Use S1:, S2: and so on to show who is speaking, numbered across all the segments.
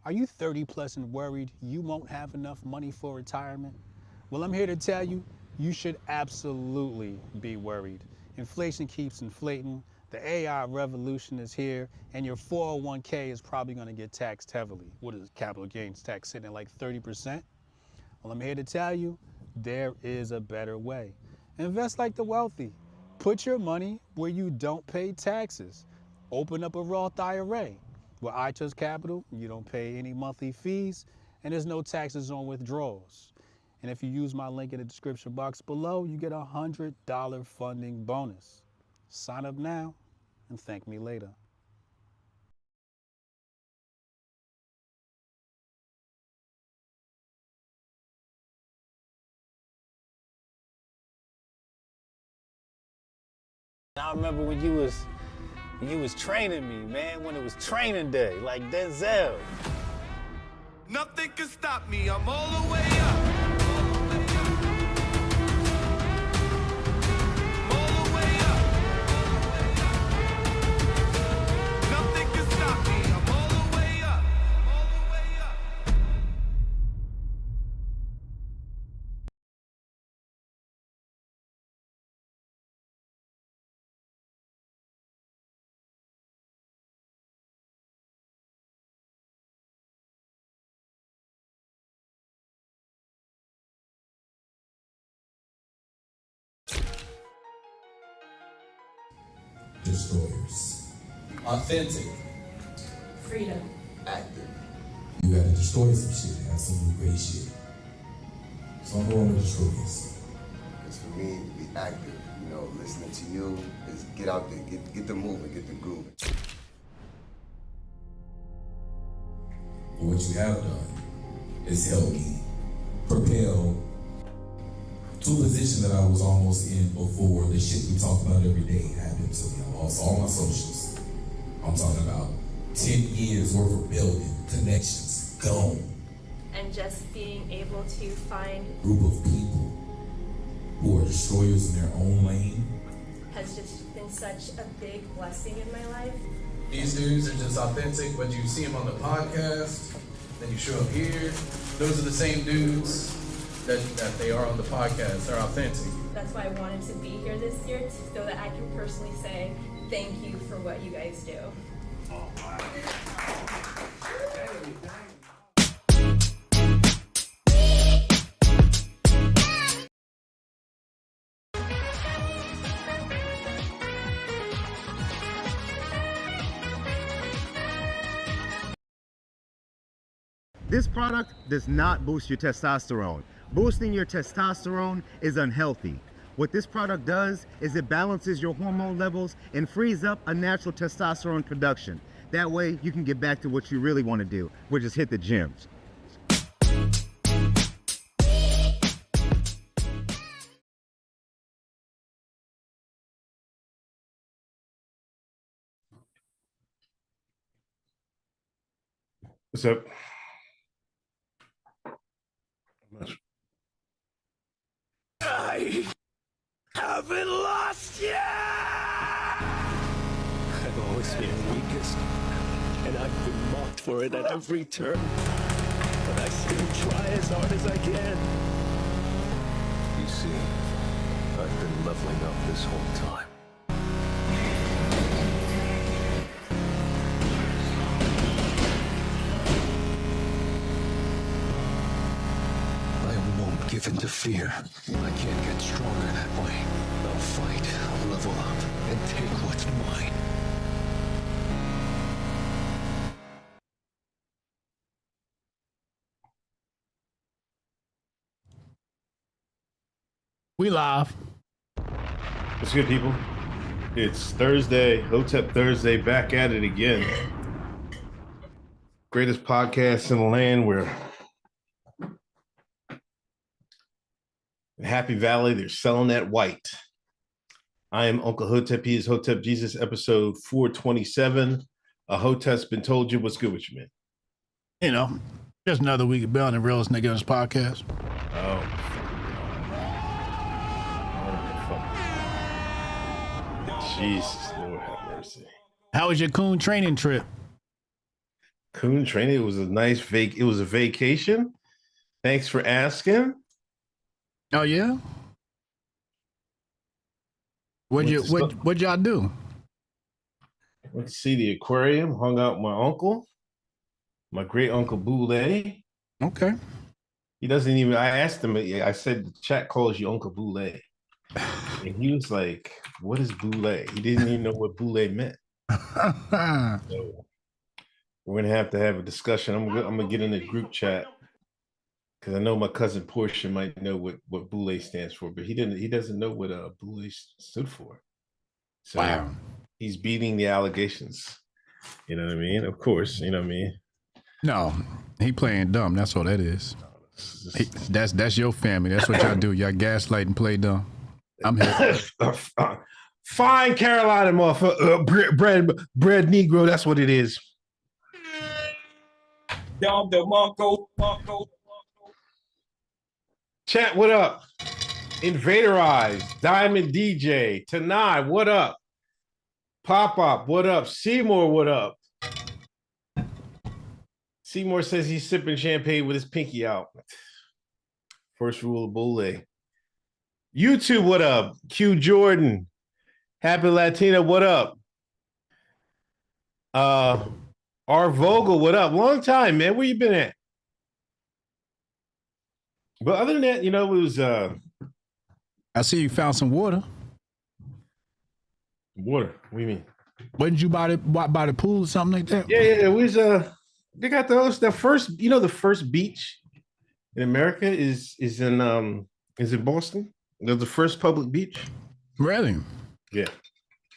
S1: Are you 30 plus and worried you won't have enough money for retirement? Well, I'm here to tell you, you should absolutely be worried. Inflation keeps inflating, the AI revolution is here, and your 401k is probably going to get taxed heavily. What is capital gains tax sitting at like 30%? Well, I'm here to tell you, there is a better way. Invest like the wealthy. Put your money where you don't pay taxes. Open up a Roth IRA. With iTrust Capital, you don't pay any monthly fees, and there's no taxes on withdrawals. And if you use my link in the description box below, you get a $100 funding bonus. Sign up now and thank me later. I remember when you was training me, man, when it was training day, like Denzel.
S2: Nothing can stop me, I'm all the way up.
S3: Destroyers. Authentic.
S4: Freedom.
S3: Active. You gotta destroy some shit, have some new great shit. So I'm going with destroyers.
S5: Because for me, to be active, you know, listening to you is get out there, get the moving, get the grooving.
S3: What you have done is help me propel to a position that I was almost in before the shit we talk about every day happened to me. I lost all my socials. I'm talking about 10 years worth of building, connections, gone.
S4: And just being able to find
S3: Group of people who are destroyers in their own lane.
S4: has just been such a big blessing in my life.
S6: These dudes are just authentic, but you see them on the podcast, then you show up here. Those are the same dudes that they are on the podcast. They're authentic.
S4: That's why I wanted to be here this year, so that I can personally say thank you for what you guys do.
S7: This product does not boost your testosterone. Boosting your testosterone is unhealthy. What this product does is it balances your hormone levels and frees up a natural testosterone production. That way you can get back to what you really want to do, which is hit the gym.
S8: What's up?
S2: I haven't lost yet!
S9: I've always been weakest, and I've been mocked for it at every turn. But I still try as hard as I can. You see, I've been leveling up this whole time. I won't give in to fear. I can't get stronger that way. I'll fight, level up, and take what's mine.
S1: We live.
S8: What's good, people? It's Thursday, Hotep Thursday, back at it again. Greatest podcast in the land. Where in Happy Valley, they're selling that white. I am Uncle Hotep. He is Hotep Jesus, episode 427. Hotep's been told you. What's good with you, man?
S1: You know, just another week of Bill and the realest nigga on this podcast.
S8: Oh. Jesus, Lord have mercy.
S1: How was your coon training trip?
S8: Coon training. It was a nice It was a vacation. Thanks for asking.
S1: Oh yeah. What'd y'all do?
S8: Went to see the aquarium. Hung out with my uncle, my great uncle Boule.
S1: Okay.
S8: He doesn't even. I asked him. I said the chat calls you Uncle Boule, and he was like, "What is Boule?" He didn't even know what Boule meant. So we're gonna have to have a discussion. I'm gonna get in the group chat because I know my cousin Portia might know what Boule stands for, but he didn't. He doesn't know what Boule stood for. So
S1: wow.
S8: He's beating the allegations. You know what I mean? Of course. You know what I mean?
S1: No, he playing dumb. That's all that is. That's your family. That's what y'all do. Y'all gaslight and play dumb. I'm here.
S8: Fine, Carolina motherfucker. Bread Negro. That's what it is. Chat, what up? Invader Eyes, Diamond DJ, Tanai, what up? Pop Up, what up? Seymour, what up? Seymour says he's sipping champagne with his pinky out. First rule of Boule. YouTube, what up? Q Jordan, Happy Latina, what up? R Vogel, what up? Long time, man. Where you been at? But other than that, you know, it was
S1: I see you found some water.
S8: Water? What do you mean?
S1: Wasn't you by the pool or something like that?
S8: Yeah. It was they got the first, you know, the first beach in America is in Boston. They're the first public beach.
S1: Really?
S8: Yeah.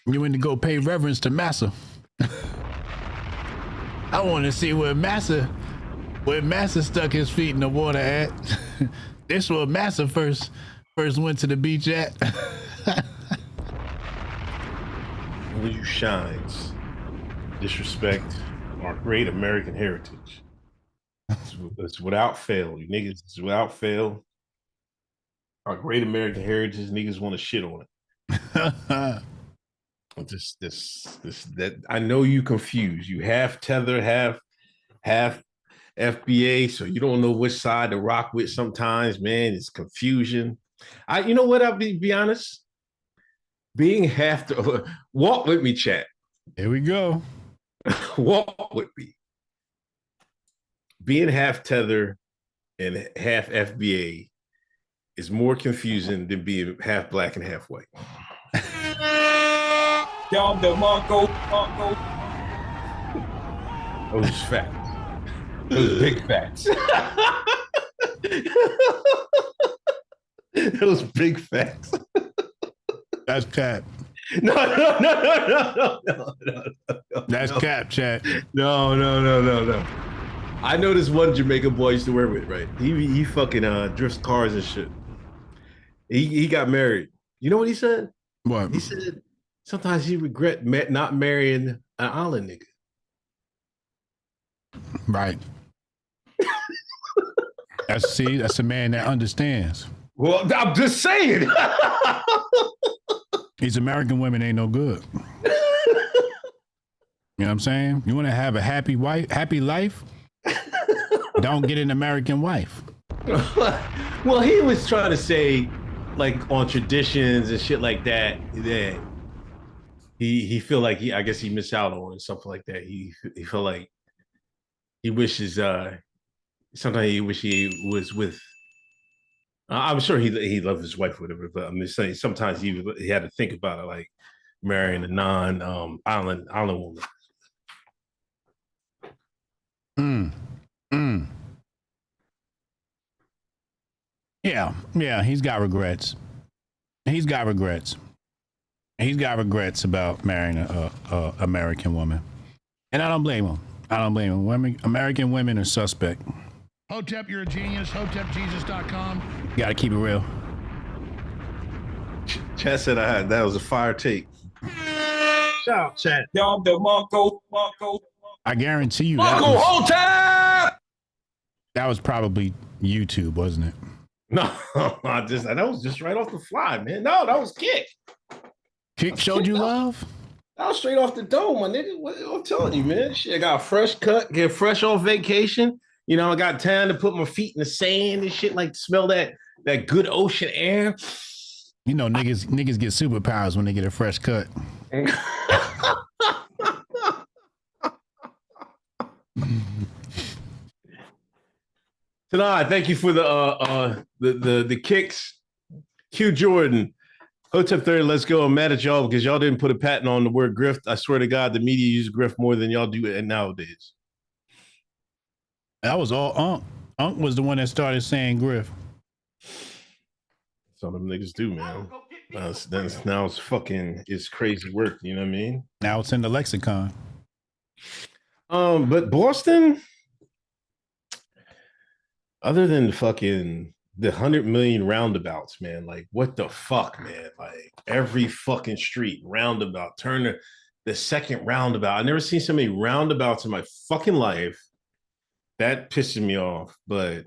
S1: You went to go pay reverence to Massa. I want to see where Massa stuck his feet in the water at. This where Massa first went to the beach at.
S8: You shines, disrespect our great American heritage. It's without fail. You niggas, it's without fail. Our great American heritage, niggas want to shit on it. That I know you confused. You half tether, half FBA, so you don't know which side to rock with sometimes, man. It's confusion. You know what, I'll be honest? Being half to walk with me, chat.
S1: Here we go.
S8: Walk with me. Being half tether and half FBA is more confusing than being half black and half white. Those facts. Those big facts. Those big facts.
S1: That's cap.
S8: No.
S1: That's cap, chat.
S8: No. I know this one Jamaican boy I used to work with, right? He fucking drifts cars and shit. He got married. You know what he said?
S1: What?
S8: He said sometimes he regret not marrying an island nigga.
S1: Right. That's a man that understands.
S8: Well, I'm just saying.
S1: These American women ain't no good. You know what I'm saying? You want to have a happy life? Don't get an American wife.
S8: Well, he was trying to say, like, on traditions and shit like that, that he feel like I guess he missed out on and something like that. He feel like he wishes sometimes he wish he was with. I'm sure he loved his wife, or whatever. But I'm just saying, sometimes he had to think about it, like marrying a non-island woman.
S1: Yeah. He's got regrets. He's got regrets about marrying a American woman, and I don't blame him. American women are suspect.
S10: Hotep, you're a genius. HotepJesus.com.
S1: Got to keep it real.
S8: Chad said that was a fire take. Shout out, Chad.
S1: I guarantee you
S8: Hotep!
S1: That was probably YouTube, wasn't it?
S8: No, that was just right off the fly, man. No, that was Kick.
S1: Kick showed you love?
S8: I was straight off the dome, my nigga. What I'm telling you, man. Shit, I got a fresh cut, get fresh off vacation. You know, I got time to put my feet in the sand and shit, like smell that good ocean air.
S1: You know, niggas get superpowers when they get a fresh cut.
S8: Tanai, thank you for the kicks. Q Jordan, Hotep 30, let's go. I'm mad at y'all because y'all didn't put a patent on the word grift. I swear to God, the media use grift more than y'all do it nowadays.
S1: That was all Unc. Unc was the one that started saying grift.
S8: Some of them niggas do, man. Now it's fucking, it's crazy work. You know what I mean?
S1: Now it's in the lexicon.
S8: But Boston, other than fucking the 100 million roundabouts, man, like what the fuck, man? Like every fucking street roundabout, turn the second roundabout. I never seen so many roundabouts in my fucking life. That pisses me off. But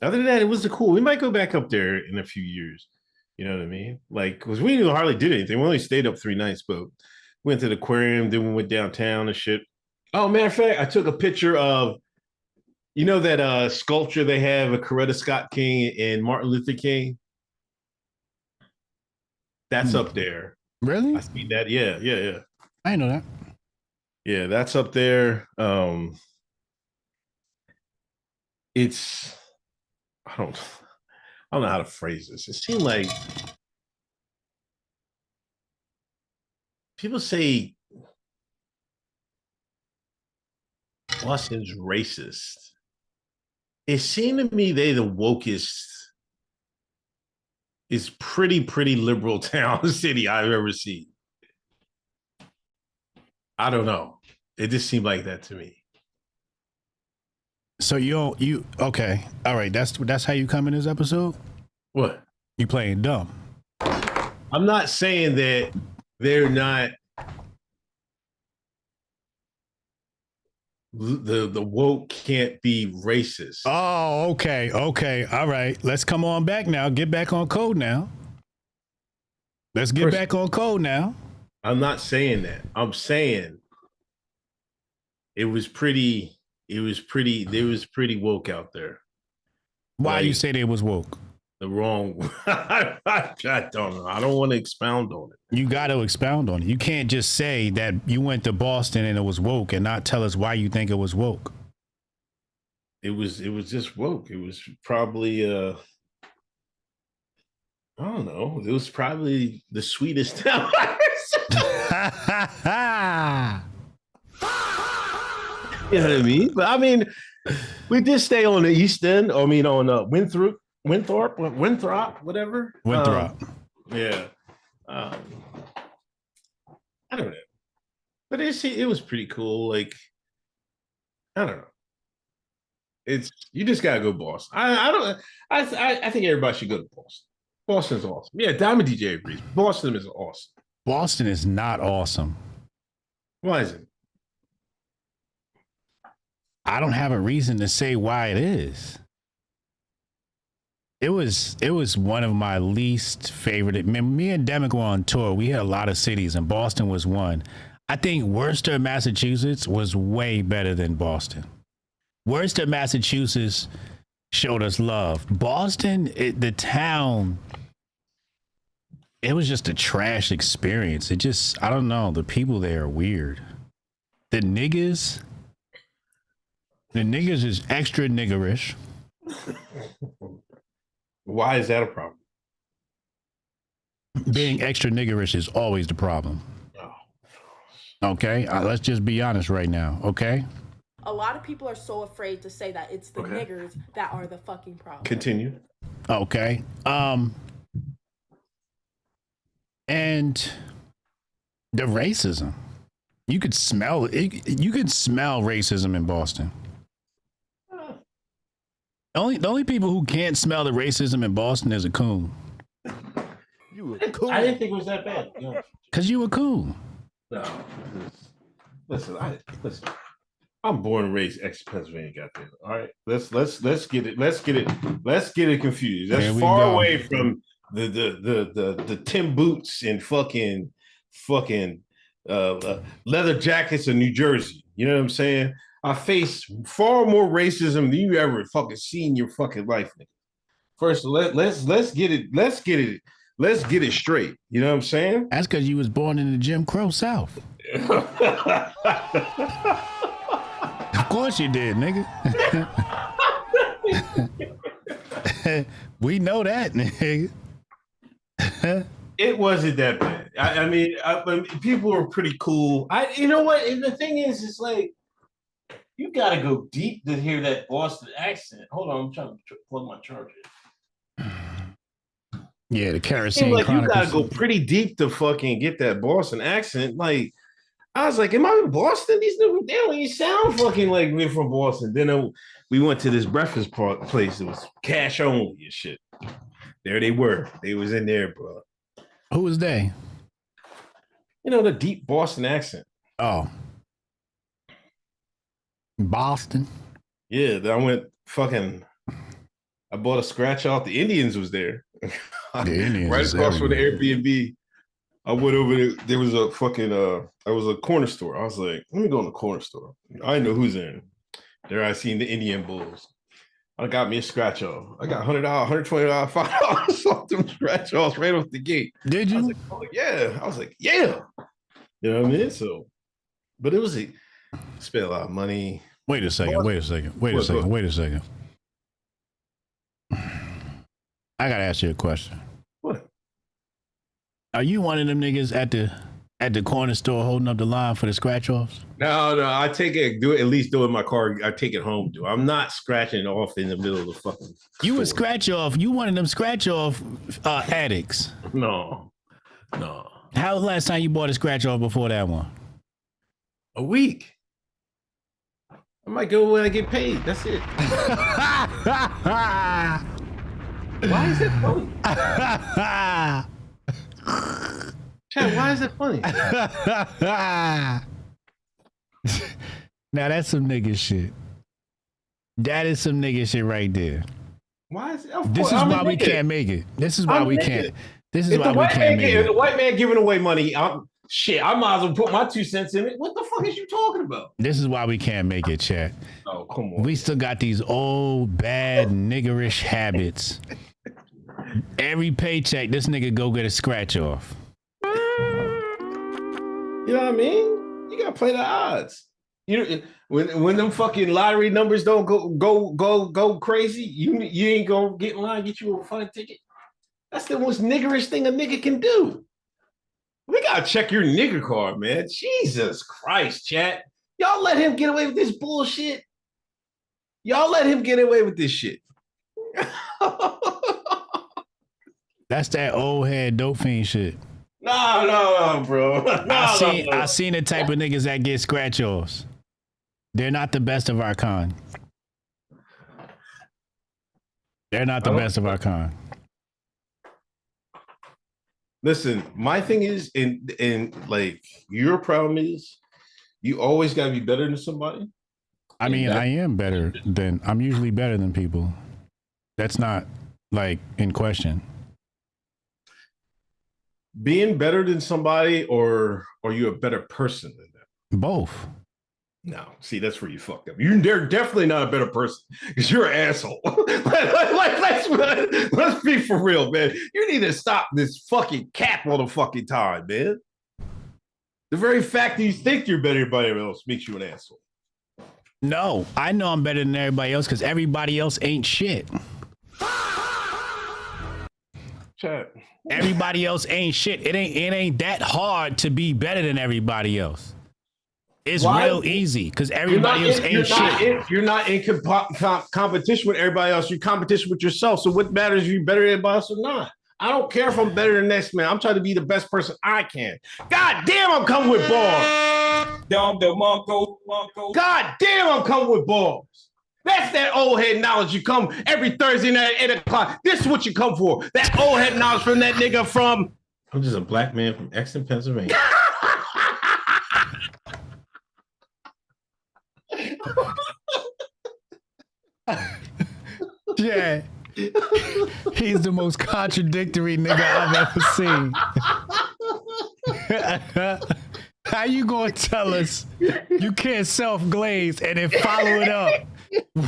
S8: other than that, it was cool. We might go back up there in a few years. You know what I mean? Like, because we hardly did anything. We only stayed up 3 nights, but went to the aquarium, then we went downtown and shit. Oh, matter of fact, I took a picture of, you know, that sculpture they have of Coretta Scott King and Martin Luther King? That's up there.
S1: Really?
S8: I see that. Yeah.
S1: I know that.
S8: Yeah, that's up there. It's, I don't know how to phrase this. It seemed like people say Boston's racist. It seemed to me they the wokest is pretty liberal town city I've ever seen. I don't know. It just seemed like that to me.
S1: So you okay? All right. That's how you come in this episode.
S8: What?
S1: You playing dumb?
S8: I'm not saying that they're not the woke can't be racist.
S1: Oh, okay. All right. Let's come on back now. Get back on code now. Let's get back on code now.
S8: I'm not saying that. I'm saying it was pretty woke out there.
S1: Why like, you say they was woke?
S8: The wrong. I don't know. I don't want to expound on it.
S1: You got to expound on it. You can't just say that you went to Boston and it was woke and not tell us why you think it was woke.
S8: It was just woke. It was probably I don't know. It was probably the sweetest town. You know what I mean? But I mean, we did stay on the East End. I mean, on Winthrop, whatever.
S1: Winthrop.
S8: Yeah. I don't know. But it was pretty cool. Like, I don't know. It's you just gotta go Boston. I think everybody should go to Boston. Boston's awesome. Yeah, Diamond DJ agrees. Boston is awesome.
S1: Boston is not awesome.
S8: Why is it?
S1: I don't have a reason to say why it is. It was one of my least favorite. Me and Demick were on tour. We had a lot of cities, and Boston was one. I think Worcester, Massachusetts was way better than Boston. Worcester, Massachusetts showed us love. Boston, the town, it was just a trash experience. I don't know. The people there are weird. The niggas is extra niggerish.
S8: Why is that a problem?
S1: Being extra niggerish is always the problem. Okay, let's just be honest right now, okay?
S11: A lot of people are so afraid to say that it's the niggers that are the fucking problem.
S8: Continue.
S1: Okay. And the racism. You could smell it. You could smell racism in Boston. The only people who can't smell the racism in Boston is a coon.
S8: You a coon? I didn't think it was that bad. No.
S1: Cause you a coon.
S8: No. Listen. I'm born and raised ex-Pennsylvania. Goddamn. All right. Let's get it confused. That's far away from the Tim Boots and fucking leather jackets in New Jersey. You know what I'm saying? I face far more racism than you ever fucking seen in your fucking life, nigga. First, let's get it straight. You know what I'm saying?
S1: That's because you was born in the Jim Crow South. Of course you did, nigga. We know that, nigga.
S8: It wasn't that bad. I mean, people were pretty cool. You know what? And the thing is, it's like, you gotta go deep to hear that Boston accent. Hold on, I'm trying to plug my charger.
S1: Yeah, the kerosene.
S8: Like you gotta go pretty deep to fucking get that Boston accent. Like, I was like, am I in Boston? These niggas, they don't even sound fucking like we're from Boston. Then we went to this breakfast place. It was cash only and shit. There they were. They was in there, bro.
S1: Who was they?
S8: You know, the deep Boston accent.
S1: Oh. Boston?
S8: Yeah, I went fucking, I bought a scratch off. The Indians was there.
S1: The Indians
S8: right across from the Airbnb. I went over there was a fucking, there was a corner store. I was like, let me go in the corner store. I didn't know who's in. There I seen the Indian Bulls. I got me a scratch off. I got $100, $120, $5 off them scratch offs right off the gate.
S1: Did you?
S8: I was like, oh, yeah. I was like, yeah. You know what I mean? So, but it was spent a lot of money.
S1: Wait a second. I gotta ask you a question.
S8: What?
S1: Are you one of them niggas at the corner store holding up the line for the scratch offs?
S8: No, I take it, at least do it in my car. I take it home, dude. I'm not scratching off in the middle of the fucking.
S1: You a scratch off? You one of them scratch off addicts?
S8: No.
S1: How was the last time you bought a scratch off before that one?
S8: A week. I might go when I get paid. That's it. Why is it funny? Chad, why is it funny?
S1: Now that's some nigga shit. That is some nigga shit right there.
S8: Why is it?
S1: This is why we can't make it. This is why we can't. This is why we can't make it.
S8: If the white man giving away money, I might as well put my 2 cents in it. What the fuck is you talking about?
S1: This is why we can't make it, chat.
S8: Oh, come on.
S1: We still got these old, bad, niggerish habits. Every paycheck, this nigga go get a scratch off.
S8: You know what I mean? You gotta play the odds. You know, when them fucking lottery numbers don't go crazy, you ain't gonna get in line, get you a fun ticket. That's the most niggerish thing a nigga can do. We gotta check your nigger card, man. Jesus Christ, chat. Y'all let him get away with this bullshit. Y'all let him get away with this shit.
S1: That's that old head dope fiend shit.
S8: No, bro.
S1: I seen the type of niggas that get scratch offs. They're not the best of our kind. They're not the best of our kind.
S8: Listen, my thing is, and like your problem is, you always gotta be better than somebody.
S1: I mean, I'm usually better than people. That's not like in question.
S8: Being better than somebody, or are you a better person than them?
S1: Both.
S8: No, see, that's where you fucked up. They're definitely not a better person because you're an asshole. Let's be for real, man. You need to stop this fucking cap all the fucking time, man. The very fact that you think you're better than everybody else makes you an asshole.
S1: No, I know I'm better than everybody else because everybody else ain't shit.
S8: Chat.
S1: Everybody else ain't shit. It ain't that hard to be better than everybody else. It's real easy because everybody else ain't shit.
S8: You're not in competition with everybody else. You're competition with yourself. So what matters if you're better than everybody else or not? I don't care if I'm better than the next man. I'm trying to be the best person I can. God damn, I'm coming with balls. God damn, I'm coming with balls. That's that old head knowledge. You come every Thursday night at 8 o'clock. This is what you come for. That old head knowledge from that nigga from... I'm just a black man from Exton, Pennsylvania.
S1: Yeah. He's the most contradictory nigga I've ever seen. How you gonna tell us you can't self-glaze and then follow it up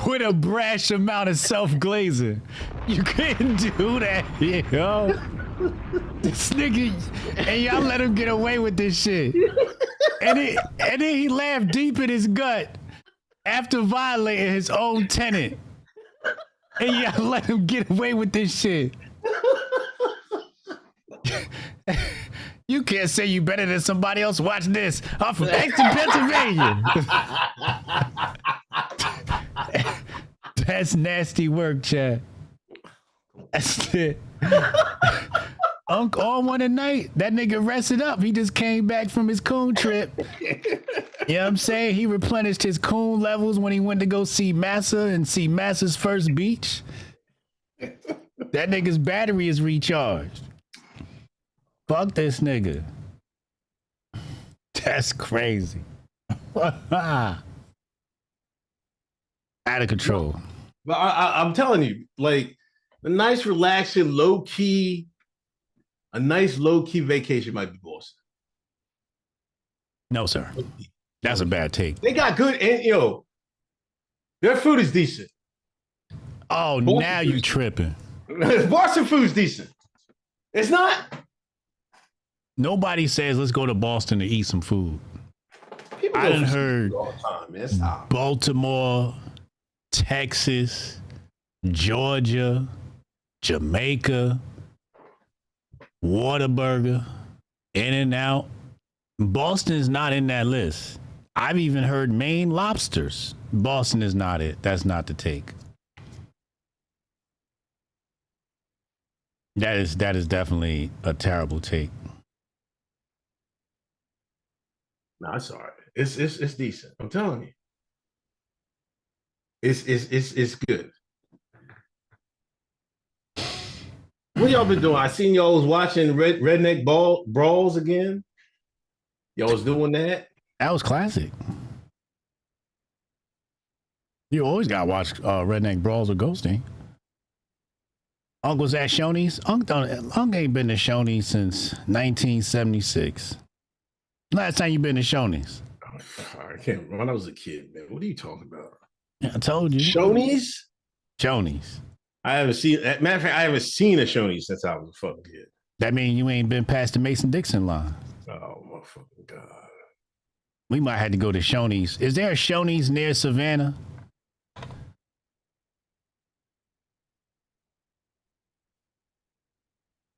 S1: with a brash amount of self-glazing? You can't do that, yo. This nigga, and y'all let him get away with this shit. And then he laughed deep in his gut after violating his own tenant. And y'all let him get away with this shit. You can't say you better than somebody else. Watch this. I'm from Exton, Pennsylvania. That's nasty work, Chad. That's it. On one night, that nigga rested up. He just came back from his coon trip. You know what I'm saying? He replenished his coon levels when he went to go see Massa and see Massa's first beach. That nigga's battery is recharged. Fuck this nigga. That's crazy. Out of control.
S8: But I'm telling you, like, a nice, relaxing, low-key vacation might be Boston.
S1: No, sir. That's a bad take.
S8: They got good, and their food is decent.
S1: Oh,
S8: Boston
S1: now you tripping.
S8: Boston food's decent. It's not.
S1: Nobody says let's go to Boston to eat some food.
S8: People
S1: I done heard
S8: all the time, man. Stop.
S1: Baltimore, Texas, Georgia, Jamaica, Whataburger, In-N-Out. Boston is not in that list. I've even heard Maine lobsters. Boston is not it. That's not the take. That is definitely a terrible take.
S8: No, it's all right. It's decent. I'm telling you. It's good. What y'all been doing? I seen y'all was watching Redneck Brawls again. Y'all was doing that.
S1: That was classic. You always got to watch Redneck Brawls with Goldstein. Unc was at Shoney's. Unc ain't been to Shoney's since 1976. Last time you been to Shoney's?
S8: I can't remember. When I was a kid, man. What are you talking about?
S1: Yeah, I told you.
S8: Shoney's?
S1: Shoney's.
S8: I haven't seen. Matter of fact, I haven't seen a Shoney's since I was a fucking kid.
S1: That mean you ain't been past the Mason-Dixon line.
S8: Oh my fucking god.
S1: We might have to go to Shoney's. Is there a Shoney's near Savannah?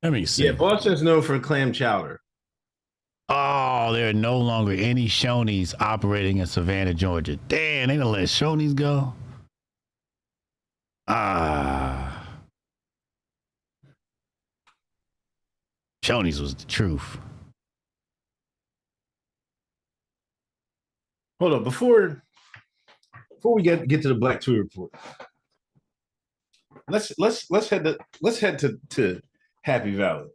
S1: Let me see.
S8: Yeah, Boston's known for clam chowder.
S1: Oh, there are no longer any Shoney's operating in Savannah, Georgia. Damn, they done let Shoney's go. Shoney's was the truth.
S8: Hold on, before we get to the Black Twitter report, let's head to Happy Valley.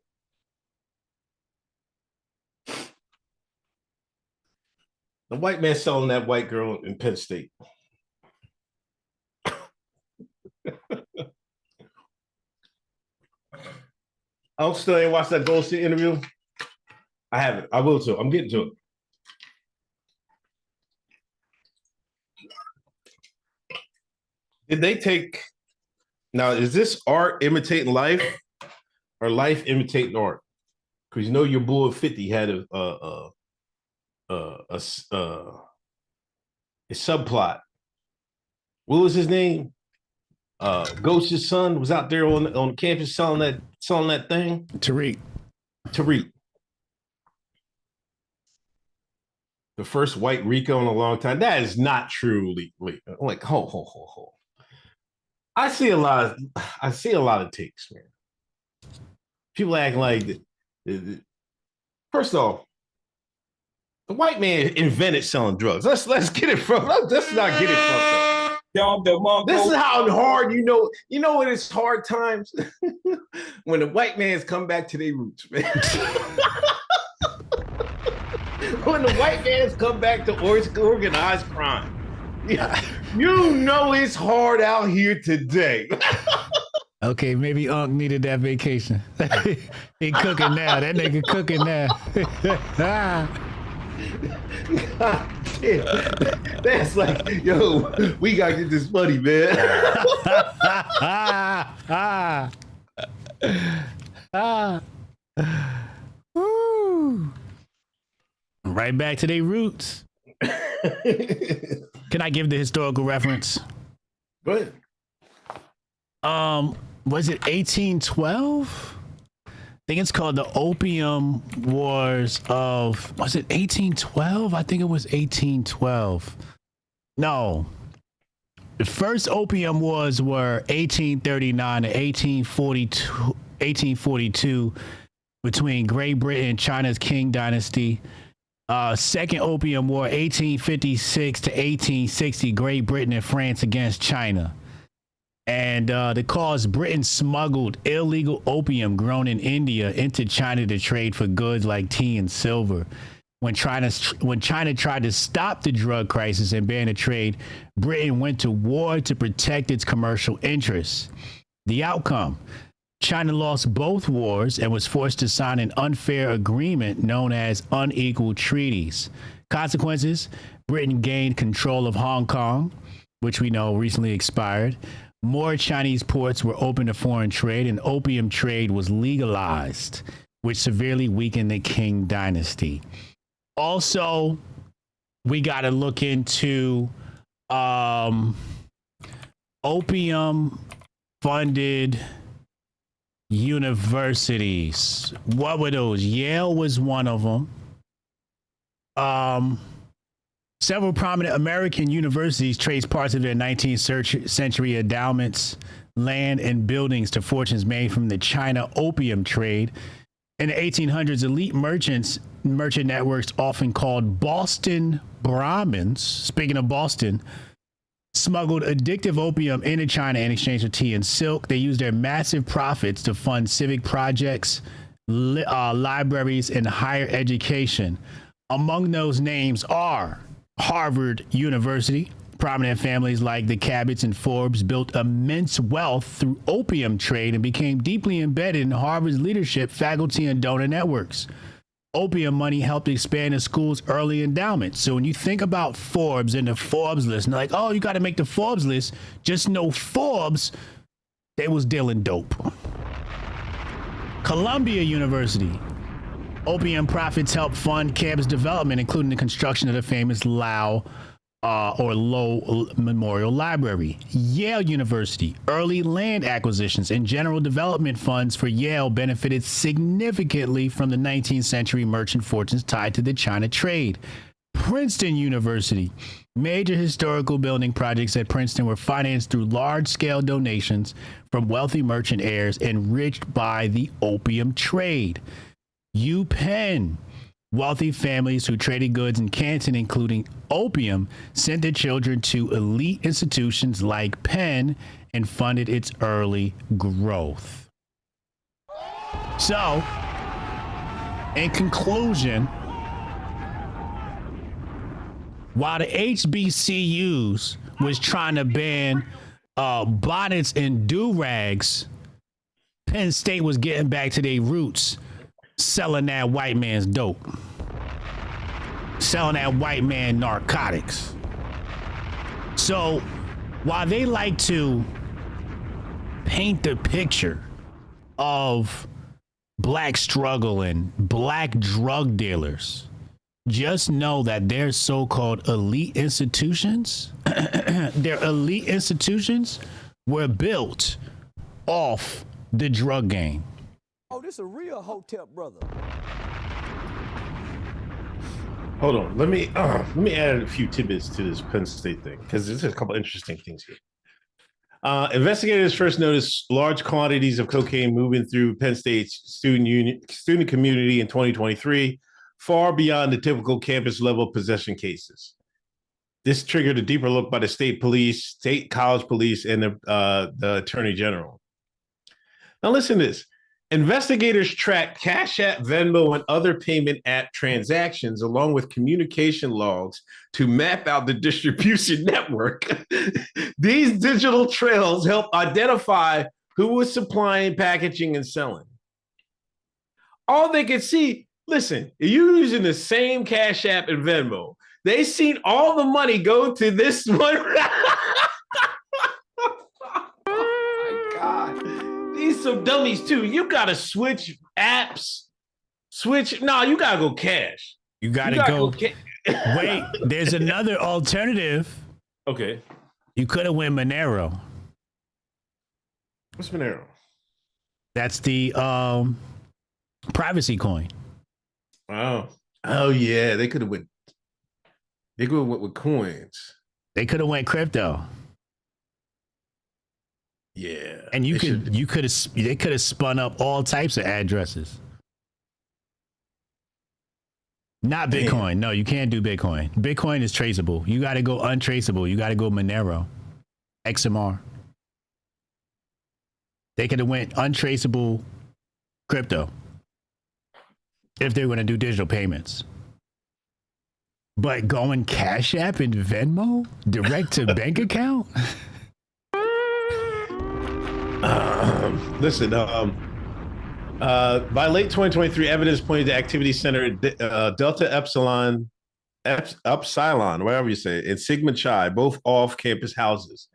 S8: The white man selling that white girl in Penn State. I still ain't watched that Goldstein interview. I haven't. I will too. I'm getting to it. Did they take? Now, is this art imitating life, or life imitating art? Because you know your boy 50 had a subplot. What was his name? Ghost's son was out there on campus selling that thing.
S1: Tariq.
S8: The first white Rico in a long time. That is not true. I'm like, ho. I see a lot of takes, man. People act like first off, the white man invented selling drugs. Let's get it from. Let's not get it from. This is how hard you know when it's hard times when the white man's come back to their roots, man. When the white man's come back to organized crime. You know it's hard out here today.
S1: Okay, maybe Unc needed that vacation. He cooking now. That nigga cooking now.
S8: God damn. That's like, yo, we gotta get this money, man.
S1: Woo. Right back to their roots. Can I give the historical reference?
S8: Go ahead.
S1: Was it 1812? I think it's called the Opium Wars of, was it 1812? I think it was 1812. No. The first Opium Wars were 1839 to 1842 between Great Britain and China's Qing Dynasty. Second Opium War, 1856 to 1860, Great Britain and France against China. And the cause, Britain smuggled illegal opium grown in India into China to trade for goods like tea and silver. When China tried to stop the drug crisis and ban the trade, Britain went to war to protect its commercial interests. The outcome, China lost both wars and was forced to sign an unfair agreement known as unequal treaties. Consequences, Britain gained control of Hong Kong, which we know recently expired. More Chinese ports were open to foreign trade, and opium trade was legalized, which severely weakened the Qing dynasty. Also, we got to look into opium-funded universities. What were those? Yale was one of them. Several prominent American universities traced parts of their 19th century endowments, land, and buildings to fortunes made from the China opium trade. In the 1800s, elite merchant networks, often called Boston Brahmins, speaking of Boston, smuggled addictive opium into China in exchange for tea and silk. They used their massive profits to fund civic projects, libraries, and higher education. Among those names are Harvard University. Prominent families like the Cabots and Forbes built immense wealth through opium trade and became deeply embedded in Harvard's leadership, faculty, and donor networks. Opium money helped expand the school's early endowment. So when you think about Forbes and the Forbes list, and like, oh, you got to make the Forbes list, just know Forbes, they was dealing dope. Columbia University. Opium profits helped fund campus development, including the construction of the famous Low Memorial Library. Yale University. Early land acquisitions and general development funds for Yale benefited significantly from the 19th century merchant fortunes tied to the China trade. Princeton University. Major historical building projects at Princeton were financed through large-scale donations from wealthy merchant heirs enriched by the opium trade. Penn. Wealthy families who traded goods in Canton, including opium, sent their children to elite institutions like Penn and funded its early growth. So, in conclusion, while the HBCUs was trying to ban bonnets and do-rags, Penn State was getting back to their roots, selling that white man's dope, selling that white man narcotics. So while they like to paint the picture of black struggle and black drug dealers, just know that their so-called elite institutions, their elite institutions were built off the drug game.
S12: Oh, this a real Hotep brother.
S8: Hold on. Let me add a few tidbits to this Penn State thing, because there's a couple interesting things here. Investigators first noticed large quantities of cocaine moving through Penn State's student community in 2023, far beyond the typical campus level possession cases. This triggered a deeper look by the state police, state college police, and the attorney general. Now listen to this. Investigators tracked Cash App, Venmo, and other payment app transactions along with communication logs to map out the distribution network. These digital trails help identify who was supplying, packaging, and selling. All they could see Listen, you're using the same Cash App and Venmo. They seen all the money go to this one. Oh my God. These some dummies too. You gotta switch apps. No, you gotta go cash.
S1: You gotta go. Wait, there's another alternative.
S8: Okay.
S1: You could have went Monero.
S8: What's Monero?
S1: That's the privacy coin.
S8: Oh yeah. They could have went with coins.
S1: They could have went crypto.
S8: Yeah.
S1: And they could have spun up all types of addresses. Not Bitcoin. Damn. No, you can't do Bitcoin. Bitcoin is traceable. You got to go untraceable. You got to go Monero, XMR. They could have went untraceable crypto if they were going to do digital payments. But going Cash App and Venmo direct to bank account?
S8: Listen, by late 2023, evidence pointed to activity center at Delta Epsilon, whatever you say, and Sigma Chi, both off-campus houses.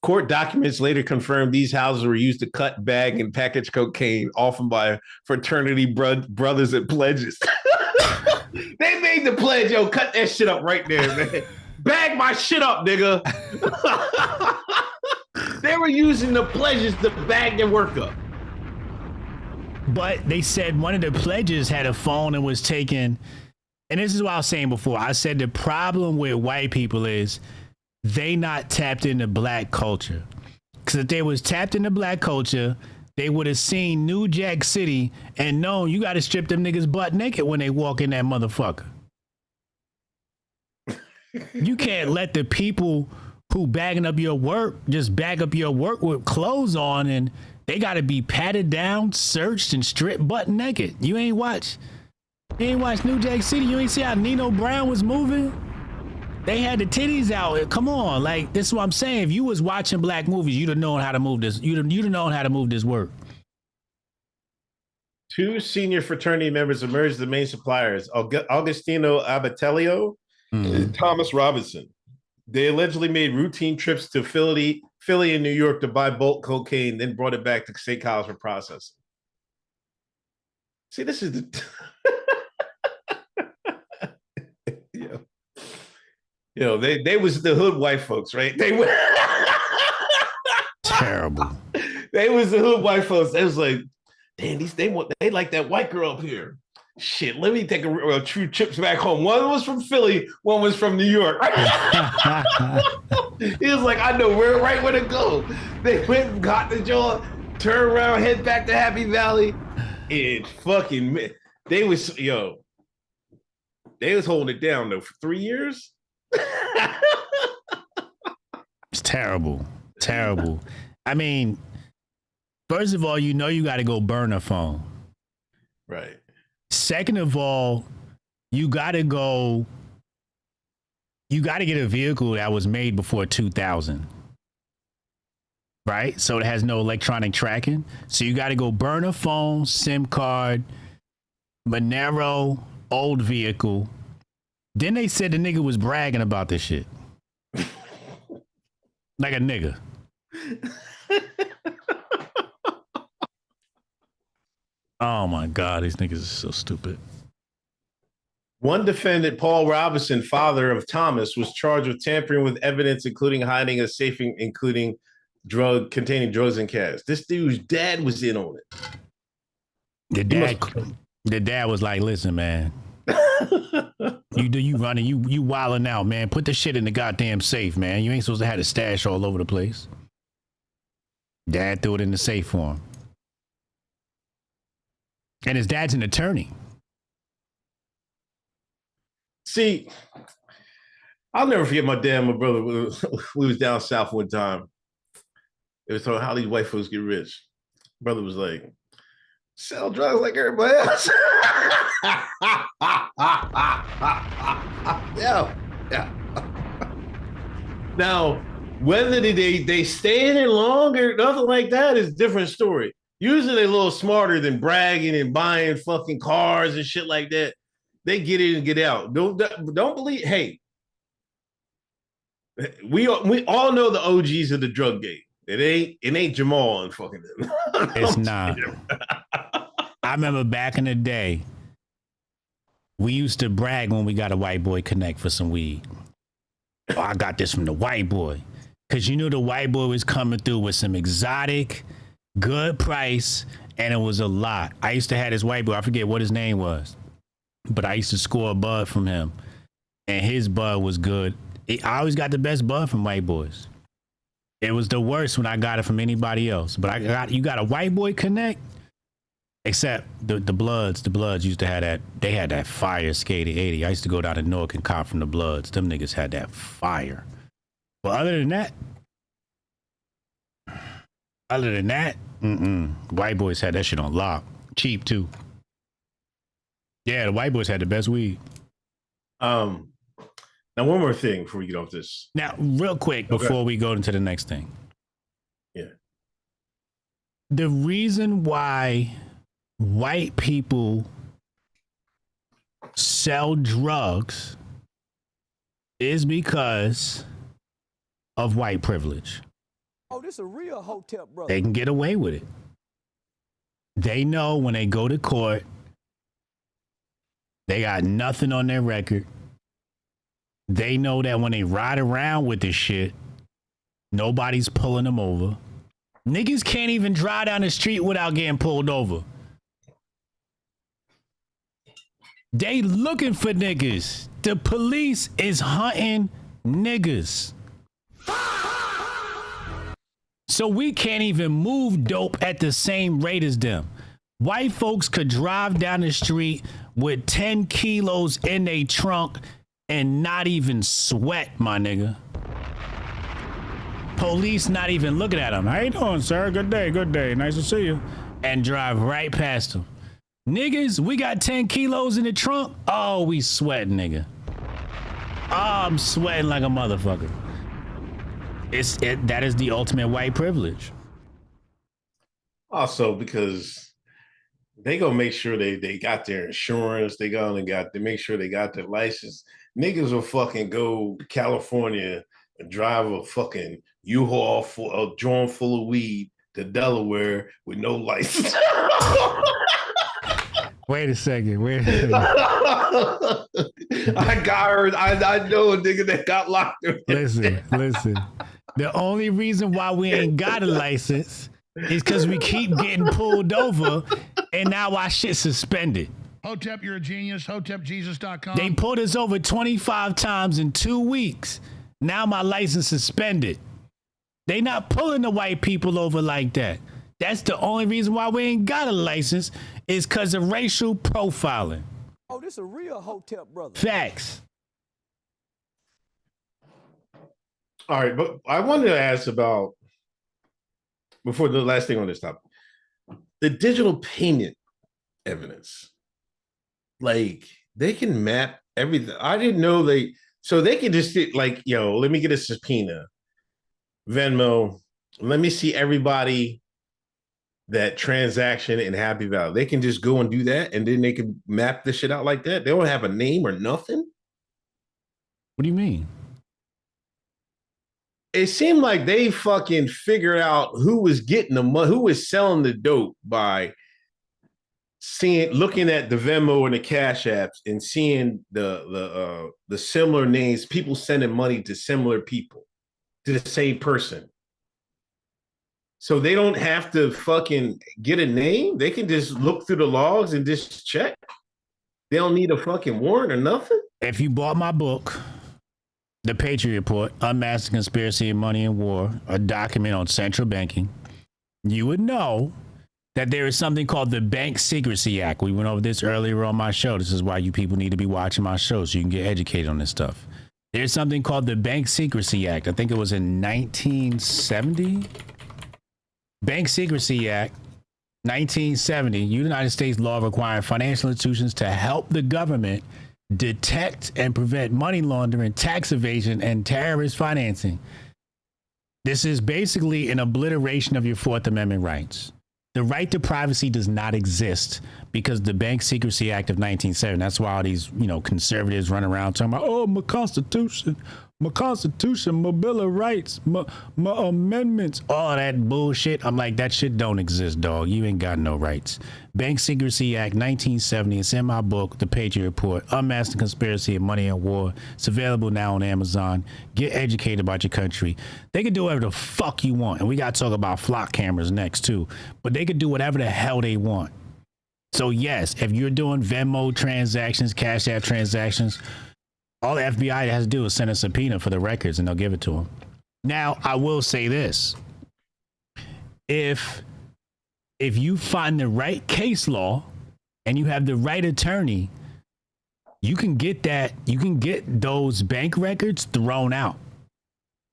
S8: Court documents later confirmed these houses were used to cut, bag, and package cocaine, often by fraternity brothers and pledges. They made the pledge, yo, cut that shit up right there, man. Bag my shit up, nigga. They were using the pledges to bag their work up.
S1: But they said one of the pledges had a phone and was taken. And this is what I was saying before. I said the problem with white people is they not tapped into black culture. Because if they was tapped into black culture, they would have seen New Jack City and known you got to strip them niggas butt naked when they walk in that motherfucker. You can't let the people who bagging up your work just bag up your work with clothes on, and they got to be patted down, searched, and stripped butt naked. You ain't watch New Jack City. You ain't see how Nino Brown was moving. They had the titties out. Come on, like this is what I'm saying. If you was watching black movies, you'd have known how to move this. You'd have known how to move this work.
S8: Two senior fraternity members emerged as the main suppliers: Augustino Abatelio and Thomas Robinson. They allegedly made routine trips to Philly and New York to buy bulk cocaine, then brought it back to State College for processing. See, this is the they was the hood white folks, right? They were
S1: terrible.
S8: They was the hood white folks. They was like, damn, they like that white girl up here. Shit, let me take a true trips back home. One was from Philly, one was from New York. He was like, I know right where to go. They went and got the joint, turned around, head back to Happy Valley, and fucking they was holding it down though for 3 years.
S1: It's terrible. I mean, first of all, you got to go burn a phone.
S8: Right.
S1: Second of all, you got to get a vehicle that was made before 2000. Right? So it has no electronic tracking. So you got to go burn a phone, SIM card, Monero, old vehicle. Then they said the nigga was bragging about this shit. Like a nigga. Oh my God, these niggas are so stupid.
S8: One defendant, Paul Robinson, father of Thomas, was charged with tampering with evidence, including hiding a safe containing drugs and cash. This dude's dad was in on it.
S1: The dad was like, listen, man. you running, you wilding out, man. Put the shit in the goddamn safe, man. You ain't supposed to have a stash all over the place. Dad threw it in the safe for him. And his dad's an attorney.
S8: See, I'll never forget my dad and my brother. We was down south one time. It was talking how these white folks get rich. Brother was like, sell drugs like everybody else. Yeah. Now, whether they stay in it longer, nothing like that is a different story. Usually they're a little smarter than bragging and buying fucking cars and shit like that. They get in and get out. Don't believe. Hey, we all know the OGs of the drug game. It ain't Jamal and fucking them.
S1: It's not. I remember back in the day, we used to brag when we got a white boy connect for some weed. Oh, I got this from the white boy. Because you knew the white boy was coming through with some exotic, good price, and it was a lot. I used to have this white boy, I forget what his name was, but I used to score a bud from him, and his bud was good. I always got the best bud from white boys. It was the worst when I got it from anybody else. But you got a white boy connect, except the Bloods. The Bloods used to have that. They had that fire Skater 80. I used to go down to Newark and cop from the Bloods. Them niggas had that fire. But other than that, white boys had that shit on lock. Cheap too. Yeah, the white boys had the best weed.
S8: Now, one more thing before we get off this.
S1: Now, real quick, before we go into the next thing.
S8: Yeah.
S1: The reason why white people sell drugs is because of white privilege.
S12: Oh, this a real Hotep brother.
S1: They can get away with it. They know when they go to court, they got nothing on their record. They know that when they ride around with this shit, nobody's pulling them over. Niggas can't even drive down the street without getting pulled over. They looking for niggas. The police is hunting niggas. So we can't even move dope at the same rate as them. White folks could drive down the street with 10 kilos in their trunk and not even sweat, my nigga. Police not even looking at them. How you doing, sir? Good day, good day. Nice to see you. And drive right past them. Niggas, we got 10 kilos in the trunk. Oh, we sweating, nigga. Oh, I'm sweating like a motherfucker. That is the ultimate white privilege.
S8: Also, because they gonna make sure they got their insurance. They make sure they got their license. Niggas will fucking go to California and drive a fucking U-Haul a joint full of weed to Delaware with no license.
S1: Wait a second.
S8: I know a nigga that got locked up.
S1: Listen. The only reason why we ain't got a license is because we keep getting pulled over and now our shit suspended.
S10: Hotep, you're a genius. HotepJesus.com.
S1: They pulled us over 25 times in 2 weeks. Now my license suspended. They not pulling the white people over like that. That's the only reason why we ain't got a license is because of racial profiling.
S12: Oh, this a real Hotep brother.
S1: Facts.
S8: All right, but I wanted to ask about, before the last thing on this topic, the digital payment evidence. Like, they can map everything. I didn't know so they can just like, yo, let me get a subpoena. Venmo, let me see everybody that transaction in Happy Valley. They can just go and do that, and then they can map this shit out like that. They don't have a name or nothing.
S1: What do you mean?
S8: It seemed like they fucking figured out who was getting the money, who was selling the dope by looking at the Venmo and the Cash Apps and seeing the similar names, people sending money to similar people, to the same person. So they don't have to fucking get a name. They can just look through the logs and just check. They don't need a fucking warrant or nothing.
S1: If you bought my book, The Patriot Report, Unmasked Conspiracy in Money and War, a document on central banking, you would know that there is something called the Bank Secrecy Act. We went over this earlier on my show. This is why you people need to be watching my show so you can get educated on this stuff. There's something called the Bank Secrecy Act. I think it was in 1970. Bank Secrecy Act, 1970, United States law requiring financial institutions to help the government detect and prevent money laundering, tax evasion, and terrorist financing. This is basically an obliteration of your Fourth Amendment rights. The right to privacy does not exist because the Bank Secrecy Act of 1970. That's why all these, conservatives run around talking about, oh, my Constitution, my Bill of Rights, my amendments, all that bullshit. I'm like, that shit don't exist, dog. You ain't got no rights. Bank Secrecy Act 1970. It's in my book, The Patriot Report, Unmasked the Conspiracy of Money and War. It's available now on Amazon. Get educated about your country. They can do whatever the fuck you want. And we got to talk about flock cameras next, too. But they can do whatever the hell they want. So, yes, if you're doing Venmo transactions, Cash App transactions, all the FBI has to do is send a subpoena for the records and they'll give it to them. Now, I will say this. If you find the right case law and you have the right attorney, you can get those bank records thrown out.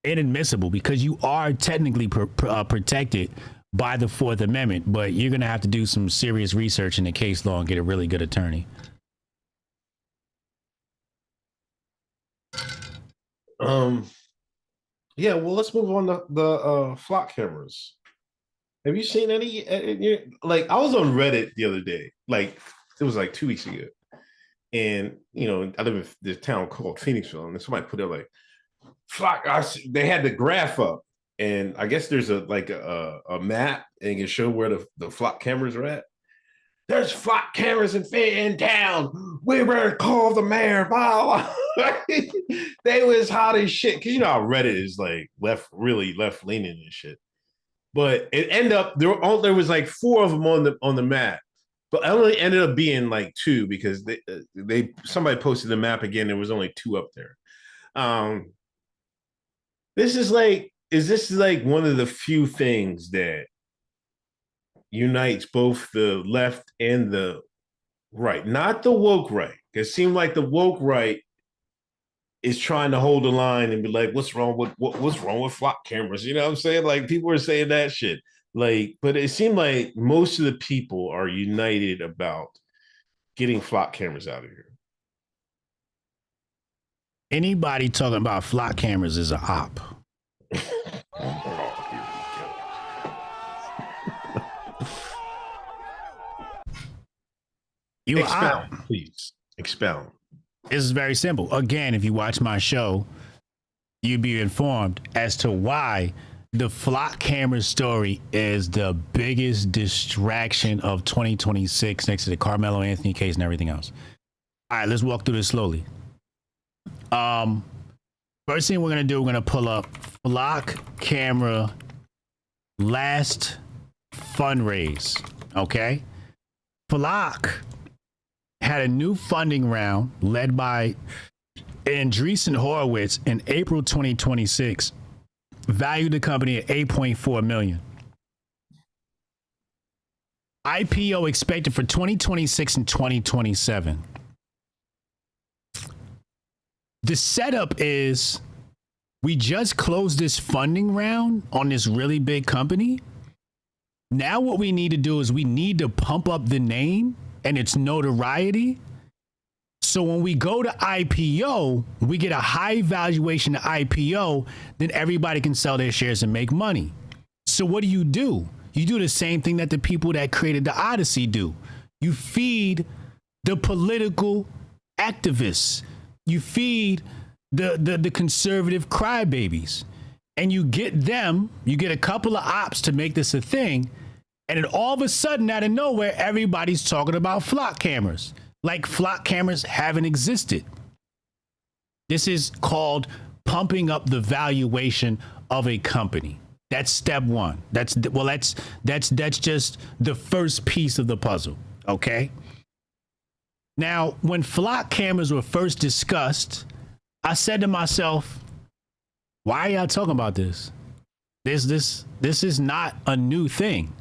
S1: Inadmissible because you are technically protected by the Fourth Amendment, but you're going to have to do some serious research in the case law and get a really good attorney.
S8: Yeah, well, let's move on to the flock cameras. Have you seen any? Like, I was on Reddit the other day, like it was like 2 weeks ago, and I live in this town called Phoenixville, and somebody put up like flock. They had the graph up, and I guess there's a map, and you can show where the flock cameras are at. There's flock cameras in town. We better call the mayor. They was hot as shit. Because how Reddit is like really left leaning and shit. But it ended up there was like 4 of them on the map. But it only ended up being like 2 because somebody posted the map again. There was only 2 up there. Is this like one of the few things that unites both the left and the right, not the woke right? It seemed like the woke right is trying to hold the line and be like, what's wrong with flock cameras? You know what I'm saying? Like, people are saying that shit. Like, but it seemed like most of the people are united about getting flock cameras out of here.
S1: Anybody talking about flock cameras is a op.
S8: Expound, please. Expound.
S1: This is very simple. Again, if you watch my show, you'd be informed as to why the flock camera story is the biggest distraction of 2026 next to the Carmelo Anthony case and everything else. All right, let's walk through this slowly. First thing we're going to do, we're going to pull up flock camera last fundraise. Okay. Flock had a new funding round led by Andreessen Horowitz in April 2026, valued the company at $8.4 million. IPO expected for 2026 and 2027. The setup is we just closed this funding round on this really big company. Now what we need to do is we need to pump up the name and its notoriety. So when we go to IPO, we get a high valuation to IPO, then everybody can sell their shares and make money. So what do? You do the same thing that the people that created the Odyssey do. You feed the political activists. You feed the conservative crybabies. And you get a couple of ops to make this a thing. And then all of a sudden, out of nowhere, everybody's talking about flock cameras. Like flock cameras haven't existed. This is called pumping up the valuation of a company. That's step one. That's just the first piece of the puzzle. Okay. Now, when flock cameras were first discussed, I said to myself, why are y'all talking about this? This is not a new thing.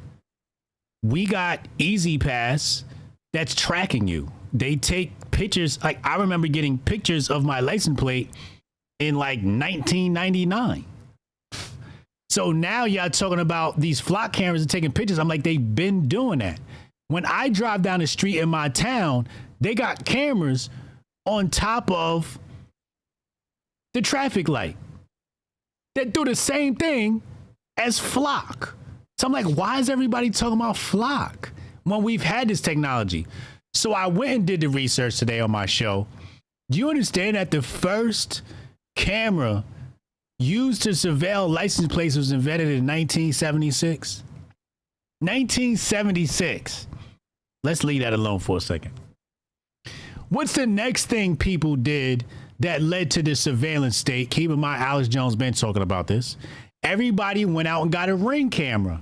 S1: We got Easy Pass that's tracking you. They take pictures. Like, I remember getting pictures of my license plate in like 1999. So now y'all talking about these flock cameras and taking pictures. I'm like, they've been doing that. When I drive down the street in my town, they got cameras on top of the traffic light that do the same thing as flock. So I'm like, why is everybody talking about Flock when we've had this technology? So I went and did the research today on my show. Do you understand that the first camera used to surveil license plates was invented in 1976? 1976. Let's leave that alone for a second. What's the next thing people did that led to the surveillance state? Keep in mind, Alex Jones been talking about this. Everybody went out and got a Ring camera.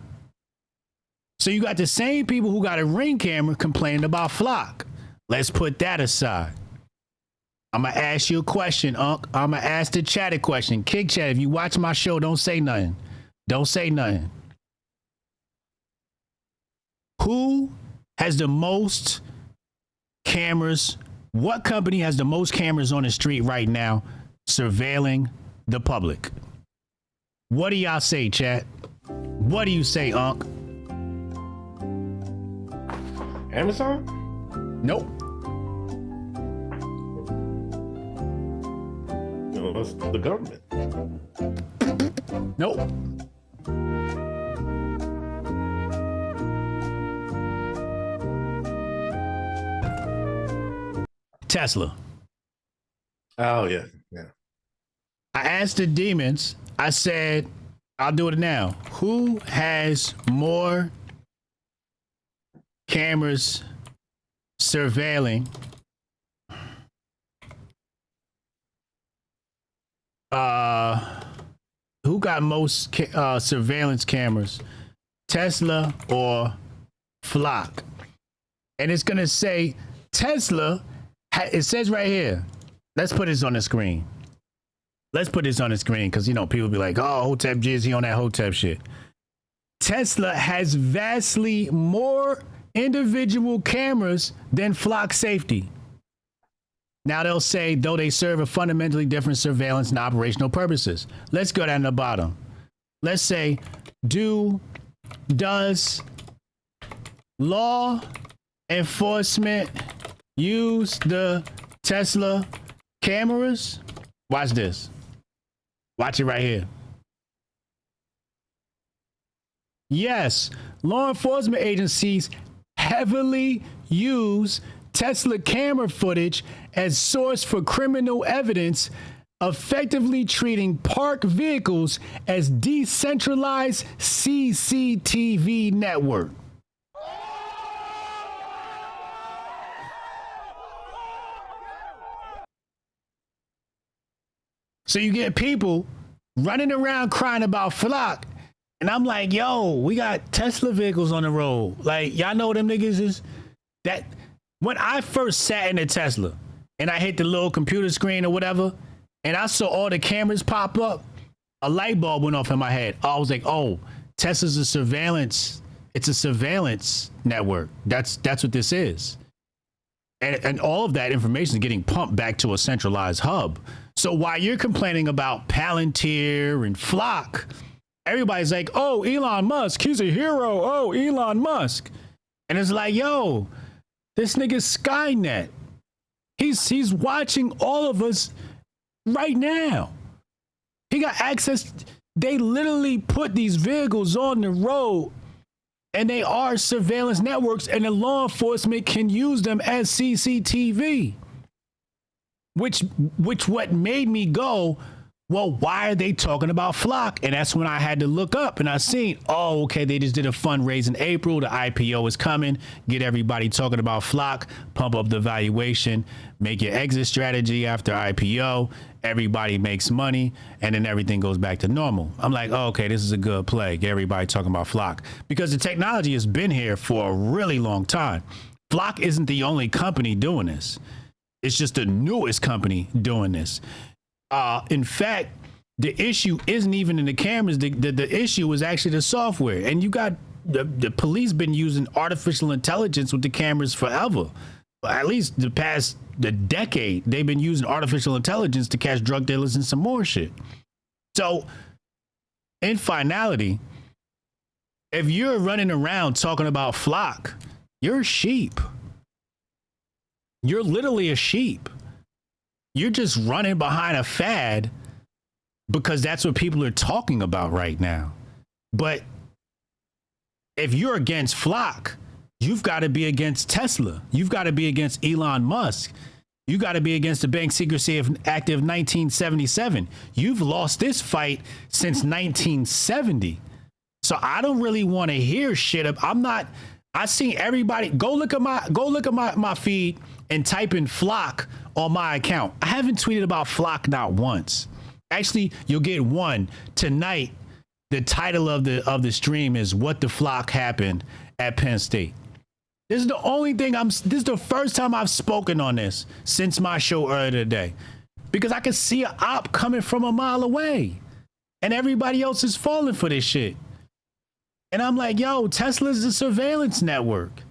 S1: So you got the same people who got a Ring camera complaining about Flock. Let's put that aside. I'm going to ask you a question, Unc. I'm going to ask the chat a question. Kick chat, if you watch my show, don't say nothing. Don't say nothing. Who has the most cameras? What company has the most cameras on the street right now surveilling the public? What do y'all say, chat? What do you say, Unc?
S8: Amazon?
S1: Nope.
S8: No, it's the government.
S1: Nope. Tesla.
S8: Oh, yeah.
S1: I asked the demons, I said, I'll do it now. Who has more cameras surveilling who got most surveillance cameras, Tesla or Flock? And it's gonna say Tesla. It says right here. Let's put this on the screen. Let's put this on the screen because, you know, people be like, oh, Hotep Jizzy on that Hotep shit. Tesla has vastly more individual cameras than Flock Safety. Now they'll say, though they serve a fundamentally different surveillance and operational purposes. Let's go down to the bottom. Let's say, does law enforcement use the Tesla cameras? Watch this. Watch it right here. Yes, law enforcement agencies heavily use Tesla camera footage as source for criminal evidence, effectively treating parked vehicles as decentralized CCTV network. So you get people running around crying about Flock. And I'm like, yo, we got Tesla vehicles on the road. Like, y'all know them niggas is that. When I first sat in a Tesla and I hit the little computer screen or whatever, and I saw all the cameras pop up, a light bulb went off in my head. I was like, oh, Tesla's a surveillance. It's a surveillance network. That's what this is. And all of that information is getting pumped back to a centralized hub. So while you're complaining about Palantir and Flock, everybody's like, oh, Elon Musk, he's a hero. Oh, Elon Musk. And it's like, yo, this nigga's Skynet. He's watching all of us right now. He got access. They literally put these vehicles on the road and they are surveillance networks, and the law enforcement can use them as CCTV. Which what made me go, well, why are they talking about Flock? And that's when I had to look up and I seen, oh, okay, they just did a fundraise in April. The IPO is coming. Get everybody talking about Flock, pump up the valuation, make your exit strategy after IPO. Everybody makes money, and then everything goes back to normal. I'm like, oh, okay, this is a good play. Get everybody talking about Flock. Because the technology has been here for a really long time. Flock isn't the only company doing this. It's just the newest company doing this. In fact, the issue isn't even in the cameras. The issue is actually the software. And you got the police been using artificial intelligence with the cameras forever. At least the decade, they've been using artificial intelligence to catch drug dealers and some more shit. So, in finality, if you're running around talking about Flock, you're a sheep. You're literally a sheep. You're just running behind a fad because that's what people are talking about right now. But if you're against Flock, you've got to be against Tesla. You've got to be against Elon Musk. You got to be against the Bank Secrecy Act of 1977. You've lost this fight since 1970. So I don't really want to hear shit. I seen everybody go look at my feed and type in Flock on my account. I haven't tweeted about Flock not once. Actually, you'll get one tonight. The title of the stream is "What the Flock Happened at Penn State." This is the only thing this is the first time I've spoken on this since my show earlier today, because I can see an op coming from a mile away and everybody else is falling for this shit. And I'm like, yo, Tesla's a surveillance network.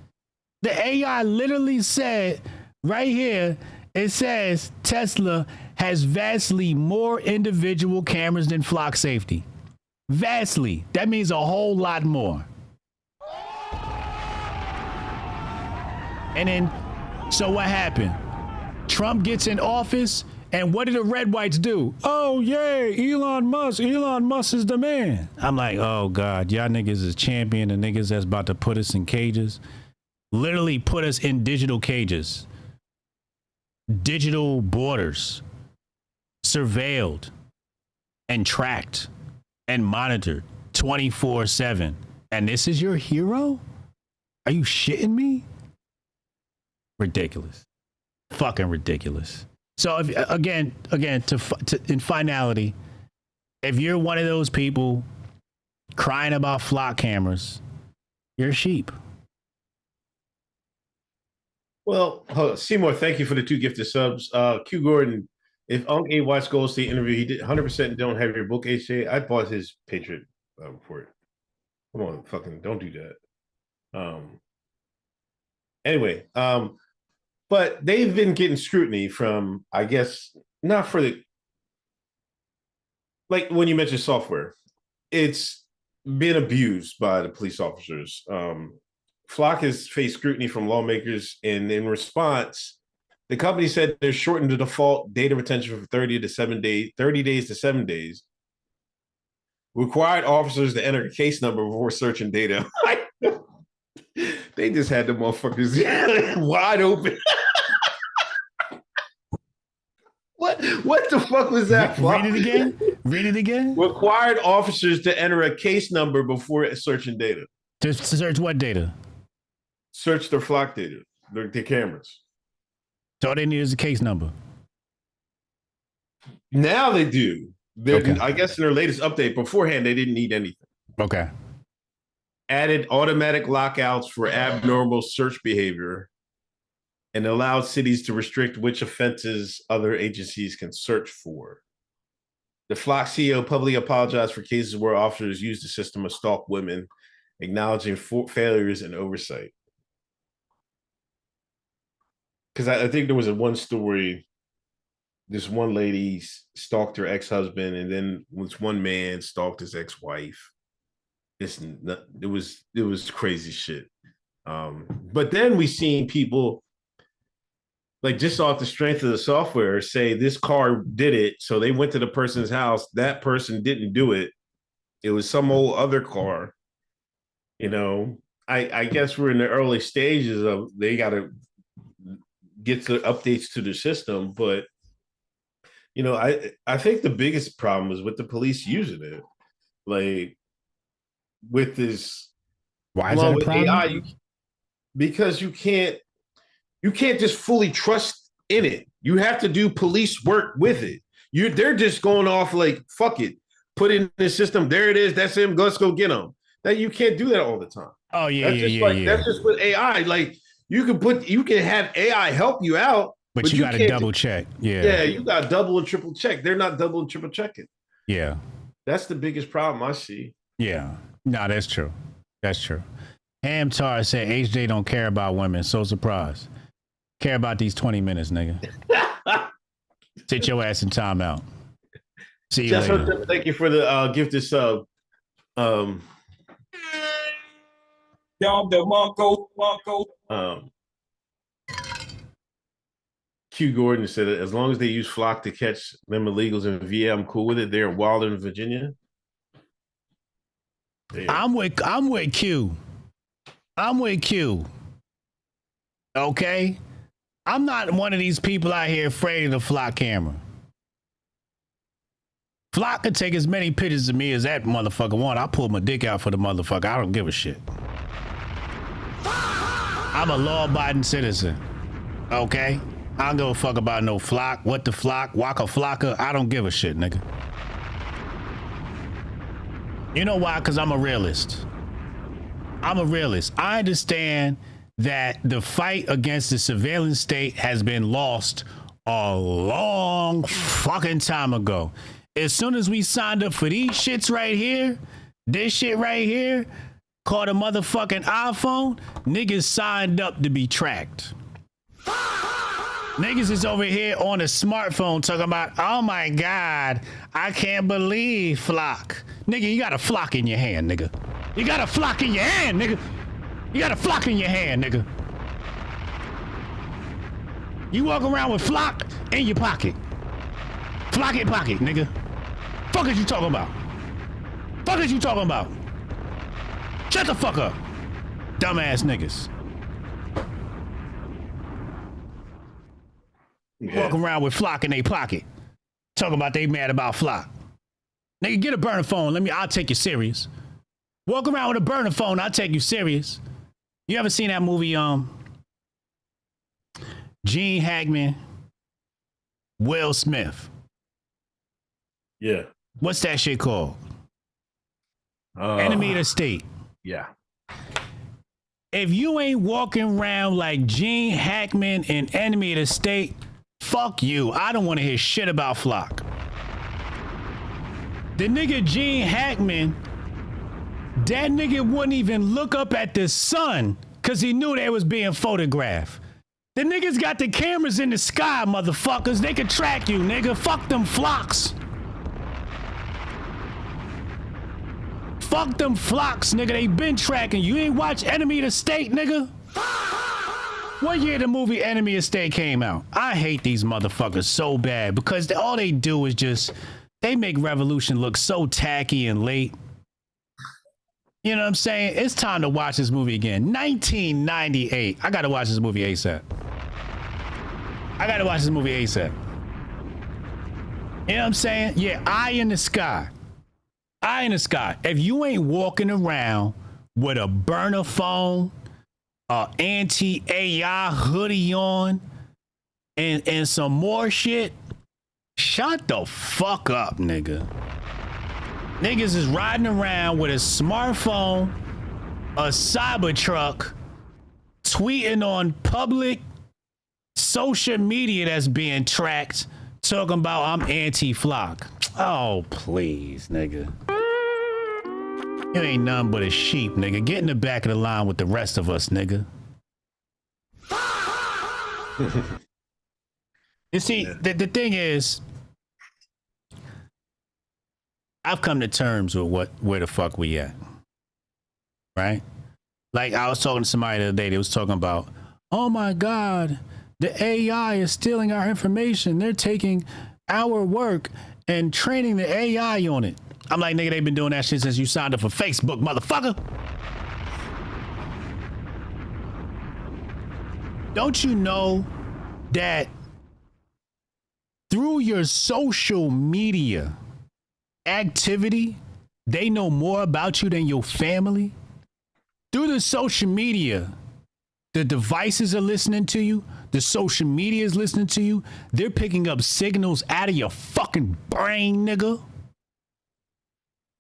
S1: The AI literally said right here, it says Tesla has vastly more individual cameras than Flock Safety. Vastly. That means a whole lot more. And then, so what happened? Trump gets in office, and what did the red whites do? Oh, yay, Elon Musk is the man. I'm like, oh, God, y'all niggas is champion and niggas that's about to put us in cages. Literally put us in digital cages. Digital borders. Surveilled and tracked and monitored 24/7. And this is your hero? Are you shitting me? Ridiculous. Fucking ridiculous. So if, again, in finality, if you're one of those people crying about Flock cameras, you're a sheep.
S8: Well, Seymour, thank you for the 2 gifted subs. Q Gordon, if Unc A watched Gold State interview, he did 100% don't have your book, HJ. I bought his Patriot report. Come on, fucking don't do that. Anyway, but they've been getting scrutiny from, I guess, not for the, like when you mentioned software, it's been abused by the police officers. Flock has faced scrutiny from lawmakers, and in response, the company said they're shortened the default data retention from 30 days to 7 days. Required officers to enter a case number before searching data. They just had the motherfuckers wide open. What the fuck was that?
S1: Read it again. Read it again.
S8: Required officers to enter a case number before searching data.
S1: To search what data?
S8: Search their Flock data, their cameras.
S1: So all they need is a case number.
S8: Now they do.
S1: Okay.
S8: I guess in their latest update, beforehand, they didn't need anything.
S1: Okay.
S8: Added automatic lockouts for abnormal search behavior and allowed cities to restrict which offenses other agencies can search for. The Flock CEO publicly apologized for cases where officers used the system to stalk women, acknowledging failures and oversight. Because I think there was one story, this one lady stalked her ex-husband, and then this one man stalked his ex-wife. It was crazy shit. But then we seen people, like, just off the strength of the software, say this car did it. So they went to the person's house. That person didn't do it. It was some old other car. You know, I guess we're in the early stages of, they got to get the updates to the system. But, you know, I think the biggest problem is with the police using it. Like, with this,
S1: why is that a problem?
S8: AI, because you can't just fully trust in it. You have to do police work with it. They're just going off like, fuck it, put in the system, there it is, that's him, let's go get him. That you can't do that all the time.
S1: Oh yeah,
S8: That's just with AI. Like, you can have AI help you out,
S1: but you got to double check.
S8: Yeah, you got to double and triple check. They're not double and triple checking.
S1: Yeah,
S8: that's the biggest problem I see.
S1: Yeah, no, that's true. That's true. Hamtar said HJ don't care about women. So surprised. Care about these 20 minutes, nigga. Sit your ass in timeout. See you later.
S8: Thank you for the gifted sub. Q Gordon said that as long as they use Flock to catch them illegals in VA, I'm cool with it. They're in Wilder in Virginia.
S1: I'm with Q. I'm with Q. Okay? I'm not one of these people out here afraid of the flock camera. Flock could take as many pictures of me as that motherfucker want. I'll pull my dick out for the motherfucker. I don't give a shit. I'm a law-abiding citizen. Okay? I don't give a fuck about no flock. What the flock? Waka flocka. I don't give a shit, nigga. You know why? Because I'm a realist. I'm a realist. I understand that the fight against the surveillance state has been lost a long fucking time ago. As soon as we signed up for these shits right here, this shit right here, called a motherfucking iPhone, niggas signed up to be tracked. Niggas is over here on a smartphone talking about, oh my God, I can't believe flock. Nigga, you got a flock in your hand, nigga. You got a flock in your hand, nigga. You got a flock in your hand, nigga. You walk around with flock in your pocket. Flock in pocket, nigga. Fuck is you talking about? Fuck is you talking about? Shut the fuck up, dumbass niggas.
S8: Yeah.
S1: Walk around with flock in their pocket. Talking about they mad about flock. Nigga, get a burner phone. I'll take you serious. Walk around with a burner phone, I'll take you serious. You ever seen that movie, Gene Hackman, Will Smith?
S8: Yeah.
S1: What's that shit called? Enemy of the State.
S8: Yeah.
S1: If you ain't walking around like Gene Hackman and Enemy of the State, fuck you. I don't want to hear shit about flock. The nigga Gene Hackman, that nigga wouldn't even look up at the sun because he knew they was being photographed. The niggas got the cameras in the sky, motherfuckers. They could track you, nigga. Fuck them flocks. Fuck them flocks, nigga. They been tracking you. You ain't watch Enemy of the State, nigga? What year the movie Enemy of the State came out? I hate these motherfuckers so bad because all they do is just, they make revolution look so tacky and late. You know what I'm saying? It's time to watch this movie again. 1998. I gotta watch this movie ASAP. I gotta watch this movie ASAP. You know what I'm saying? Yeah, eye in the sky. Eye in the sky. If you ain't walking around with a burner phone, anti-AI hoodie on, and some more shit, shut the fuck up, nigga. Niggas is riding around with a smartphone, a Cybertruck, tweeting on public social media that's being tracked, talking about I'm anti-flock. Oh, please, nigga. You ain't nothing but a sheep, nigga. Get in the back of the line with the rest of us, nigga. You see, the thing is, I've come to terms with where the fuck we at, right? Like I was talking to somebody the other day, they was talking about, oh my God, the AI is stealing our information. They're taking our work and training the AI on it. I'm like, nigga, they've been doing that shit since you signed up for Facebook, motherfucker. Don't you know that through your social media activity, they know more about you than your family? Through the social media, the devices are listening to you. The social media is listening to you. They're picking up signals out of your fucking brain, nigga.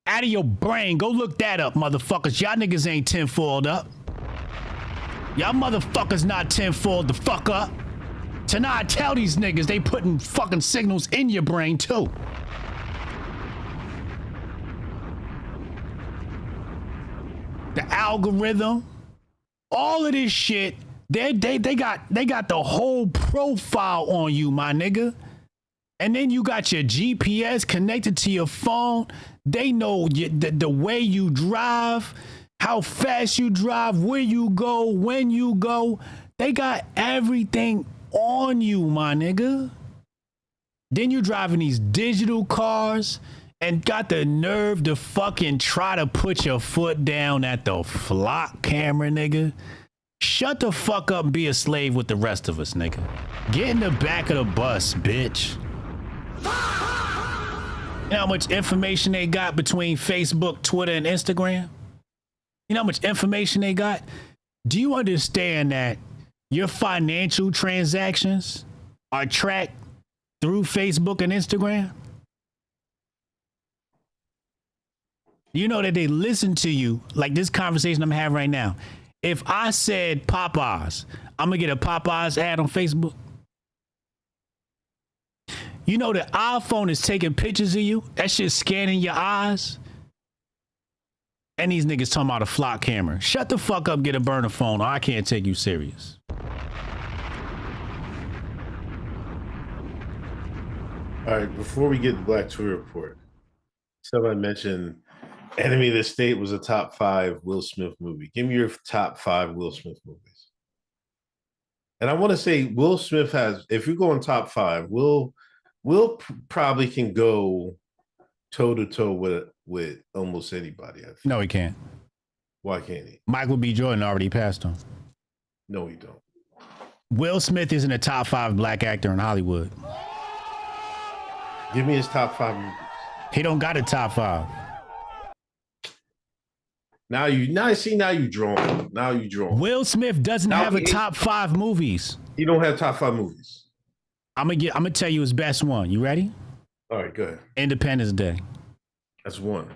S1: Out of your brain. Go look that up, motherfuckers. Y'all niggas ain't tinfoiled up. Y'all motherfuckers not tinfoiled the fuck up. Tonight, tell these niggas they putting fucking signals in your brain too. The algorithm, all of this shit, they got the whole profile on you, my nigga. And then you got your GPS connected to your phone. They know the way you drive, how fast you drive, where you go, when you go. They got everything on you, my nigga. Then you're driving these digital cars and got the nerve to fucking try to put your foot down at the flock camera, nigga. Shut the fuck up and be a slave with the rest of us, nigga. Get in the back of the bus, bitch. You know how much information they got between Facebook, Twitter, and Instagram? You know how much information they got? Do you understand that your financial transactions are tracked through Facebook and Instagram? You know that they listen to you, like this conversation I'm having right now. If I said Popeyes, I'm gonna get a Popeyes ad on Facebook. You know the iPhone is taking pictures of you. That shit's scanning your eyes. And these niggas talking about a flock camera. Shut the fuck up, get a burner phone, or I can't take you serious.
S8: All right, before we get the Black Twitter Report, somebody mentioned Enemy of the State was a top 5 Will Smith movie. Give me your top 5 Will Smith movies. And I want to say Will Smith has, if you go on top 5, Will probably can go toe to toe with almost anybody. I think.
S1: No, he can't.
S8: Why can't he?
S1: Michael B. Jordan already passed him.
S8: No, he don't.
S1: Will Smith isn't a top 5 black actor in Hollywood.
S8: Give me his top 5 movies.
S1: He don't got a top 5.
S8: Now you drawn. Now you drawn.
S1: Will Smith doesn't have a top 5 movies.
S8: He don't have top 5 movies.
S1: I'm gonna tell you his best one. You ready?
S8: All right, go ahead.
S1: Independence Day.
S8: That's one.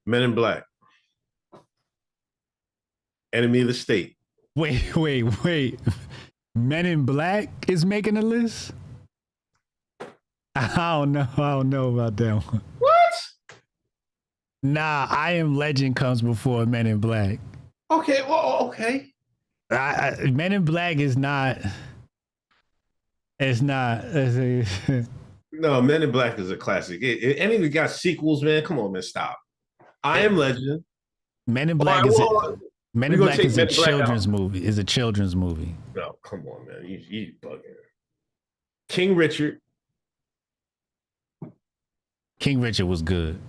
S8: Men in Black. Enemy of the State.
S1: Wait. Men in Black is making a list? I don't know about that one.
S8: What?
S1: Nah, I Am Legend comes before Men in Black.
S8: Okay, well, okay.
S1: Men in Black is not. It's not.
S8: No, Men in Black is a classic. Any of you got sequels, man? Come on, man, stop. I Am Legend.
S1: Men in Black is a children's movie. Is a children's movie.
S8: No, come on, man. You bugging. King Richard.
S1: King Richard was good.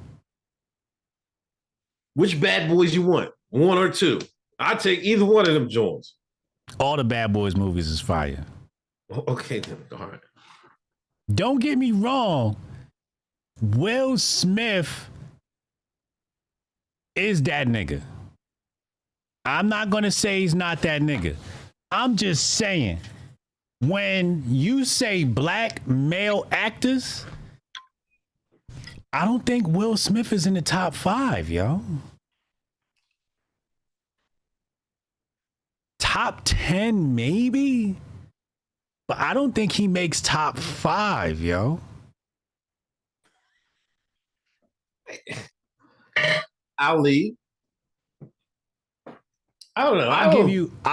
S8: Which Bad Boys you want? 1 or 2? I'll take either one of them Jones.
S1: All the Bad Boys movies is fire.
S8: Okay, then. All right.
S1: Don't get me wrong. Will Smith is that nigga. I'm not going to say he's not that nigga. I'm just saying, when you say black male actors, I don't think Will Smith is in the top 5, yo. Top 10, maybe? But I don't think he makes top 5, yo.
S8: Ali. I don't know.
S1: I'll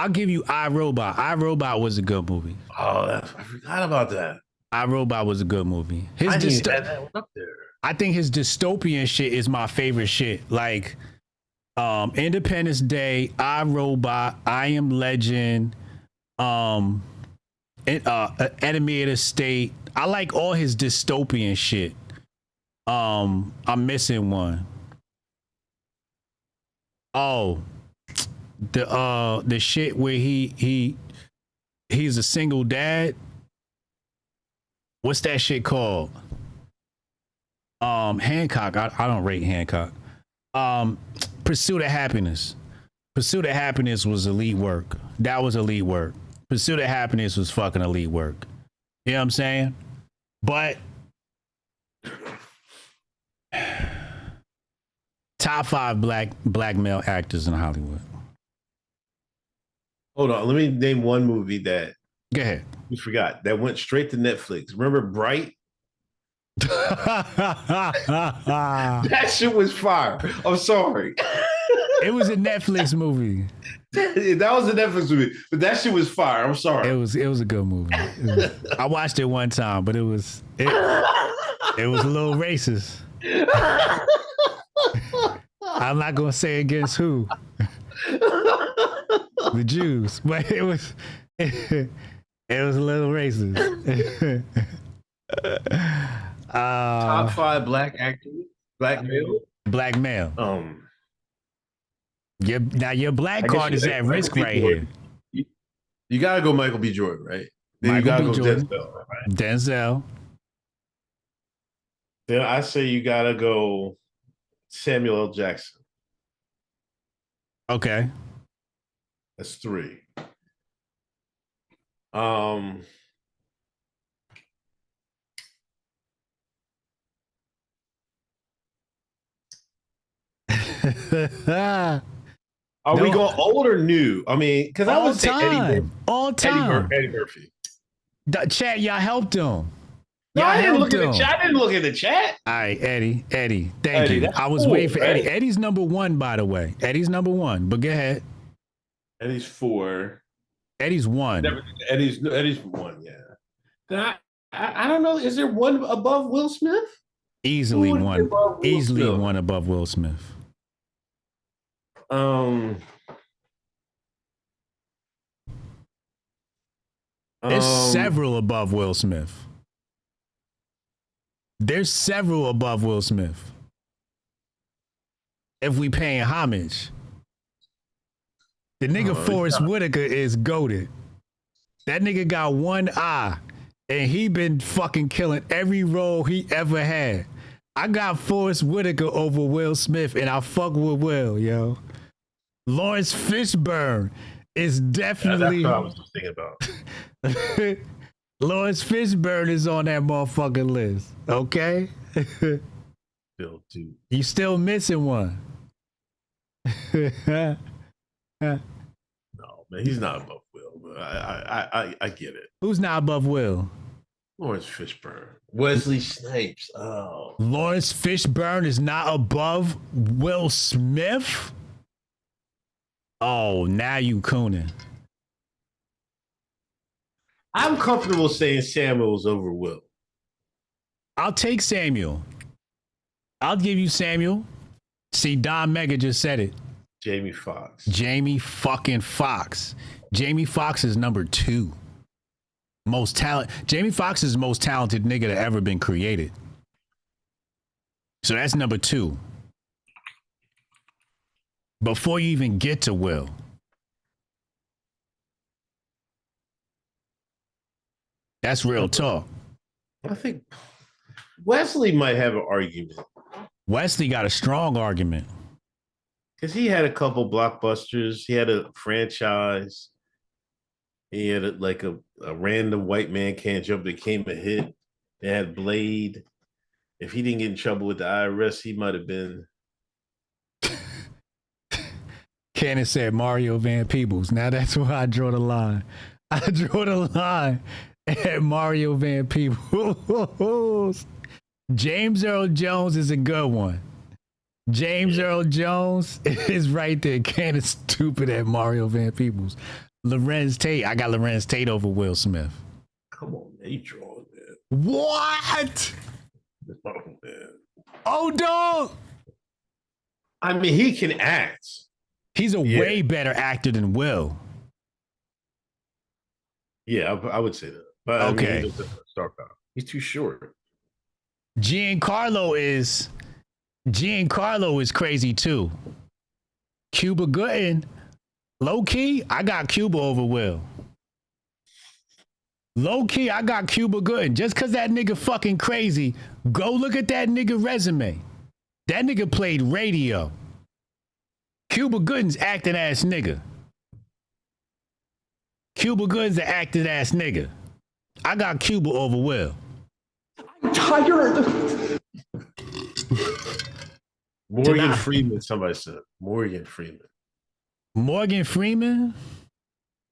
S1: give you iRobot. iRobot was a good movie.
S8: Oh, I forgot about that.
S1: iRobot was a good movie.
S8: I didn't add that one up there.
S1: I think his dystopian shit is my favorite shit. Like Independence Day, iRobot, I Am Legend, Enemy of the State. I like all his dystopian shit. I'm missing one. Oh, the shit where he's a single dad. What's that shit called? Hancock. I don't rate Hancock. Pursuit of Happiness. Pursuit of Happiness was elite work. That was elite work. Pursuit of Happiness was fucking elite work. You know what I'm saying? But top 5 black male actors in Hollywood.
S8: Hold on, let me name one movie that.
S1: Go ahead.
S8: You forgot that went straight to Netflix. Remember Bright? That shit was fire. I'm sorry.
S1: It was a Netflix movie.
S8: That was a Netflix movie, but that shit was fire. I'm sorry.
S1: It was a good movie. I watched it one time, but it was a little racist. I'm not gonna say against who. The Jews, but it was a little racist.
S8: Top 5 black actors, black male.
S1: Black male. Your black
S8: I guess
S1: card is at
S8: Michael
S1: risk
S8: B.
S1: right
S8: Jordan.
S1: here.
S8: You gotta go Michael B. Jordan, right? Then you
S1: Michael
S8: gotta
S1: B.
S8: go
S1: Jordan.
S8: Denzel, right?
S1: Denzel.
S8: Then I say you gotta go Samuel L. Jackson.
S1: Okay.
S8: That's 3. Are we going old or new? I mean, because I would say
S1: all time.
S8: Eddie Murphy.
S1: The chat, y'all helped him.
S8: No, I didn't look at the chat. I didn't look at the chat.
S1: All right, Eddie. Thank you. I was waiting for Eddie. Eddie's number 1, by the way. Eddie's number 1. But go ahead.
S8: Eddie's 4.
S1: Eddie's 1.
S8: Eddie's 1. Yeah. Then I don't know. Is there one above Will Smith?
S1: Easily one. Easily one above Will Smith. There's several above Will Smith. There's several above Will Smith. If we paying homage. The nigga Forrest Whitaker is goated. That nigga got one eye. And he been fucking killing every role he ever had. I got Forrest Whitaker over Will Smith, and I fuck with Will, yo. Lawrence Fishburne is definitely...
S8: that's what I was just thinking about.
S1: Lawrence Fishburne is on that motherfucking list, okay?
S8: Bill, too.
S1: You still missing one.
S8: No, man, he's not above Will. But I get it.
S1: Who's not above Will?
S8: Lawrence Fishburne. Wesley Snipes. Oh.
S1: Lawrence Fishburne is not above Will Smith? Oh, now you cooning.
S8: I'm comfortable saying Samuel's over Will.
S1: I'll take Samuel. I'll give you Samuel. See, Don Mega just said it.
S8: Jamie Foxx.
S1: Jamie fucking Foxx. Jamie Foxx is number 2. Most talent. Jamie Foxx is the most talented nigga that ever been created. So that's number 2. Before you even get to Will. That's real talk.
S8: I think Wesley might have an argument.
S1: Wesley got a strong argument.
S8: Because he had a couple blockbusters. He had a franchise. He had a random white man can't jump that came a hit. They had Blade. If he didn't get in trouble with the IRS, he might have been.
S1: Cannon said Mario Van Peebles. Now that's where I draw the line. I draw the line at Mario Van Peebles. James Earl Jones is a good one. James Earl Jones is right there. Cannon's stupid at Mario Van Peebles. Lorenz Tate. I got Lorenz Tate over Will Smith.
S8: Come on, man. You drawing, man.
S1: What?
S8: Oh, man.
S1: Oh, dog.
S8: I mean, he can act.
S1: He's a way better actor than Will.
S8: Yeah, I would say that. But
S1: okay.
S8: I mean, star power. He's too short.
S1: Giancarlo is crazy too. Cuba Gooding, low key, I got Cuba over Will. Low key, I got Cuba Gooding. Just cause that nigga fucking crazy, go look at that nigga resume. That nigga played radio. Cuba Gooding's acting ass nigga. Cuba Gooding's an acting ass nigga. I got Cuba over Will.
S13: I'm tired.
S8: Morgan Freeman, somebody said. Morgan Freeman.
S1: Morgan Freeman?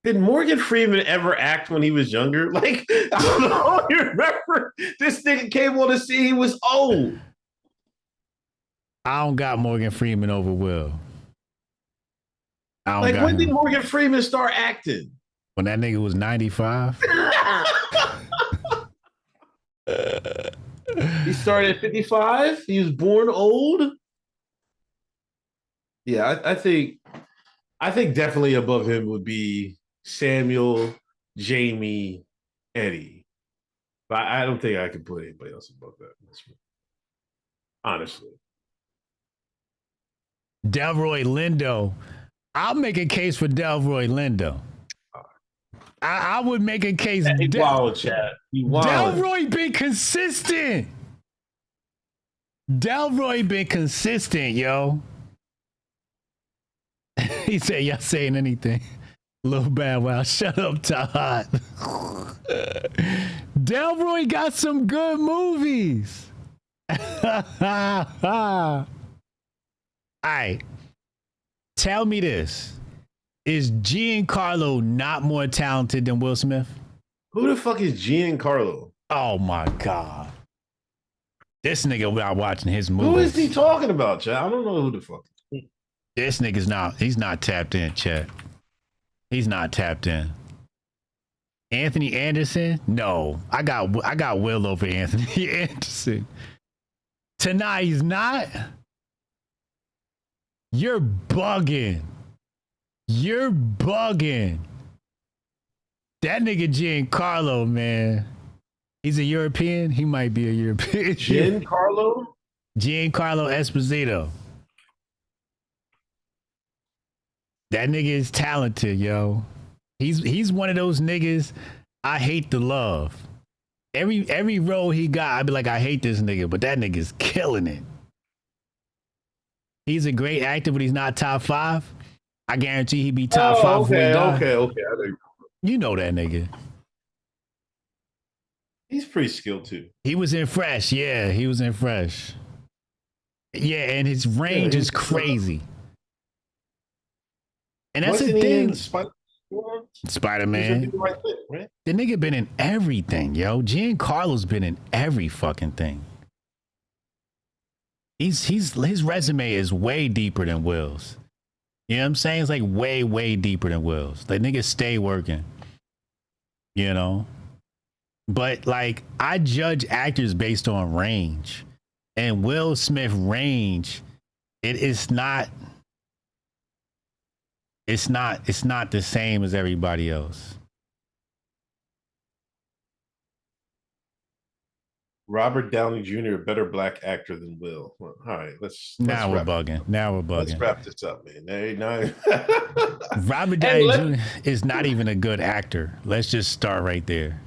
S8: Did Morgan Freeman ever act when he was younger? Like, I don't know. You remember this nigga came on the scene, he was old.
S1: I don't got Morgan Freeman over Will.
S8: Like, when did Morgan Freeman start acting?
S1: When that nigga was 95?
S8: He started at 55? He was born old? Yeah, I think definitely above him would be Samuel, Jamie, Eddie. But I don't think I can put anybody else above that. Honestly.
S1: Delroy Lindo. I'll make a case for Delroy Lindo. I would make a case.
S8: He wild, Chad. He wild.
S1: Delroy been consistent. Delroy been consistent, yo. He said, y'all saying anything. Little Bad Wow, shut up, Todd. Delroy got some good movies. All right. Tell me this. Is Giancarlo not more talented than Will Smith?
S8: Who the fuck is Giancarlo?
S1: Oh my God. This nigga without watching his movies.
S8: Who is he talking about, Chad? I don't know who the fuck.
S1: This nigga's he's not tapped in, Chad. He's not tapped in. Anthony Anderson? No. I got Will over Anthony Anderson. Tonight he's not. You're bugging. You're bugging. That nigga Giancarlo, man. He's a European. He might be a European.
S8: Giancarlo?
S1: Giancarlo Esposito. That nigga is talented, yo. He's one of those niggas I hate to love. Every role he got, I'd be like, I hate this nigga, but that nigga's killing it. He's a great actor, but he's not top 5. I guarantee he'd be top 5 before he died.
S8: Okay.
S1: You know that nigga.
S8: He's pretty skilled too.
S1: He was in Fresh. Yeah, he was in Fresh. Yeah, and his range is crazy. And that's the thing. Spider-Man. The nigga been in everything, yo. Giancarlo's been in every fucking thing. His resume is way deeper than Will's. You know what I'm saying? It's like way, way deeper than Will's. Like niggas stay working. You know? But like I judge actors based on range. And Will Smith range, it's not the same as everybody else.
S8: Robert Downey Jr., a better black actor than Will. Well, all right, let's
S1: Now we're bugging.
S8: Let's wrap this up, man.
S1: Robert Downey Jr. is not even a good actor. Let's just start right there.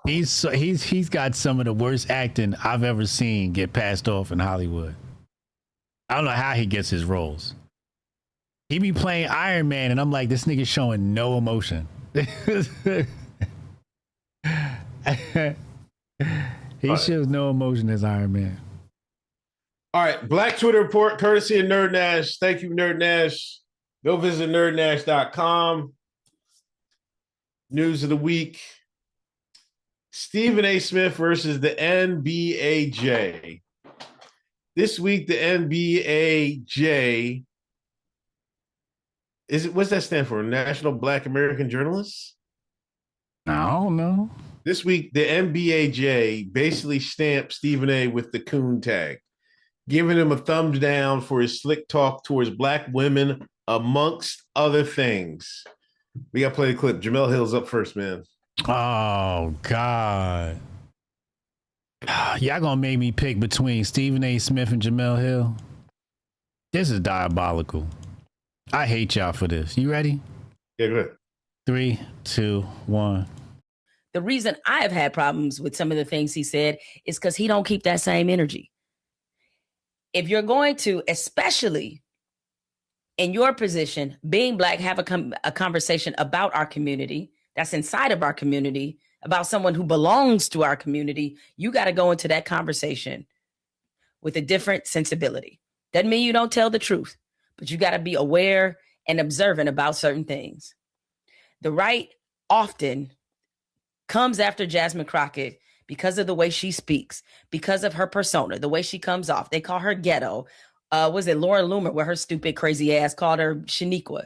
S1: He's got some of the worst acting I've ever seen get passed off in Hollywood. I don't know how he gets his roles. He be playing Iron Man, and I'm like, this nigga showing no emotion. He shows no emotion as Iron Man.
S8: All right, Black Twitter Report, courtesy of Nerd Nash. Thank you, Nerd Nash. Go visit nerdnash.com. News of the week. Stephen A. Smith versus the NBAJ. This week, the NBAJ what's that stand for? National Black American Journalists?
S1: I don't know.
S8: This week, the NBAJ basically stamped Stephen A. with the coon tag, giving him a thumbs down for his slick talk towards black women, amongst other things. We got to play the clip. Jamel Hill's up first, man.
S1: Oh, God. Y'all gonna make me pick between Stephen A. Smith and Jamel Hill? This is diabolical. I hate y'all for this. You ready?
S8: Yeah, go ahead.
S1: 3, 2, 1.
S14: The reason I have had problems with some of the things he said is because he don't keep that same energy. If you're going to, especially in your position, being black, have a conversation about our community, that's inside of our community, about someone who belongs to our community, you got to go into that conversation with a different sensibility. Doesn't mean you don't tell the truth, but you got to be aware and observant about certain things. The right often comes after Jasmine Crockett because of the way she speaks, because of her persona, the way she comes off. They call her ghetto. Was it Lauren Loomer with her stupid, crazy ass called her Shaniqua?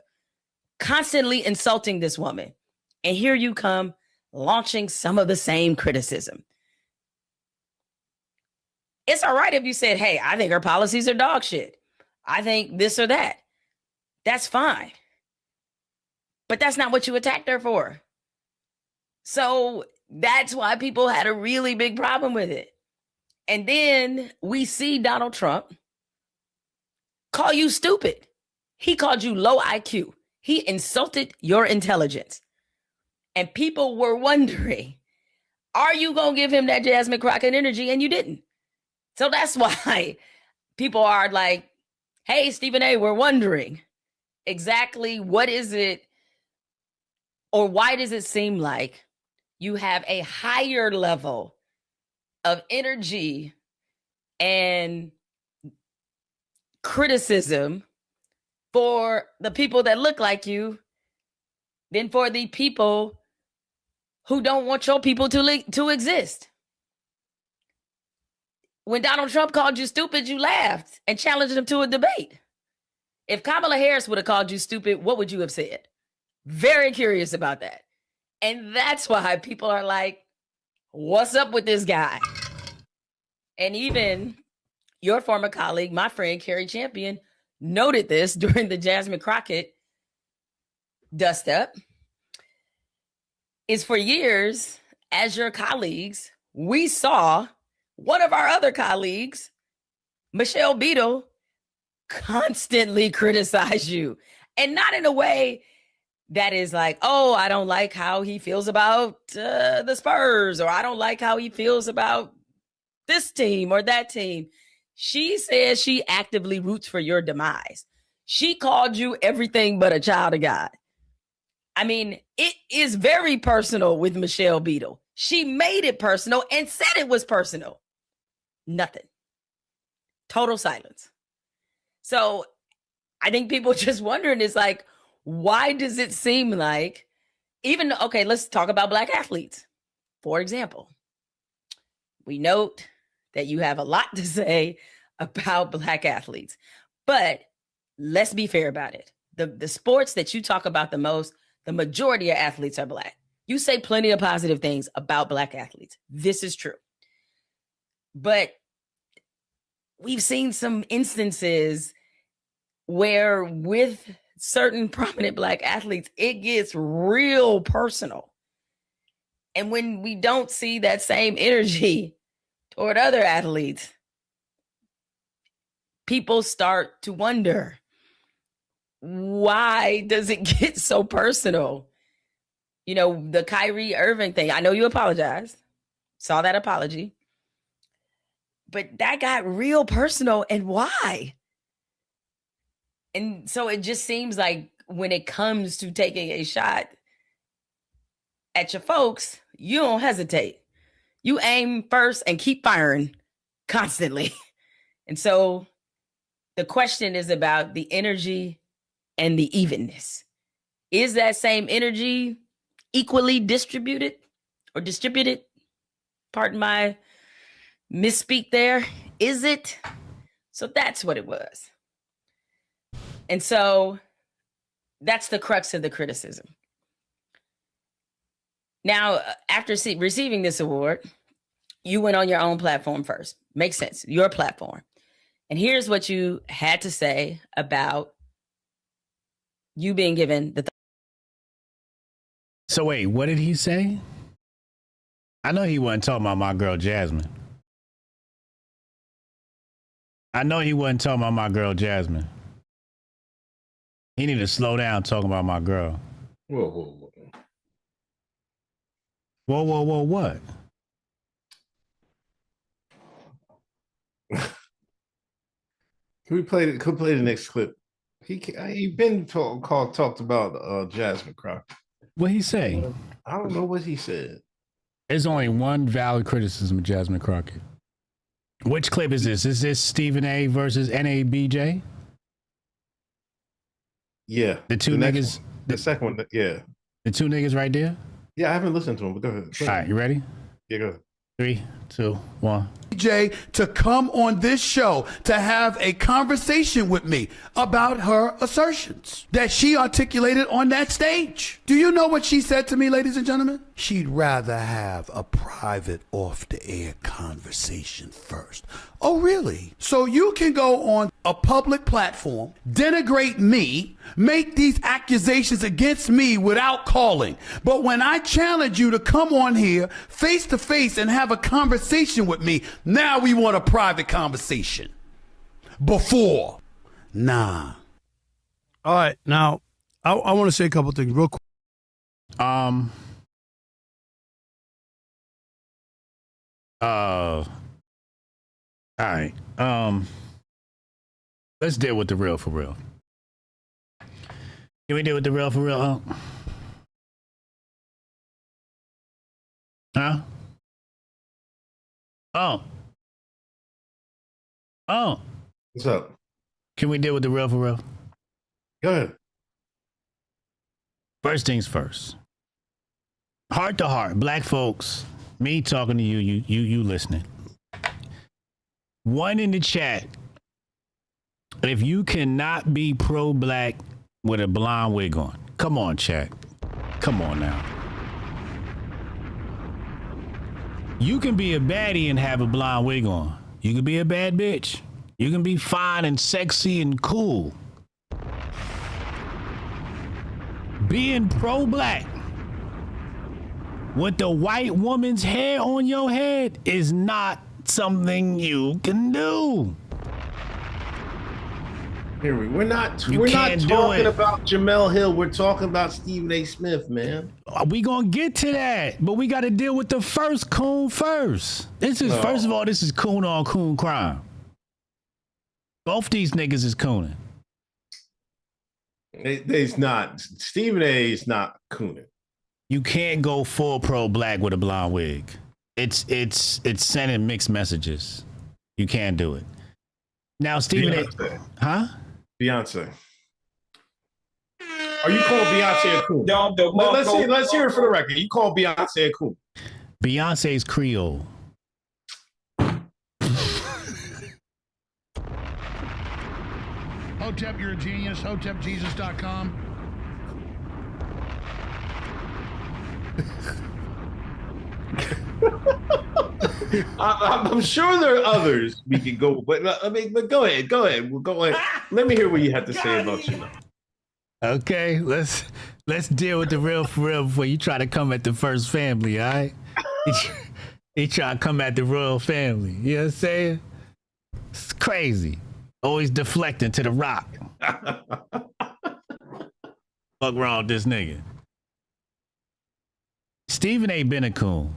S14: Constantly insulting this woman. And here you come launching some of the same criticism. It's all right if you said, hey, I think her policies are dog shit. I think this or that. That's fine. But that's not what you attacked her for. So That's why people had a really big problem with it. And then we see Donald Trump call you stupid. He called you low IQ. He insulted your intelligence. And people were wondering, are you going to give him that Jasmine Crockett energy? And you didn't. So that's why people are like, hey, Stephen A., we're wondering exactly what is it, or why does it seem like you have a higher level of energy and criticism for the people that look like you than for the people who don't want your people to exist? When Donald Trump called you stupid, you laughed and challenged him to a debate. If Kamala Harris would have called you stupid, what would you have said? Very curious about that. And that's why people are like, what's up with this guy? And even your former colleague, my friend Carrie Champion, noted this during the Jasmine Crockett dust up. Is for years, as your colleagues, we saw one of our other colleagues, Michelle Beadle, constantly criticize you. And not in a way that is like, oh, I don't like how he feels about the Spurs, or I don't like how he feels about this team or that team. She says she actively roots for your demise. She called you everything but a child of God. I mean, it is very personal with Michelle Beadle. She made it personal and said it was personal. Nothing. Total silence. So I think people just wondering is like, why does it seem like even, okay, let's talk about Black athletes. For example, we note that you have a lot to say about Black athletes, but let's be fair about it. The sports that you talk about the most, the majority of athletes are Black. You say plenty of positive things about Black athletes. This is true. But we've seen some instances where with certain prominent Black athletes, it gets real personal. And when we don't see that same energy toward other athletes, people start to wonder, why does it get so personal? You know, the Kyrie Irving thing, I know you apologized, saw that apology, but that got real personal. And why? And so it just seems like when it comes to taking a shot at your folks, you don't hesitate. You aim first and keep firing constantly. And so the question is about the energy and the evenness. Is that same energy equally distributed or distributed? Pardon my misspeak there. Is it? So that's what it was. And so that's the crux of the criticism. Now, after receiving this award, you went on your own platform first. Makes sense. Your platform. And here's what you had to say about you being given the.
S1: So wait, what did he say? I know he wasn't talking about my girl Jasmine. He need to slow down talking about my girl.
S8: Whoa.
S1: Whoa, what?
S8: Can we play the next clip? He been talked about Jasmine Crockett.
S1: What he say?
S8: I don't know what he said.
S1: There's only one valid criticism of Jasmine Crockett. Which clip is this? Is this Stephen A versus NABJ?
S8: Yeah.
S1: The two niggas.
S8: The second one, yeah.
S1: The two niggas right there?
S8: Yeah, I haven't listened to him, but go ahead.
S1: All right, you ready?
S8: Yeah, go ahead.
S1: 3, 2, 1.
S15: DJ to come on this show to have a conversation with me about her assertions that she articulated on that stage. Do you know what she said to me, ladies and gentlemen? She'd rather have a private off-the-air conversation first. Oh, really? So you can go on a public platform, denigrate me, make these accusations against me without calling. But when I challenge you to come on here face to face and have a conversation with me, now we want a private conversation. Before, nah.
S10: All right, now I want to say a couple things real quick.
S1: All right. Let's deal with the real for real. Can we deal with the real for real? Huh? Oh.
S8: What's up?
S1: Can we deal with the real for real?
S8: Go ahead.
S1: First things first. Heart to heart, black folks, me talking to you listening. One in the chat. If you cannot be pro-black with a blonde wig on, come on, chat. Come on now. You can be a baddie and have a blonde wig on. You can be a bad bitch. You can be fine and sexy and cool. Being pro-black with the white woman's hair on your head is not something you can do.
S8: We're not talking about Jamel Hill. We're talking about Stephen A. Smith, man.
S1: We gonna get to that, but we got to deal with the first coon first. First of all, this is coon on coon crime. Both these niggas is cooning.
S8: It's not. Stephen A. is not cooning.
S1: You can't go full pro-black with a blonde wig. It's sending mixed messages. You can't do it. Now, Stephen A. Huh?
S8: Beyonce. Are you calling Beyonce a coon? Let's hear it for the record. You call Beyonce a coon?
S1: Beyonce's Creole.
S10: Hotep, you're a genius. HotepJesus.com.
S8: I'm sure there are others we can go, but go ahead. Well, go ahead. Let me hear what you have to say about you.
S1: Okay, let's deal with the real for real before you try to come at the first family. All right, he try to come at the royal family. You know what I'm saying? It's crazy. Always deflecting to the rock. Fuck wrong with this nigga? Stephen A. been a coon.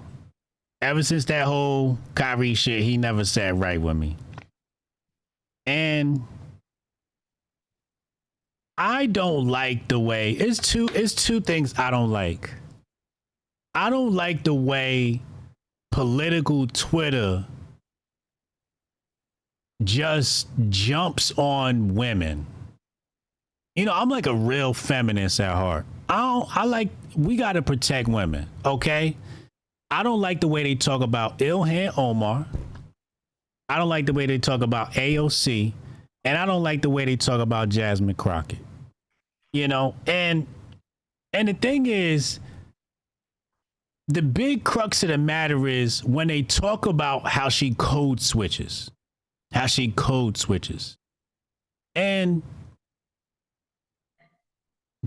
S1: Ever since that whole Kyrie shit, he never sat right with me. And I don't like the way, it's two things I don't like. I don't like the way political Twitter just jumps on women. You know, I'm like a real feminist at heart. We gotta protect women, okay? I don't like the way they talk about Ilhan Omar. I don't like the way they talk about AOC. And I don't like the way they talk about Jasmine Crockett. You know, and the thing is, the big crux of the matter is when they talk about how she code switches. And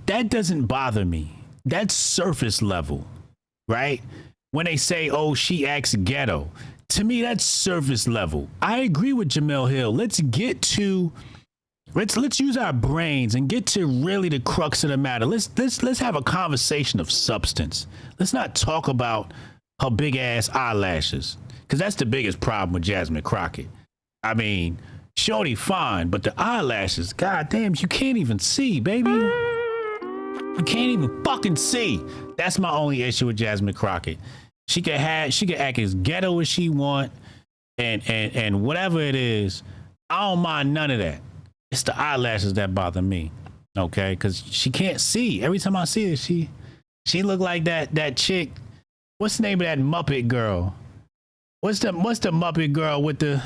S1: that doesn't bother me. That's surface level, right? When they say, oh, she acts ghetto. To me, that's surface level. I agree with Jamel Hill. Let's use our brains and get to really the crux of the matter. Let's have a conversation of substance. Let's not talk about her big ass eyelashes, because that's the biggest problem with Jasmine Crockett. I mean, shorty fine, but the eyelashes, goddamn, you can't even see, baby. You can't even fucking see. That's my only issue with Jasmine Crockett. She could act as ghetto as she want, and whatever it is, I don't mind none of that. It's the eyelashes that bother me, okay? Because she can't see. Every time I see her, she look like that chick. What's the name of that Muppet girl? What's the Muppet girl with the?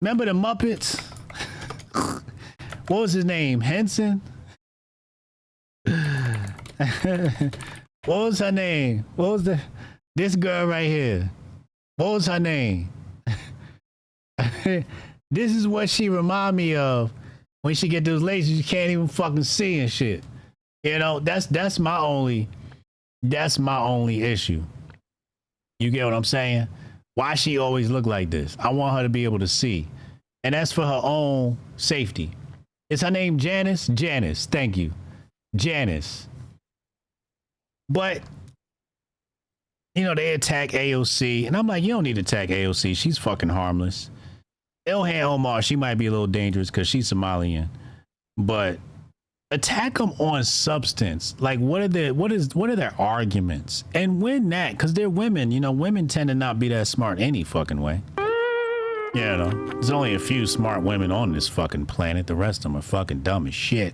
S1: Remember the Muppets? What was his name? Henson? What was her name? What was this girl right here? What was her name? This is what she remind me of when she get those lasers you can't even fucking see and shit. You know, that's my only issue. You get what I'm saying? Why she always look like this? I want her to be able to see. And that's for her own safety. Is her name Janice? Janice, thank you. Janice. But, you know, they attack AOC. And I'm like, you don't need to attack AOC. She's fucking harmless. Ilhan Omar, she might be a little dangerous because she's Somalian. But attack them on substance. Like, what are their arguments? And win that, because they're women. You know, women tend to not be that smart any fucking way. You know, there's only a few smart women on this fucking planet. The rest of them are fucking dumb as shit.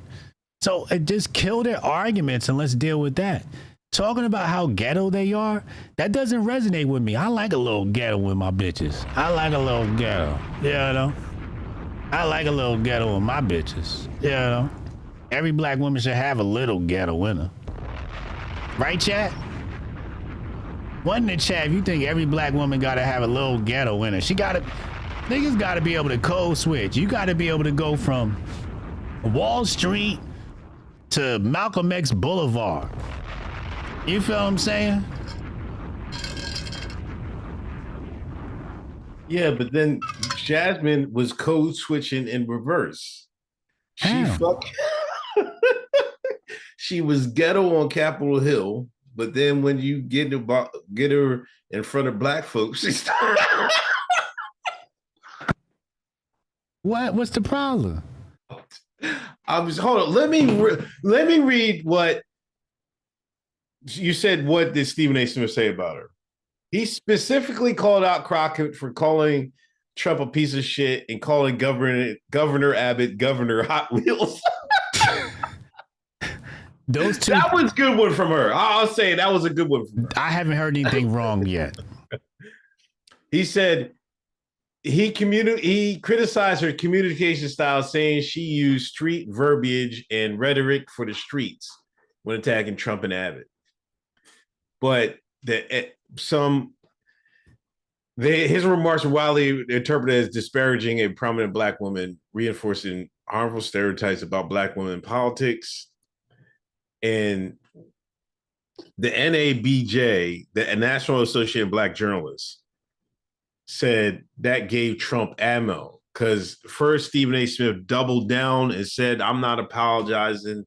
S1: So just kill their arguments and let's deal with that. Talking about how ghetto they are, that doesn't resonate with me. I like a little ghetto with my bitches. I like a little ghetto. You know? I like a little ghetto with my bitches. You know? Every black woman should have a little ghetto in her. Right, chat? What in the chat, if you think every black woman gotta have a little ghetto in her, niggas gotta be able to code switch. You gotta be able to go from Wall Street to Malcolm X Boulevard. You feel what I'm saying?
S8: Yeah, but then Jasmine was code switching in reverse. She was ghetto on Capitol Hill, but then when you get her in front of black folks, she started.
S1: What's the problem?
S8: Hold on. Let me read what you said. What did Stephen A. Smith say about her? He specifically called out Crockett for calling Trump a piece of shit and calling Governor Abbott Governor Hot Wheels.
S1: Those two.
S8: That was a good one from her. I'll say that was a good one from her.
S1: I haven't heard anything wrong yet.
S8: He said he criticized her communication style, saying she used street verbiage and rhetoric for the streets when attacking Trump and Abbott. But his remarks were widely interpreted as disparaging a prominent black woman, reinforcing harmful stereotypes about black women in politics. And the NABJ, the National Association of Black Journalists, said that gave Trump ammo, because first Stephen A. Smith doubled down and said, I'm not apologizing.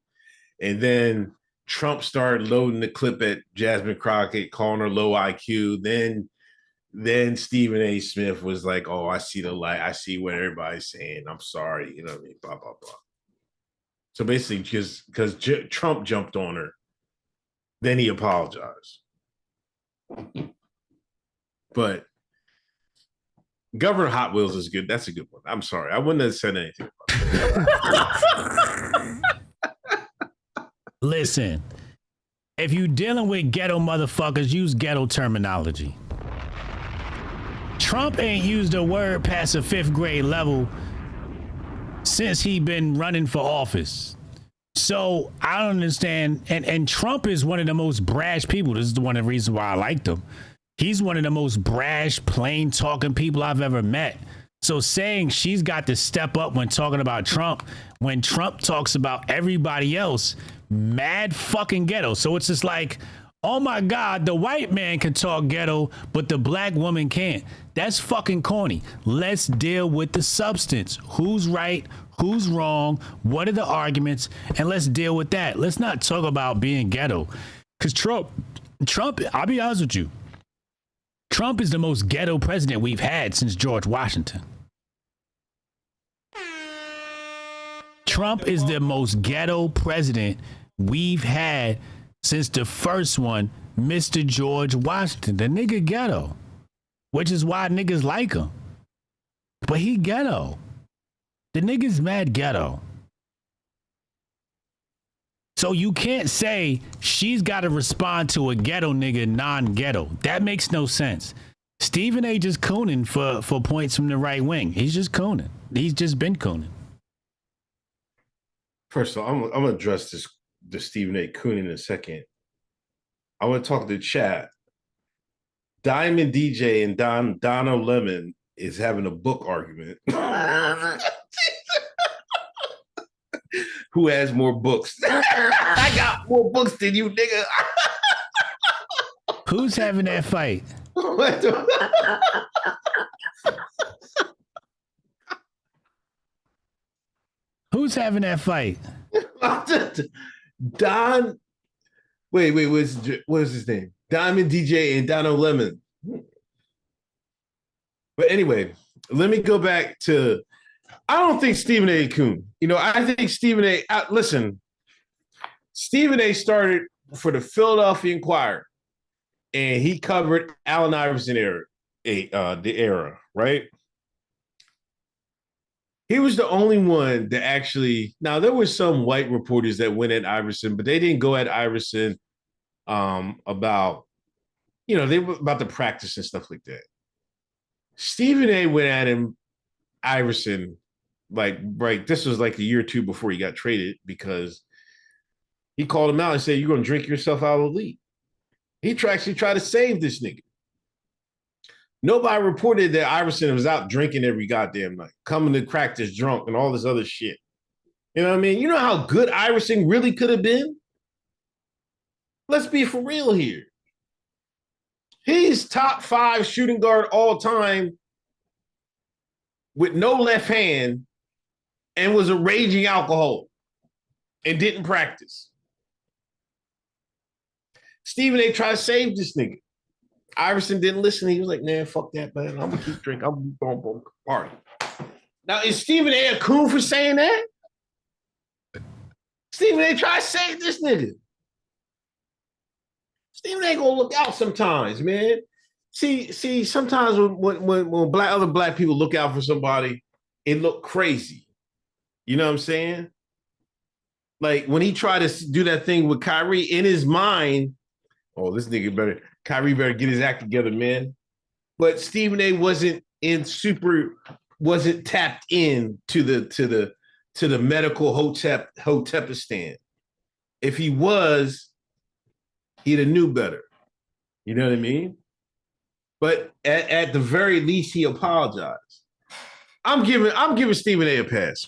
S8: And then Trump started loading the clip at Jasmine Crockett, calling her low IQ. Then Stephen A. Smith was like, oh, I see the light. I see what everybody's saying. I'm sorry. You know what I mean? Blah, blah, blah. So basically, just because Trump jumped on her, then he apologized. But Governor Hot Wheels is good. That's a good one. I'm sorry. I wouldn't have said anything about that.
S1: Listen, if you dealing with ghetto motherfuckers, use ghetto terminology. Trump ain't used a word past a 5th grade level since he been running for office. So I don't understand. And Trump is one of the most brash people. This is one of the reasons why I liked him. He's one of the most brash, plain talking people I've ever met. So saying she's got to step up when talking about Trump, when Trump talks about everybody else, mad fucking ghetto. So it's just like, oh my God, the white man can talk ghetto, but the black woman can't. That's fucking corny. Let's deal with the substance. Who's right? Who's wrong? What are the arguments? And let's deal with that. Let's not talk about being ghetto. Because Trump, I'll be honest with you, Trump is the most ghetto president we've had since George Washington. Trump is the most ghetto president we've had since the first one, Mr. George Washington. The nigga ghetto, which is why niggas like him. But he ghetto. The nigga's mad ghetto. So you can't say she's got to respond to a ghetto nigga non-ghetto. That makes no sense. Stephen A. just cooning for points from the right wing. He's just cooning. He's just been cooning.
S8: First of all, I'm gonna address the Stephen A. cooning in a second. I want to talk to the chat. Diamond DJ and Dono Lemon is having a book argument. Who has more books? I got more books than you, nigga.
S1: Who's having that fight? Who's having that fight?
S8: Wait, what is his name? Diamond DJ and Dono Lemon. But anyway, let me go back to, I don't think Stephen A. coon. I think Stephen A. Listen, Stephen A. started for the Philadelphia Inquirer, and he covered Allen Iverson the era, right? He was the only one that actually, now there were some white reporters that went at Iverson, but they didn't go at Iverson about, they were about the practice and stuff like that. Stephen A. went at Iverson, this was like a year or two before he got traded, because he called him out and said, "You're going to drink yourself out of the league." He actually tried to save this nigga. Nobody reported that Iverson was out drinking every goddamn night, coming to practice drunk and all this other shit. You know what I mean? You know how good Iverson really could have been? Let's be for real here. He's top 5 shooting guard all time with no left hand and was a raging alcoholic and didn't practice. Stephen A. tried to save this nigga. Iverson didn't listen. He was like, "Man, fuck that, man. I'm gonna keep drinking. I'm going to party." Now, is Stephen A. cool for saying that? Stephen A. tried to save this nigga. Stephen A. gonna look out sometimes, man. See, sometimes when other black people look out for somebody, it look crazy. You know what I'm saying? Like when he tried to do that thing with Kyrie, in his mind, oh, this nigga Kyrie better get his act together, man. But Stephen A. wasn't tapped in to the medical Hotepistan. If he was, he'd have knew better. You know what I mean? But at the very least, he apologized. I'm giving Stephen A. pass.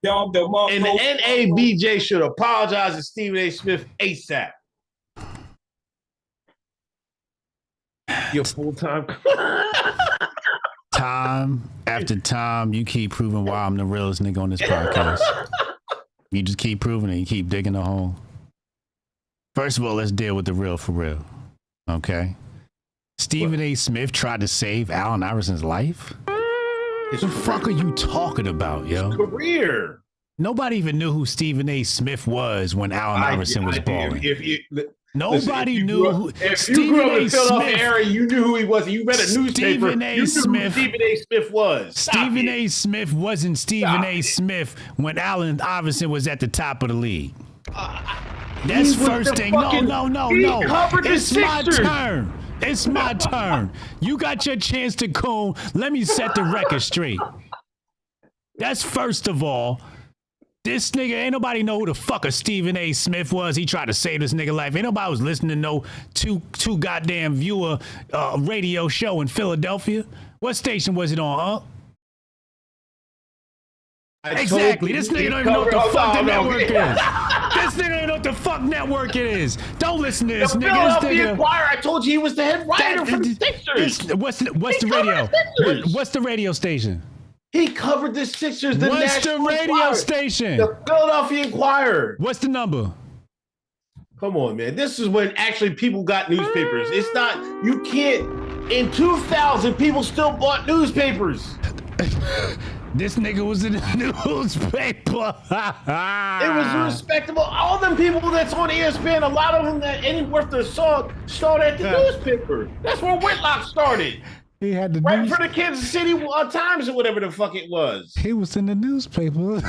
S8: And the NABJ should apologize to Stephen A. Smith ASAP. Your full-time.
S1: Time after time, you keep proving why I'm the realest nigga on this podcast. You just keep proving it. You keep digging a hole. First of all, let's deal with the real for real. Okay? Stephen A. Smith tried to save Allen Iverson's life? What the fuck are you talking about, yo?
S8: His career.
S1: Nobody even knew who Stephen A. Smith was when Allen Iverson was balling. Nobody knew who
S8: if you grew up in the Philadelphia area, you knew who he was. You read a newspaper.
S1: Stephen A. Smith.
S8: Stephen A. Smith was.
S1: Stephen A. Smith wasn't Stephen A. Smith when Allen Iverson was at the top of the league. That's first thing. No. It's my turn. It's my turn. You got your chance to coon. Let me set the record straight. That's first of all. This nigga, ain't nobody know who the fuck a Stephen A. Smith was. He tried to save this nigga life. Ain't nobody was listening to no two goddamn viewer radio show in Philadelphia. What station was it on, Exactly. This nigga don't even know what the fuck the network is. This nigga don't know what the fuck network it is. Don't listen to this nigga.
S8: Philadelphia Inquirer, I told you he was the head writer for the Sixers.
S1: What's the radio? What's the radio station?
S8: He covered the Sixers.
S1: What's the radio station?
S8: The Philadelphia Inquirer.
S1: What's the number?
S8: Come on, man. This is when actually people got newspapers. It's not, you can't, in 2000, people still bought nurspapers.
S1: This nigga was in the newspaper.
S8: It was respectable. All them people that's on ESPN, a lot of them that ain't worth their salt, started at the newspaper. That's where Whitlock started.
S1: He had the
S8: right
S1: news.
S8: for the Kansas City Times or whatever the fuck it was.
S1: He was in the newspaper.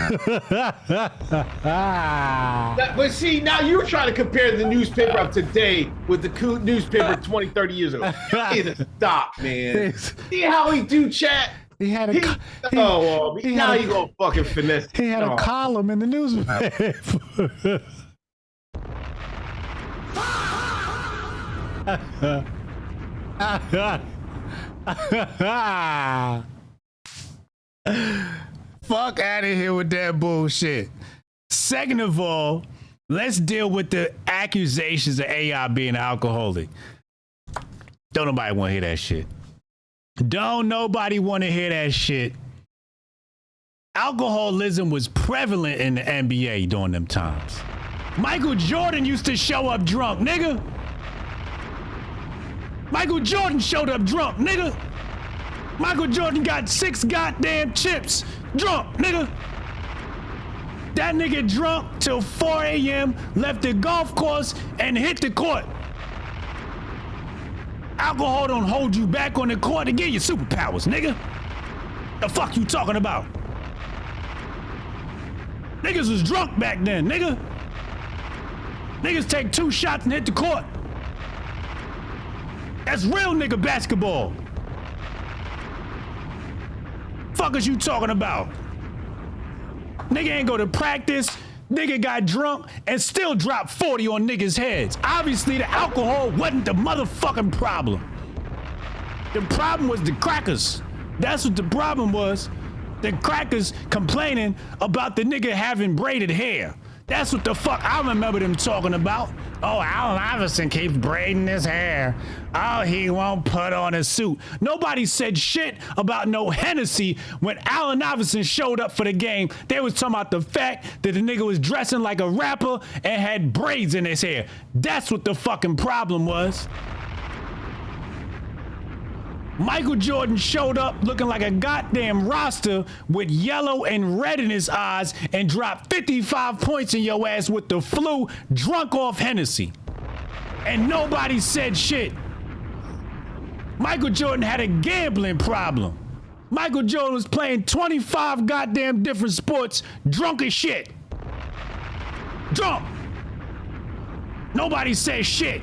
S8: But see, now you're trying to compare the newspaper of today with the newspaper 20, 30 years ago. Stop, man. See how he do chat?
S1: He had a.
S8: Now you gonna fucking finesse.
S1: He had a column in the newspaper. Fuck out of here with that bullshit. Second of all, let's deal with the accusations of AI being alcoholic. Don't nobody want to hear that shit. Don't nobody want to hear that shit. Alcoholism was prevalent in the NBA during them times. Michael Jordan used to show up drunk, nigga. Michael Jordan showed up drunk, nigga. Michael Jordan got 6 goddamn chips drunk, nigga. That nigga drunk till 4 a.m., left the golf course and hit the court. Alcohol don't hold you back on the court to give you superpowers, nigga. The fuck you talking about? Niggas was drunk back then, nigga. Niggas take 2 shots and hit the court. That's real nigga basketball. Fuck is you talking about? Nigga ain't go to practice. Nigga got drunk and still dropped 40 on niggas' heads. Obviously, the alcohol wasn't the motherfucking problem. The problem was the crackers. That's what the problem was. The crackers complaining about the nigga having braided hair. That's what the fuck I remember them talking about. Oh, Allen Iverson keeps braiding his hair. Oh, he won't put on a suit. Nobody said shit about no Hennessy when Allen Iverson showed up for the game. They was talking about the fact that the nigga was dressing like a rapper and had braids in his hair. That's what the fucking problem was. Michael Jordan showed up looking like a goddamn roster with yellow and red in his eyes and dropped 55 points in your ass with the flu, drunk off Hennessy. And nobody said shit. Michael Jordan had a gambling problem. Michael Jordan was playing 25 goddamn different sports, drunk as shit. Drunk. Nobody said shit.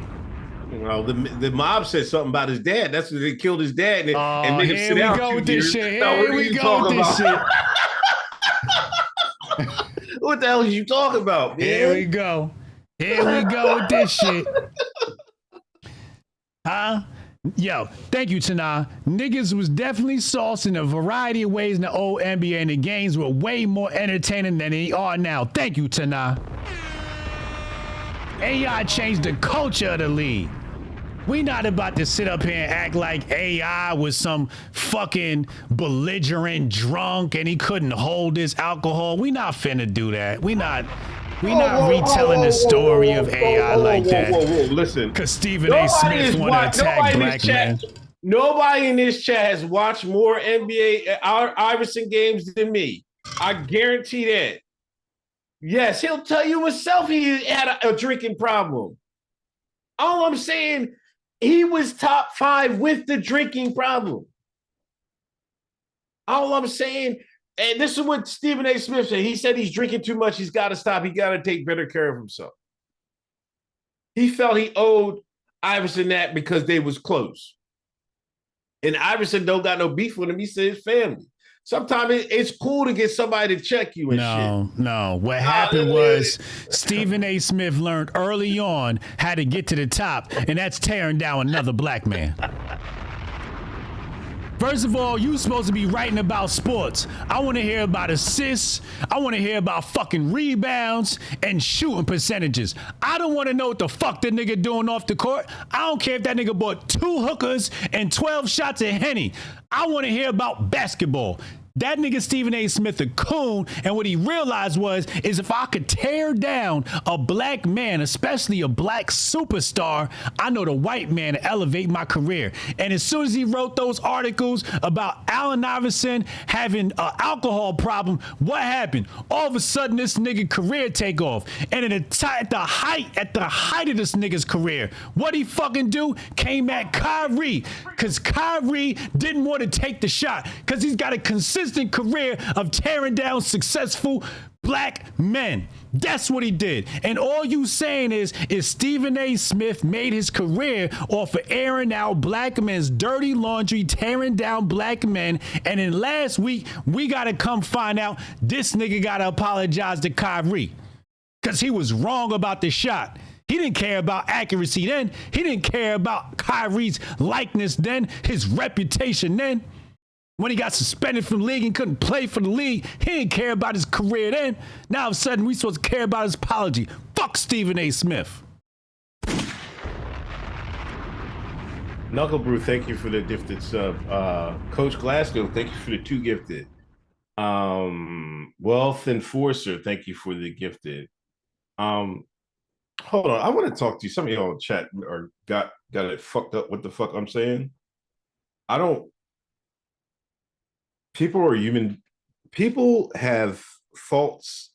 S8: Well, the mob said something about his dad. That's when they killed his dad and made him sit
S1: Here
S8: down.
S1: we go with this shit.
S8: No,
S1: Here we go with this shit.
S8: What the hell are you talking about, man?
S1: Here we go. Here we go with this shit. Huh? Yo, thank you, Tana. Niggas was definitely sauce in a variety of ways in the old NBA, and the games were way more entertaining than they are now. Thank you, Tana. AI changed the culture of the league. We not about to sit up here and act like AI was some fucking belligerent drunk and he couldn't hold his alcohol. We not finna do that. We not retelling the story of AI like that.
S8: Listen.
S1: Because Stephen A. Smith want to attack black men.
S8: Nobody in this chat has watched more NBA Iverson games than me. I guarantee that. Yes, he'll tell you himself he had a drinking problem. All I'm saying, he was top 5 with the drinking problem. All I'm saying, and this is what Stephen A. Smith said. He said he's drinking too much. He's got to stop. He got to take better care of himself. He felt he owed Iverson that because they was close. And Iverson don't got no beef with him. He said his family. Sometimes it's cool to get somebody to check you and shit.
S1: No. What happened was Stephen A. Smith learned early on how to get to the top, and that's tearing down another black man. First of all, you supposed to be writing about sports. I want to hear about assists. I want to hear about fucking rebounds and shooting percentages. I don't want to know what the fuck that nigga doing off the court. I don't care if that nigga bought 2 hookers and 12 shots of Henny. I want to hear about basketball. That nigga Stephen A. Smith a coon, and what he realized is if I could tear down a black man, especially a black superstar, I know the white man to elevate my career. And as soon as he wrote those articles about Allen Iverson having an alcohol problem, what happened? All of a sudden, this nigga career take off. And at the height of this nigga's career, what he fucking do? Came at Kyrie, because Kyrie didn't want to take the shot, because he's got a consistent career of tearing down successful black men. That's what he did. And all you saying is Stephen A. Smith made his career off of airing out black men's dirty laundry, tearing down black men. And then last week, we got to come find out this nigga got to apologize to Kyrie because he was wrong about the shot. He didn't care about accuracy then. He didn't care about Kyrie's likeness then, his reputation then. When he got suspended from the league and couldn't play for the league, he didn't care about his career then. Now all of a sudden, we supposed to care about his apology. Fuck Stephen A. Smith.
S8: Knuckle Brew, thank you for the gifted sub. Coach Glasgow, thank you for the 2 gifted. Wealth Enforcer, thank you for the gifted. Hold on, I want to talk to you. Some of y'all in chat or got it fucked up. What the fuck I'm saying? People are human. People have faults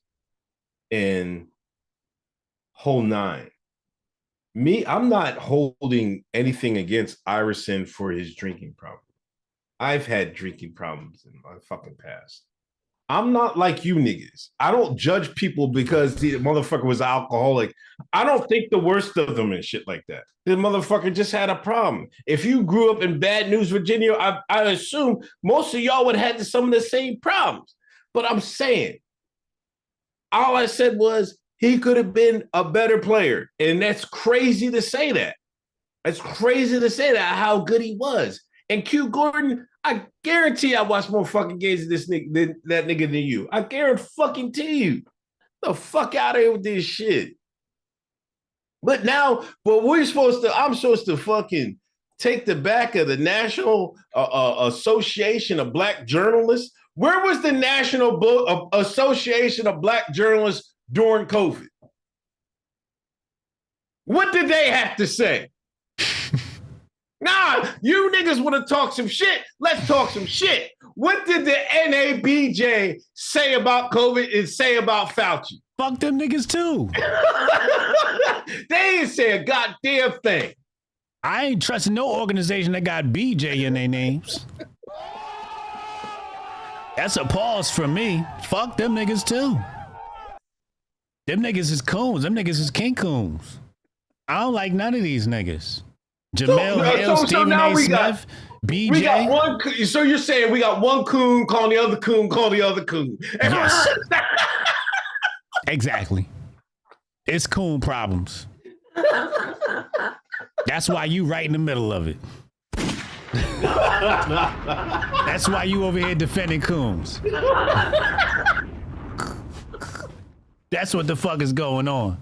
S8: in whole nine. Me, I'm not holding anything against Iverson for his drinking problem. I've had drinking problems in my fucking past. I'm not like you niggas. I don't judge people because the motherfucker was alcoholic. I don't think the worst of them and shit like that. The motherfucker just had a problem. If you grew up in Bad News, Virginia, I assume most of y'all would have had some of the same problems. But I'm saying, all I said was he could have been a better player. And that's crazy to say that. That's crazy to say that, how good he was. And Q Gordon, I guarantee I watched more fucking games of this nigga than that nigga than you. I guarantee you. The fuck out of here with this shit. But I'm supposed to fucking take the back of the National Association of Black Journalists. Where was the National Association of Black Journalists during COVID? What did they have to say? Nah, you niggas want to talk some shit. Let's talk some shit. What did the NABJ say about COVID and say about Fauci?
S1: Fuck them niggas too.
S8: They ain't say a goddamn thing.
S1: I ain't trusting no organization that got BJ in their names. That's a pause for me. Fuck them niggas too. Them niggas is coons. Them niggas is king coons. I don't like none of these niggas. Jamel Hill, Stephen A. Smith, BJ.
S8: We got one. So you're saying we got one coon calling the other coon, calling the other coon.
S1: Yes. Exactly. It's coon problems. That's why you right in the middle of it. That's why you over here defending coons. That's what the fuck is going on.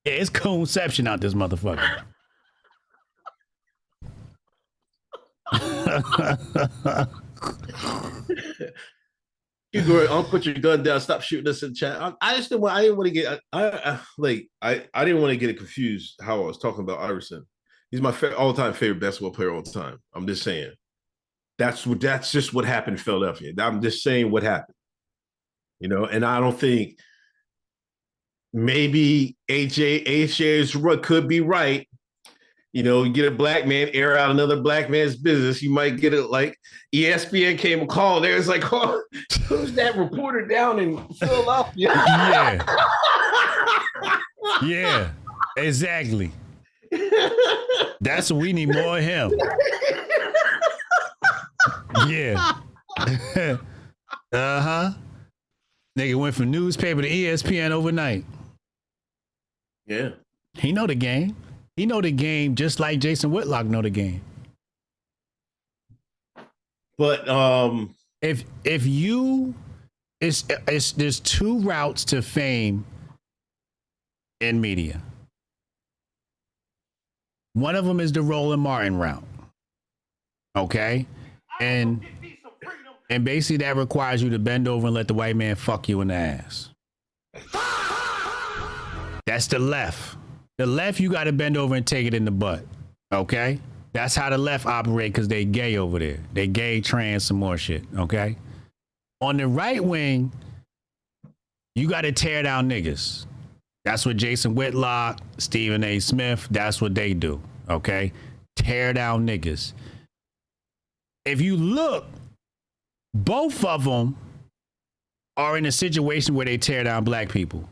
S1: Yeah, it's coonception out this motherfucker.
S8: You go, I'll put your gun down. Stop shooting us in chat. I didn't want to get. I didn't want to get it confused. How I was talking about Iverson. He's my all-time favorite basketball player all the time. I'm just saying. That's just what happened in Philadelphia. I'm just saying what happened. You know, and I don't think. Maybe AJ's could be right. You know, you get a black man, air out another black man's business. You might get it like ESPN came and called there. It's like, oh, who's that reporter down in Philadelphia?
S1: Yeah. Yeah, exactly. That's what we need more of him. Yeah. Uh-huh. Nigga went from newspaper to ESPN overnight.
S8: Yeah.
S1: He know the game. He know the game just like Jason Whitlock know the game.
S8: But
S1: if you there's 2 routes to fame in media. One of them is the Roland Martin route. Okay? And basically that requires you to bend over and let the white man fuck you in the ass. That's the left. The left, you got to bend over and take it in the butt. Okay? That's how the left operate, because they gay over there. They gay, trans, some more shit. Okay? On the right wing, you got to tear down niggas. That's what Jason Whitlock, Stephen A. Smith, that's what they do. Okay? Tear down niggas. If you look, both of them are in a situation where they tear down black people.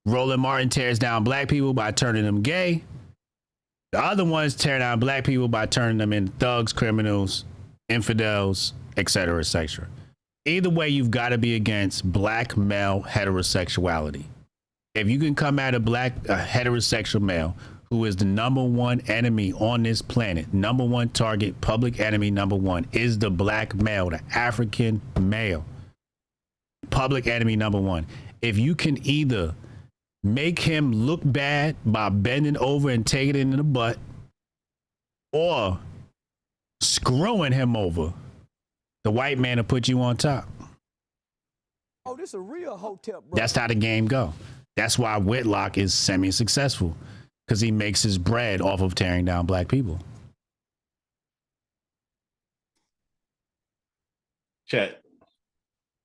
S1: Roland Martin tears down black people by turning them gay. The other ones tear down black people by turning them into thugs, criminals, infidels, etc., etc. Either way, you've got to be against black male heterosexuality. If you can come at a heterosexual male who is the number one enemy on this planet, number one target, public enemy number one is the black male, the African male. Public enemy number one. If you can either make him look bad by bending over and taking it in the butt, or screwing him over, the white man will put you on top.
S12: Oh, this a real Hotep, bro.
S1: That's how the game go. That's why Whitlock is semi-successful, because he makes his bread off of tearing down black people.
S8: Chat.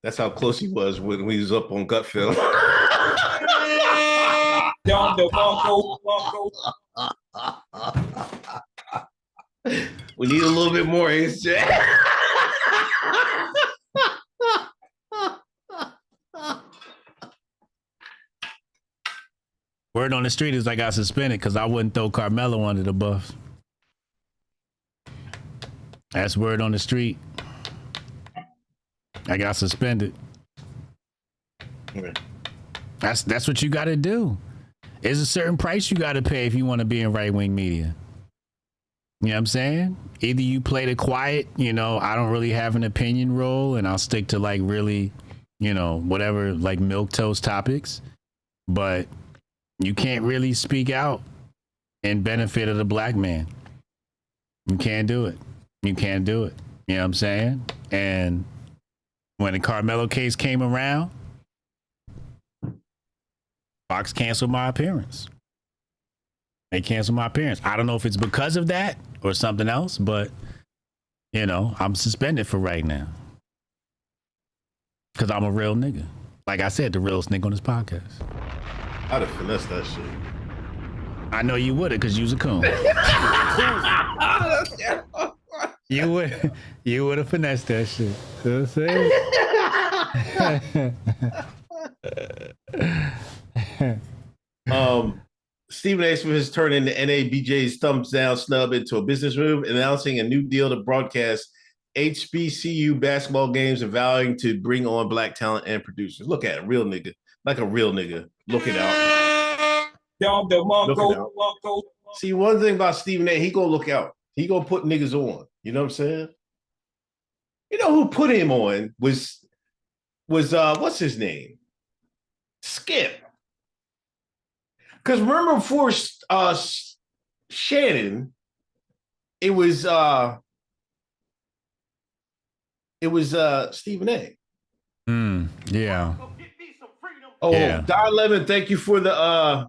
S8: That's how close he was when he was up on Gutfeld. We need a little bit more, Ace Chat.
S1: Word on the street is I got suspended because I wouldn't throw Carmelo under the bus. That's word on the street. I got suspended.
S8: Okay.
S1: That's what you got to do. There's a certain price you got to pay if you want to be in right-wing media. You know what I'm saying? Either you play the quiet, I don't really have an opinion role and I'll stick to like really, whatever, like milquetoast topics. But you can't really speak out in benefit of the black man. You can't do it. You can't do it. You know what I'm saying? And when the Carmelo case came around, Fox canceled my appearance. They canceled my appearance. I don't know if it's because of that or something else, but, I'm suspended for right now. Because I'm a real nigga. Like I said, the realest nigga on this podcast.
S8: I'd have finessed that shit.
S1: I know you would have, because you was a coon. You would have finessed that shit. You know what I'm saying?
S8: Stephen A. Smith has turned into NABJ's thumbs down snub into a business move, announcing a new deal to broadcast HBCU basketball games and vowing to bring on black talent and producers. Look at it, real nigga. Like a real nigga. Look it out. Look it out. See, one thing about Stephen A., he gonna look out. He gonna put niggas on. You know what I'm saying? You know who put him on was what's his name? Skip. Because remember before Shannon, it was Stephen A.
S1: Yeah.
S8: Oh,
S1: yeah.
S8: Don Levin, thank you for the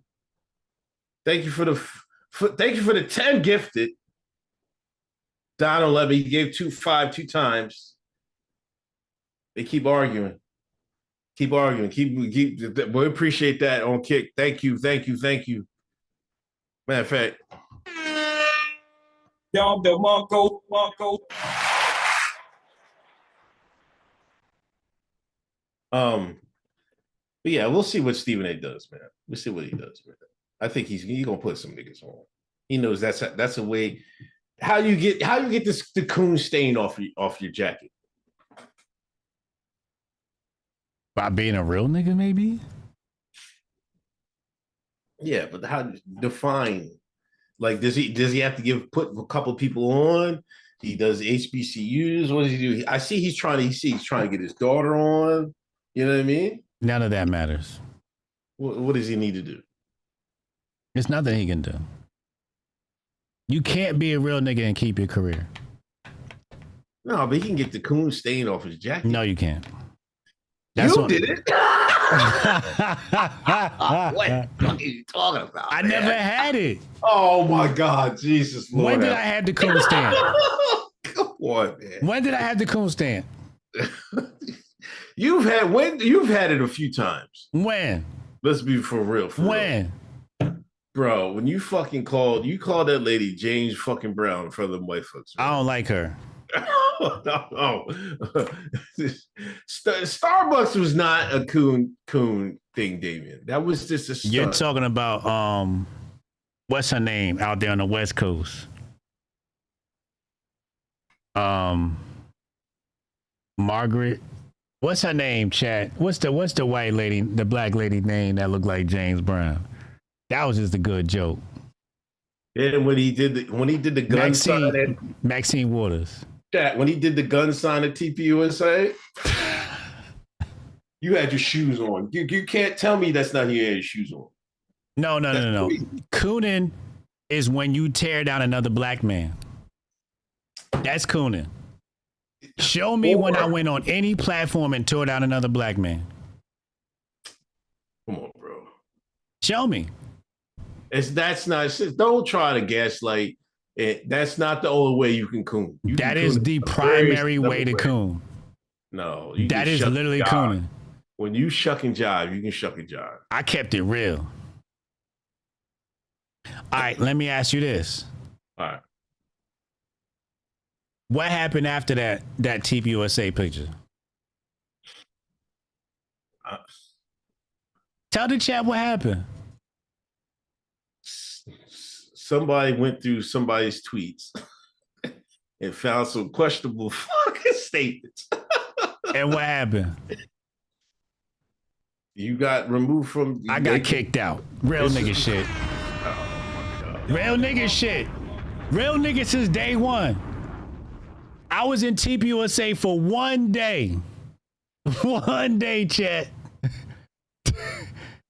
S8: 10 gifted. Don Levin, he gave 5 2 times. They keep arguing. Keep arguing. We appreciate that on Kick. Thank you. Matter of fact. But yeah, we'll see what Stephen A. does, man. We'll see what he does, man. I think he's gonna put some niggas on. He knows that's a way. How you get the coon stain off your jacket?
S1: By being a real nigga, maybe?
S8: Yeah, but how do you define? Like, does he have to put a couple people on? He does HBCUs. What does he do? I see he's trying to get his daughter on. You know what I mean?
S1: None of that matters.
S8: What does he need to do?
S1: There's nothing he can do. You can't be a real nigga and keep your career.
S8: No, but he can get the coon stain off his jacket.
S1: No, you can't.
S8: You did it. What are you talking about?
S1: I never had it.
S8: Oh my God, Jesus Lord!
S1: When did I have the coon stand?
S8: Come on, man.
S1: When did I have the coon stand?
S8: You've had it a few times.
S1: When?
S8: Let's be for real.
S1: When?
S8: Bro, when you called that lady James fucking Brown in front of the white folks.
S1: Right? I don't like her.
S8: No. Starbucks was not a coon thing, Damien. That was just a stunt.
S1: You're talking about what's her name out there on the West Coast? Margaret. What's her name, Chad? What's the white lady, the black lady name that looked like James Brown? That was just a good joke.
S8: Yeah, when he did the gun sign
S1: Maxine Waters.
S8: Chat, when he did the gun sign at TPUSA, you had your shoes on. You can't tell me that's not you had your shoes on.
S1: No. Cooning is when you tear down another black man. That's cooning. Show me when I went on any platform and tore down another black man.
S8: Come on, bro.
S1: Show me.
S8: Don't try to gaslight. That's not the only way you can coon.
S1: That is the primary way to coon.
S8: No,
S1: that is literally cooning.
S8: When you shuck and jive, you can shuck and jive.
S1: I kept it real. All right, let me ask you this.
S8: All right.
S1: What happened after that TPUSA picture? Tell the chat what happened.
S8: Somebody went through somebody's tweets and found some questionable fucking statements.
S1: And what happened?
S8: You got removed from...
S1: I got kicked out. Real nigga shit.
S8: Oh, my God.
S1: Real nigga shit. Real nigga since day one. I was in TPUSA for 1 day. 1 day, chat.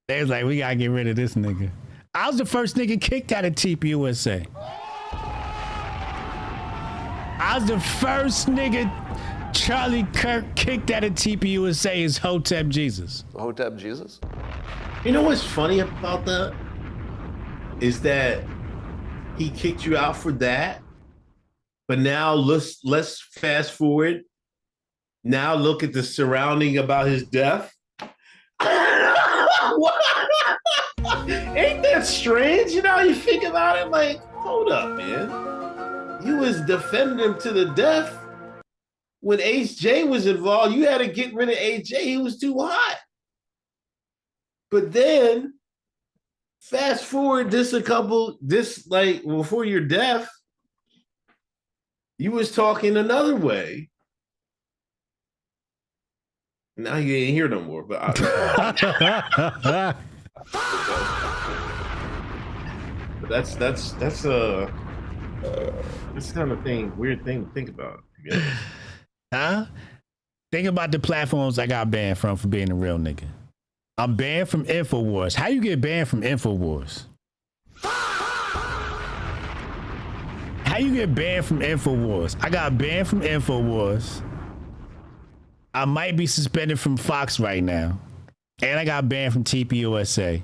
S1: They was like, we gotta get rid of this nigga. I was the first nigga kicked out of TPUSA. I was the first nigga Charlie Kirk kicked out of TPUSA is Hotep Jesus.
S16: Hotep Jesus?
S8: You know what's funny about that? Is that he kicked you out for that, but now let's fast forward. Now look at the surrounding about his death. Ain't that strange? You know, you think about it like, hold up, man. You was defending him to the death. When HJ was involved, you had to get rid of HJ. He was too hot. But then, fast forward before your death, you was talking another way. Now you ain't here no more, but that's kind of weird thing to think about.
S1: Huh? Think about the platforms I got banned from for being a real nigga. I'm banned from InfoWars. How you get banned from InfoWars? How you get banned from InfoWars? I got banned from InfoWars. I might be suspended from Fox right now. And I got banned from TPUSA.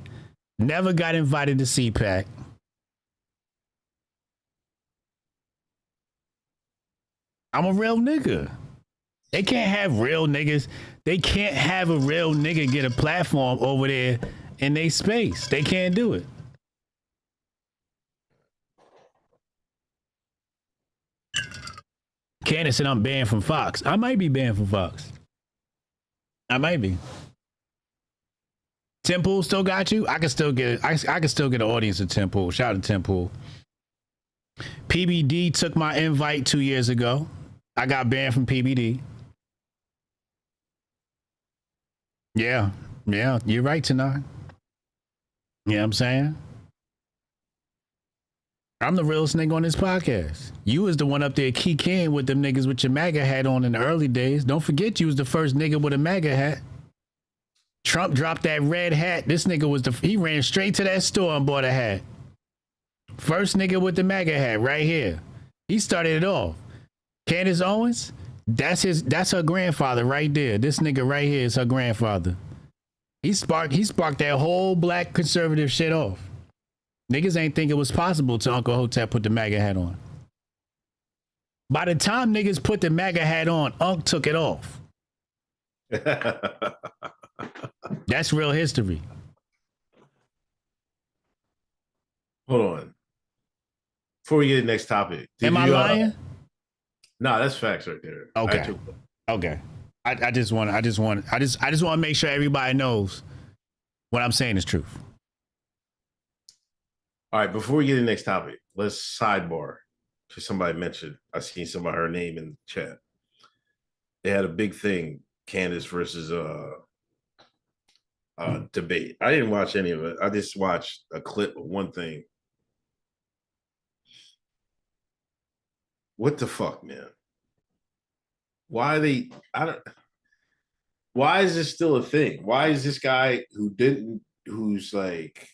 S1: Never got invited to CPAC. I'm a real nigga. They can't have real niggas. They can't have a real nigga get a platform over there in their space. They can't do it. Candace said I'm banned from Fox. I might be banned from Fox. I might be. Temple still got you? I can still get an audience at Temple. Shout out to Temple. PBD took my invite 2 years ago. I got banned from PBD. Yeah, you're right, Tanar. You know what I'm saying? I'm the realest nigga on this podcast. You was the one up there kicking with them niggas with your MAGA hat on in the early days. Don't forget you was the first nigga with a MAGA hat. Trump dropped that red hat. This nigga he ran straight to that store and bought a hat. First nigga with the MAGA hat right here. He started it off. Candace Owens, That's her grandfather right there. This nigga right here is her grandfather. He sparked that whole black conservative shit off. Niggas ain't think it was possible till Uncle Hotep put the MAGA hat on. By the time niggas put the MAGA hat on, Unc took it off. That's real history.
S8: Hold on. Before we get to the next topic.
S1: Am I lying?
S8: No, that's facts right there.
S1: Okay. Okay. I just want to make sure everybody knows what I'm saying is truth.
S8: All right, before we get to the next topic, let's sidebar. Because somebody mentioned, I seen somebody her name in the chat. They had a big thing, Candace versus debate. I didn't watch any of it. I just watched a clip of one thing. What the fuck, man? Why is this still a thing? Why is this guy who's like,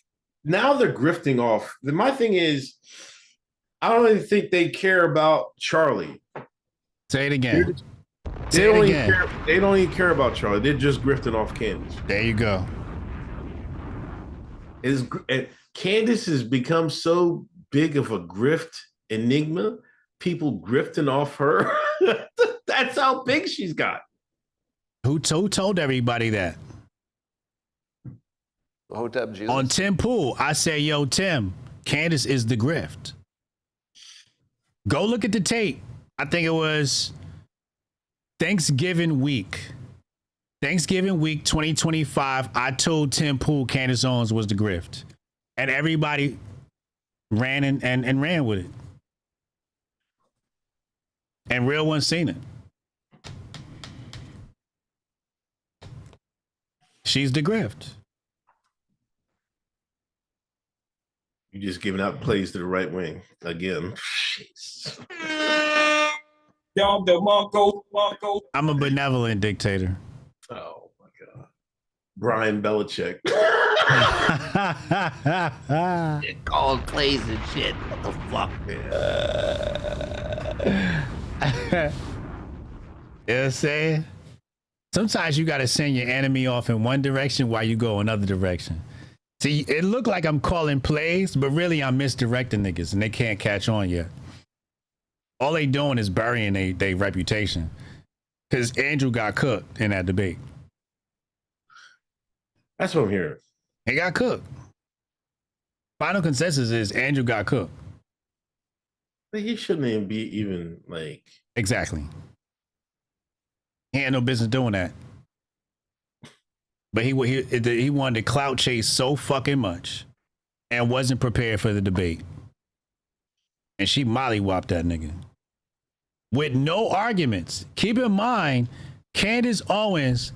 S8: now they're grifting off. My thing is, I don't even think they care about Charlie.
S1: Say it again.
S8: They don't even care about Charlie. They're just grifting off Candace.
S1: There you go.
S8: Candace has become so big of a grift enigma. People grifting off her. That's how big she's got.
S1: Who told everybody that?
S16: Hotep Jesus.
S1: On Tim Pool, I say, yo, Tim, Candace is the grift. Go look at the tape. I think it was Thanksgiving week 2025. I told Tim Pool Candace Owens was the grift. And everybody ran and ran with it. And real one seen it. She's the grift.
S8: You just giving out plays to the right wing again.
S1: I'm a benevolent dictator.
S8: Oh my God. Brian Belichick.
S17: Called plays and shit. What the fuck,
S1: man? You know what I'm saying? Sometimes you got to send your enemy off in one direction while you go another direction. See, it looked like I'm calling plays, but really I'm misdirecting niggas and they can't catch on yet. All they doing is burying their reputation. Because Andrew got cooked in that debate.
S8: That's what I'm hearing.
S1: He got cooked. Final consensus is Andrew got cooked.
S8: But he shouldn't even be like...
S1: Exactly. He had no business doing that. But he wanted to clout chase so fucking much and wasn't prepared for the debate. And she mollywopped that nigga. With no arguments. Keep in mind, Candace Owens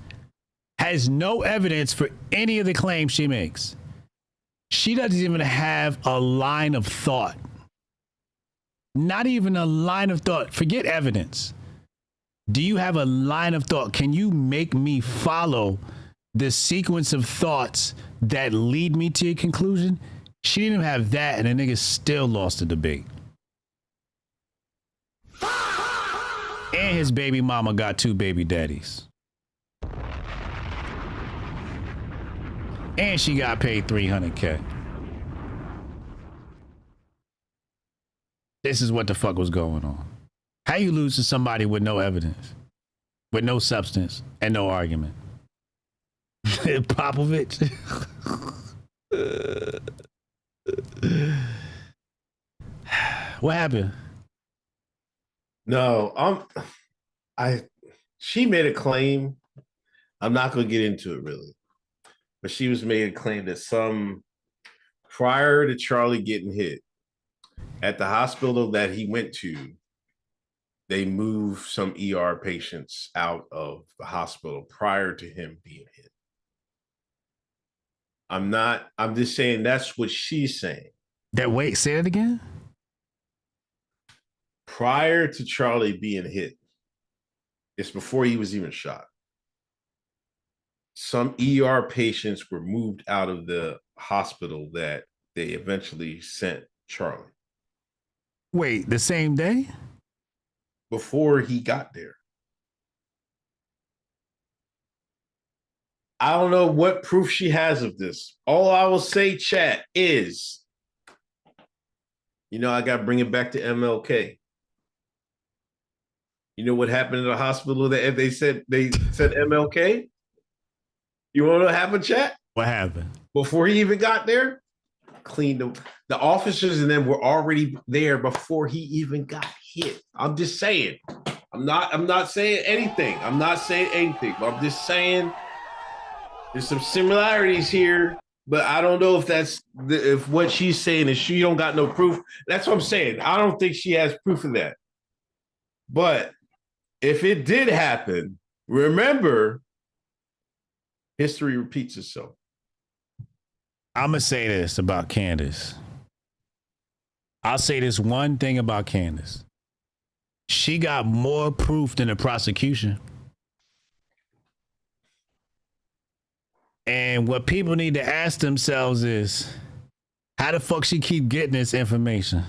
S1: has no evidence for any of the claims she makes. She doesn't even have a line of thought. Not even a line of thought. Forget evidence. Do you have a line of thought? Can you make me follow the sequence of thoughts that lead me to a conclusion? She didn't even have that, and the nigga still lost the debate. And his baby mama got 2 baby daddies. And she got paid $300K. This is what the fuck was going on. How you lose to somebody with no evidence, with no substance, and no argument? Popovich. What happened?
S8: No, she made a claim. I'm not going to get into it really, but she was made a claim that prior to Charlie getting hit at the hospital that he went to, they moved some ER patients out of the hospital prior to him being hit. I'm just saying that's what she's saying.
S1: Say it again?
S8: Prior to Charlie being hit, it's before he was even shot. Some ER patients were moved out of the hospital that they eventually sent Charlie.
S1: Wait, the same day?
S8: Before he got there. I don't know what proof she has of this. All I will say, chat, is, I got to bring it back to MLK. You know what happened in the hospital that they said MLK? You want to know what happened, chat?
S1: What happened?
S8: Before he even got there, cleaned them. The officers and them were already there before he even got hit. I'm just saying. I'm not saying anything. I'm not saying anything, but I'm just saying there's some similarities here, but I don't know if if what she's saying is she don't got no proof. That's what I'm saying. I don't think she has proof of that. But if it did happen, remember, history repeats itself.
S1: I'm going to say this about Candace. I'll say this one thing about Candace. She got more proof than the prosecution. And what people need to ask themselves is, how the fuck she keep getting this information?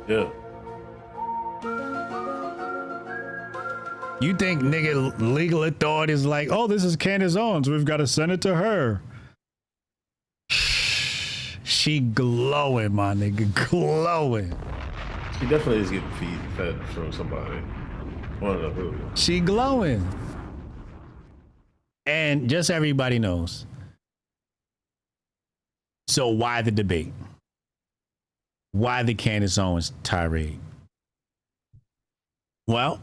S8: Yeah.
S1: You think nigga legal authorities like, oh, this is Candace Owens, we've got to send it to her. She glowing, my nigga, glowing.
S8: She definitely is getting fed from somebody. One of the who.
S1: She glowing. And just everybody knows. So why the debate? Why the Candace Owens tirade? Well,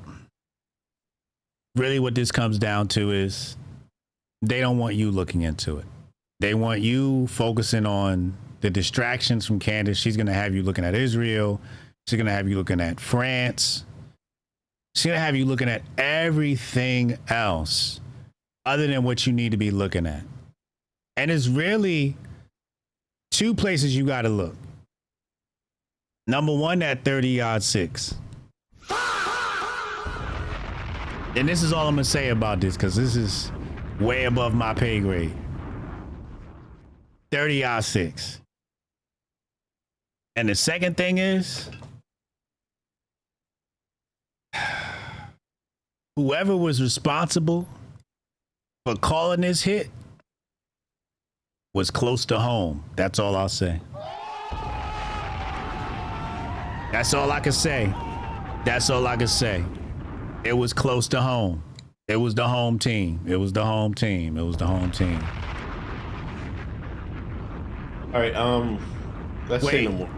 S1: really what this comes down to is they don't want you looking into it. They want you focusing on the distractions from Candace. She's going to have you looking at Israel. She's going to have you looking at France. She's going to have you looking at everything else other than what you need to be looking at. And it's really two places you got to look. Number one, that 30-yard six. And this is all I'm going to say about this because this is way above my pay grade. 30-yard six. And the second thing is, whoever was responsible for calling this hit was close to home. That's all I'll say. That's all I can say. That's all I can say. It was close to home. It was the home team. It was the home team. It was the home team.
S8: All right, let's say no more.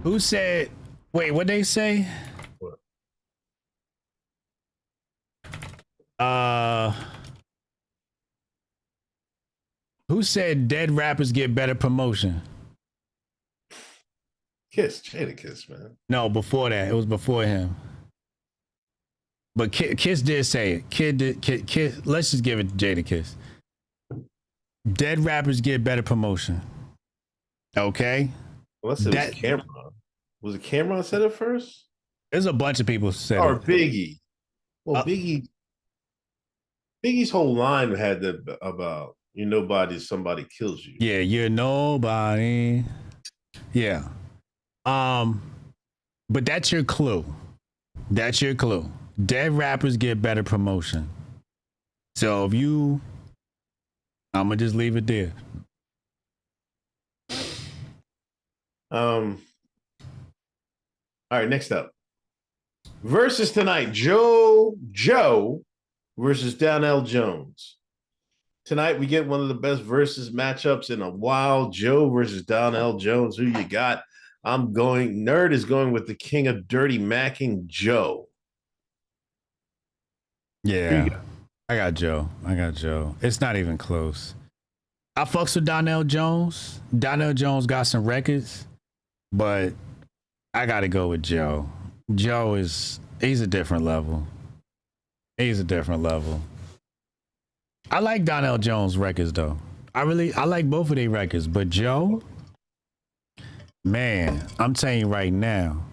S1: Who said, wait, what'd they say?
S8: What?
S1: Who said dead rappers get better promotion?
S8: Kiss, Jadakiss, man.
S1: No, before that. It was before him. But Kiss did say it. Kiss, let's just give it Jadakiss. Dead rappers get better promotion. Okay?
S8: Unless it was Cameron. Was it Cameron said it first?
S1: There's a bunch of people said
S8: or
S1: it.
S8: Biggie. Well, Biggie's whole line had that about you're nobody, somebody kills you.
S1: Yeah, you're nobody. Yeah. But that's your clue. That's your clue. Dead rappers get better promotion. So if you, I'm gonna just leave it there.
S8: All right, next up. Versus tonight, Joe versus Donnell Jones. Tonight we get one of the best versus matchups in a while. Joe versus Donnell Jones. Who you got? Nerd is going with the king of dirty macking, Joe.
S1: Yeah. I got Joe. It's not even close. I fucks with Donnell Jones. Donnell Jones got some records, but I gotta go with Joe. He's a different level. I like Donnell Jones records though. I like both of their records, but Joe, man, I'm telling you right now,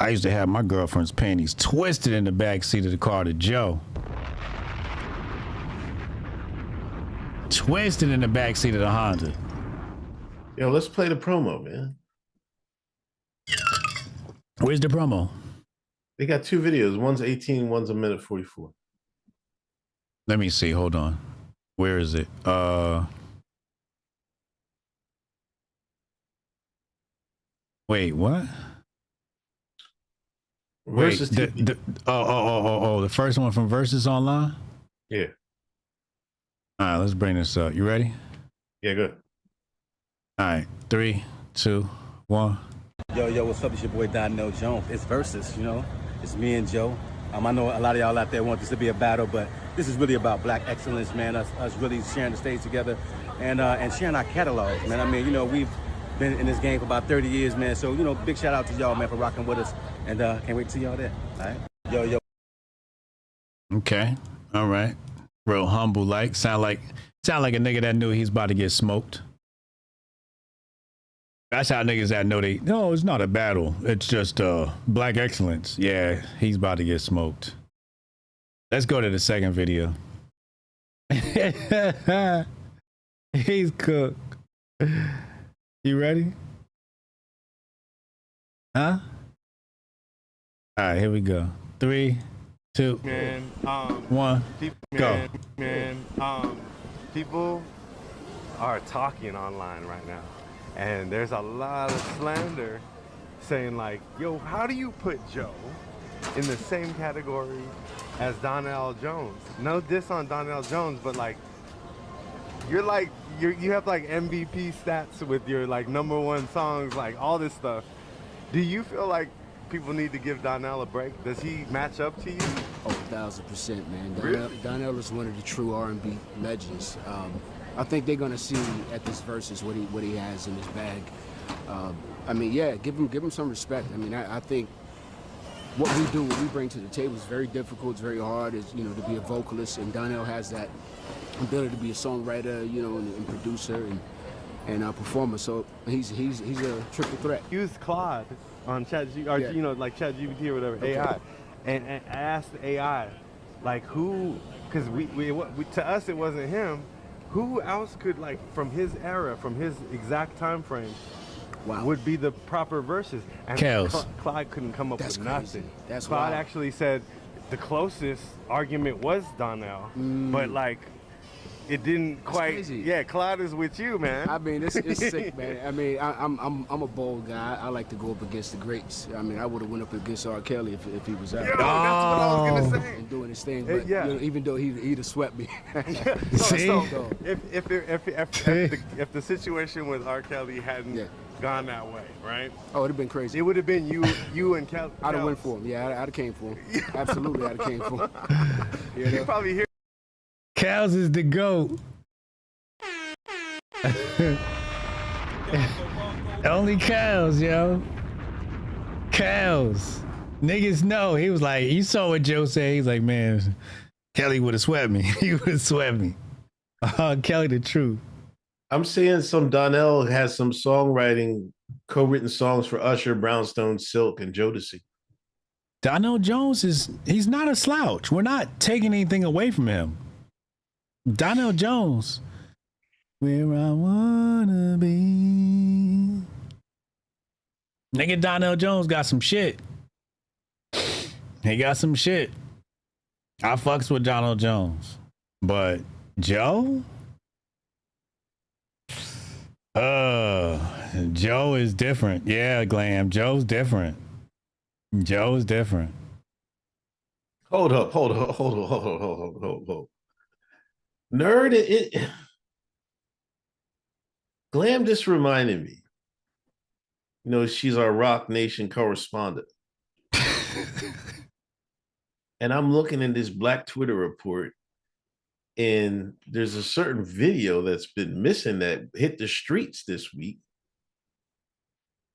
S1: I used to have my girlfriend's panties twisted in the back seat of the car to Joe. Twisted in the back seat of the Honda.
S8: Yo, let's play the promo, man.
S1: Where's the promo?
S8: They got two videos. One's 18, one's a minute 44.
S1: Let me see. Hold on. Where is it? Wait, what?
S8: Versus
S1: Wait, the first one from Versus Online?
S8: Yeah.
S1: All right, let's bring this up. You ready?
S8: Yeah, good.
S1: All right, 3, 2, 1.
S16: Yo, what's up? It's your boy Donnell Jones. It's Versus, you know. It's me and Joe. I know a lot of y'all out there want this to be a battle, but this is really about black excellence, man. Us really sharing the stage together and sharing our catalogs, man. I mean, you know, we've been in this game for about 30 years, man. So, you know, big shout out to y'all, man, for rocking with us. And can't wait to see y'all there. All right? Yo.
S1: Okay. All right. Real humble like. Sound like a nigga that knew he's about to get smoked. That's how niggas that know no, it's not a battle. It's just black excellence. Yeah, he's about to get smoked. Let's go to the second video. He's cooked. You ready? Huh? All right, here we go. 3, 2, 1, go.
S18: People are talking online right now, and there's a lot of slander saying like, yo, how do you put Joe in the same category as Donnell Jones? No diss on Donnell Jones, but like, you have like MVP stats with your like #1 songs, like all this stuff. Do you feel like people need to give Donnell a break? Does he match up to you?
S19: Oh, 1000%, man.
S18: Really?
S19: Donnell is one of the true R&B legends. I think they're gonna see at this versus what he has in his bag. I mean, yeah, give him some respect. I mean, I think what we do, what we bring to the table is very difficult. It's very hard. It's, you know, to be a vocalist, and Donnell has that ability to be a songwriter, you know, and producer and a performer. So he's a triple threat.
S18: Use Claude on ChatGPT, you know, like ChatGPT or whatever,
S19: Okay.
S18: AI, and ask the AI, like who, because we to us it wasn't him. Who else could, like, from his era, from his exact time frame, would be the proper verses? And
S1: Kels.
S18: Clyde couldn't come up
S19: That's
S18: with
S19: crazy.
S18: nothing.
S19: That's
S18: Clyde
S19: wild.
S18: actually said the closest argument was Donnell, but like it didn't quite.
S19: crazy.
S18: Yeah, Clyde is with you, man.
S19: I mean, it's sick, man. I mean, I'm a bold guy. I like to go up against the greats. I mean, I would have went up against R. Kelly if he was out.
S18: Yo, that's what I was gonna say.
S19: And doing his thing, but
S18: Yeah.
S19: you know, even though he'd have swept me.
S18: So if the situation with R. Kelly hadn't gone that way, right?
S19: Oh, it'd have been crazy.
S18: It would have been you and Kelly.
S19: I'd have went for him. Yeah, I'd have came for him. Absolutely, I'd have came for him. You know?
S18: You probably hear.
S1: Cows is the GOAT. Only cows, yo. Cows. Niggas know. He was like, you saw what Joe said. He's like, man, Kelly would have swept me. He would have swept me. Kelly the truth.
S8: I'm seeing some Donnell has some songwriting, co-written songs for Usher, Brownstone, Silk, and Jodeci.
S1: Donnell Jones he's not a slouch. We're not taking anything away from him. Donnell Jones, where I wanna be. Nigga, Donnell Jones got some shit. He got some shit. I fucks with Donnell Jones. But Joe? Joe is different. Yeah, Glam. Joe's different. Joe's different.
S8: Hold up. Nerd, Glam just reminded me. You know, she's our Rock Nation correspondent. And I'm looking in this Black Twitter report, and there's a certain video that's been missing that hit the streets this week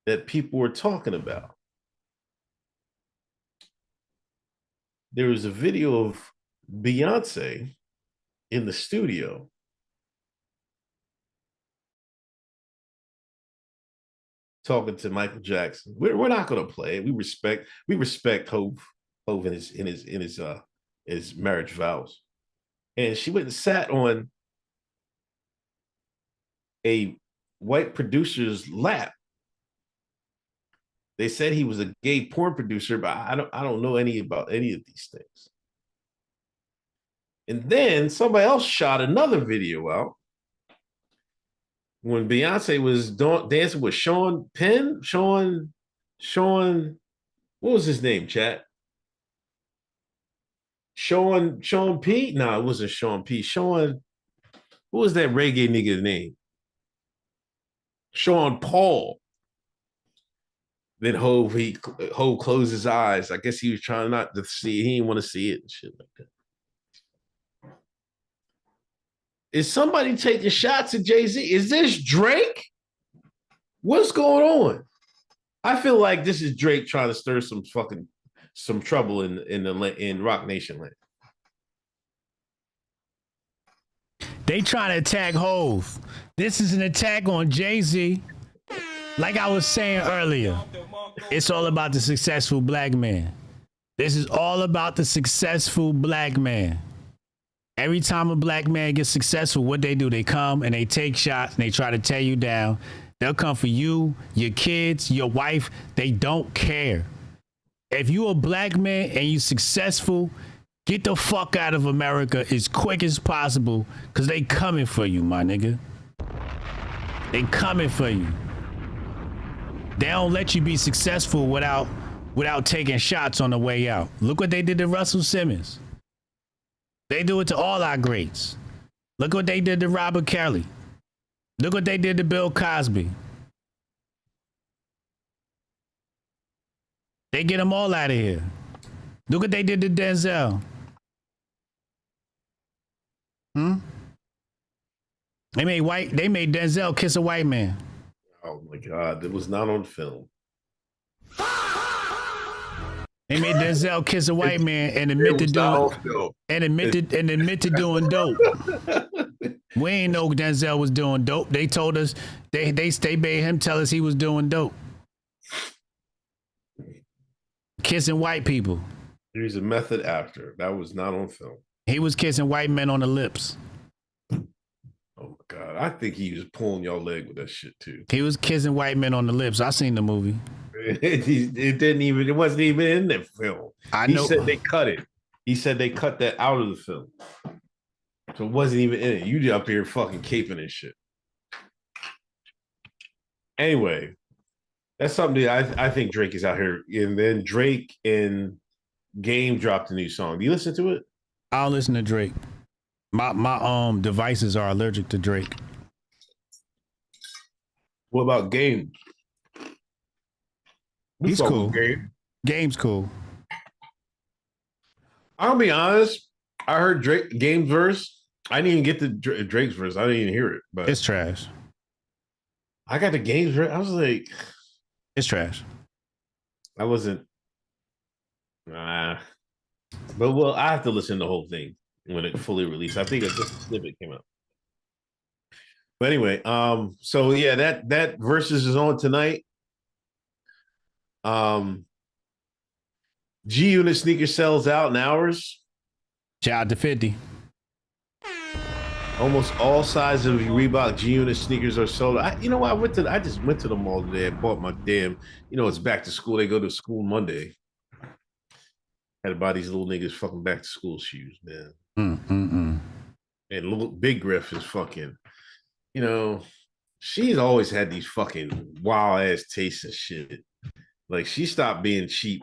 S8: that people were talking about. There was a video of Beyonce in the studio talking to Michael Jackson. We're not going to play it. We respect Hov in his marriage vows. And she went and sat on a white producer's lap They said he was a gay porn producer, but I don't know about any of these things. And then somebody else shot another video out when Beyonce was dancing with Sean Penn. Sean, what was his name, chat? Sean P? No, it wasn't Sean P. Sean, what was that reggae nigga's name? Sean Paul. Then Hove closed his eyes. I guess he was trying not to see it. He didn't want to see it and shit like that. Is somebody taking shots at Jay-Z? Is this Drake? What's going on? I feel like this is Drake trying to stir some trouble in Rock Nation land.
S1: They trying to attack Hove. This is an attack on Jay-Z. Like I was saying earlier, it's all about the successful black man. This is all about the successful black man. Every time a black man gets successful, what they do, they come and they take shots and they try to tear you down. They'll come for you, your kids, your wife. They don't care. If you a black man and you successful, get the fuck out of America as quick as possible, because they coming for you, my nigga. They coming for you. They don't let you be successful without taking shots on the way out. Look what they did to Russell Simmons. They do it to all our greats. Look what they did to Robert Kelly. Look what they did to Bill Cosby. They get them all out of here. Look what they did to Denzel. They made Denzel kiss a white man.
S8: Oh my God, it was not on film.
S1: They made Denzel kiss a white man and admit to doing dope. We ain't know Denzel was doing dope. They told us they made him tell us he was doing dope. Kissing white people.
S8: He's a method actor. That was not on film.
S1: He was kissing white men on the lips.
S8: Oh my God, I think he was pulling y'all leg with that shit too.
S1: He was kissing white men on the lips. I seen the movie.
S8: It wasn't even in that film. He said they cut it. He said they cut that out of the film. So it wasn't even in it. You up here fucking caping and shit. Anyway, that's something that I think Drake is out here. And then Drake and Game dropped a new song. Do you listen to it?
S1: I don't listen to Drake. My devices are allergic to Drake.
S8: What about Game?
S1: He's cool. Game's cool.
S8: I'll be honest. I heard Game's verse. I didn't even get the Drake's verse. I didn't even hear it. But
S1: it's trash.
S8: I got the Game's verse. I was like,
S1: it's trash.
S8: I wasn't. But well, I have to listen to the whole thing when it fully released. I think it's just a snippet came out. But anyway, so yeah, that versus is on tonight. G Unit sneaker sells out in hours.
S1: Shout out to 50.
S8: Almost all sizes of Reebok G Unit sneakers are sold. You know what? I just went to the mall today. I bought my damn. It's back to school. They go to school Monday. Had to buy these little niggas fucking back to school shoes, man. And little Big Griff is fucking. She's always had these fucking wild ass tastes and shit. Like, she stopped being cheap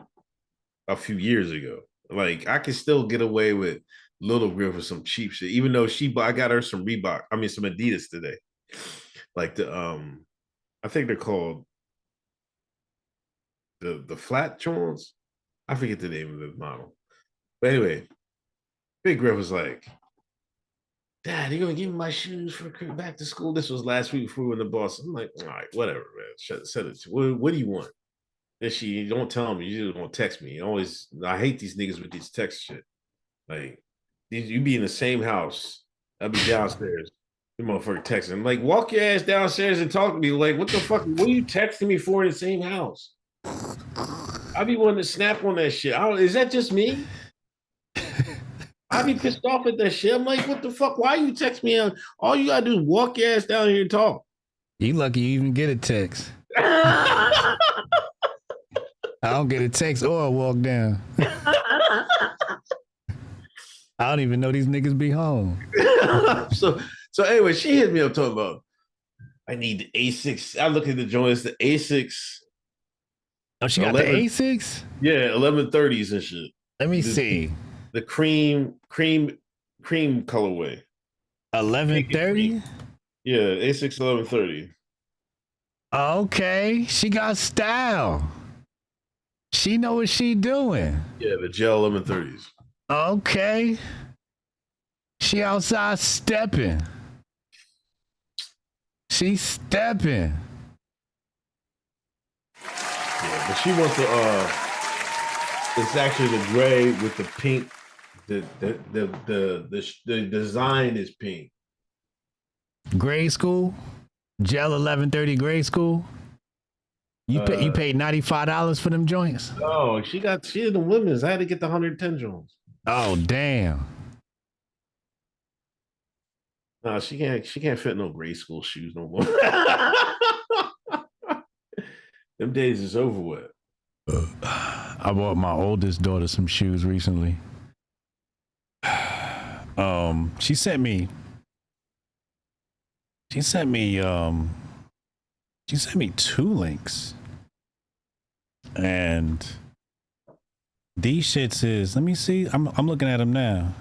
S8: a few years ago. Like, I can still get away with Little Griff with some cheap shit, even though I got her some Reebok. I mean, some Adidas today. Like I think they're called the flat Chons. I forget the name of the model. But anyway, Big Griff was like, Dad, you're gonna give me my shoes for back to school? This was last week before we went to Boston. I'm like, all right, whatever, man. Set it. What do you want? And she don't tell me. You just gonna text me. I hate these niggas with these text shit. Like, you be in the same house. I'll be downstairs. The motherfucker texting. I'm like, walk your ass downstairs and talk to me. Like, what the fuck? What are you texting me for in the same house? I be wanting to snap on that shit. Is that just me? I be pissed off at that shit. I'm like, what the fuck? Why you text me? All you gotta do is walk your ass down here and talk.
S1: You lucky you even get a text. I don't get a text or a walk down. I don't even know these niggas be home.
S8: so anyway, she hit me up talking about I need the A6. I look at the joints, the A6.
S1: Oh, she got 11, the A6?
S8: Yeah, 1130s and shit.
S1: Let me see.
S8: The cream colorway.
S1: 1130?
S8: Yeah, A6 1130.
S1: Okay, she got style. She know what she doing.
S8: Yeah, the gel 1130s.
S1: Okay. She outside stepping. She stepping.
S8: Yeah, but she wants to it's actually the gray with the pink. The design is pink.
S1: Grade school? Gel 1130 grade school? You paid $95 for them joints?
S8: Oh, she had the women's. I had to get the 110 joints.
S1: Oh, damn.
S8: No, she can't fit no grade school shoes no more. Them days is over with.
S1: I bought my oldest daughter some shoes recently. She sent me two links. And these shits is, let me see. I'm looking at them now.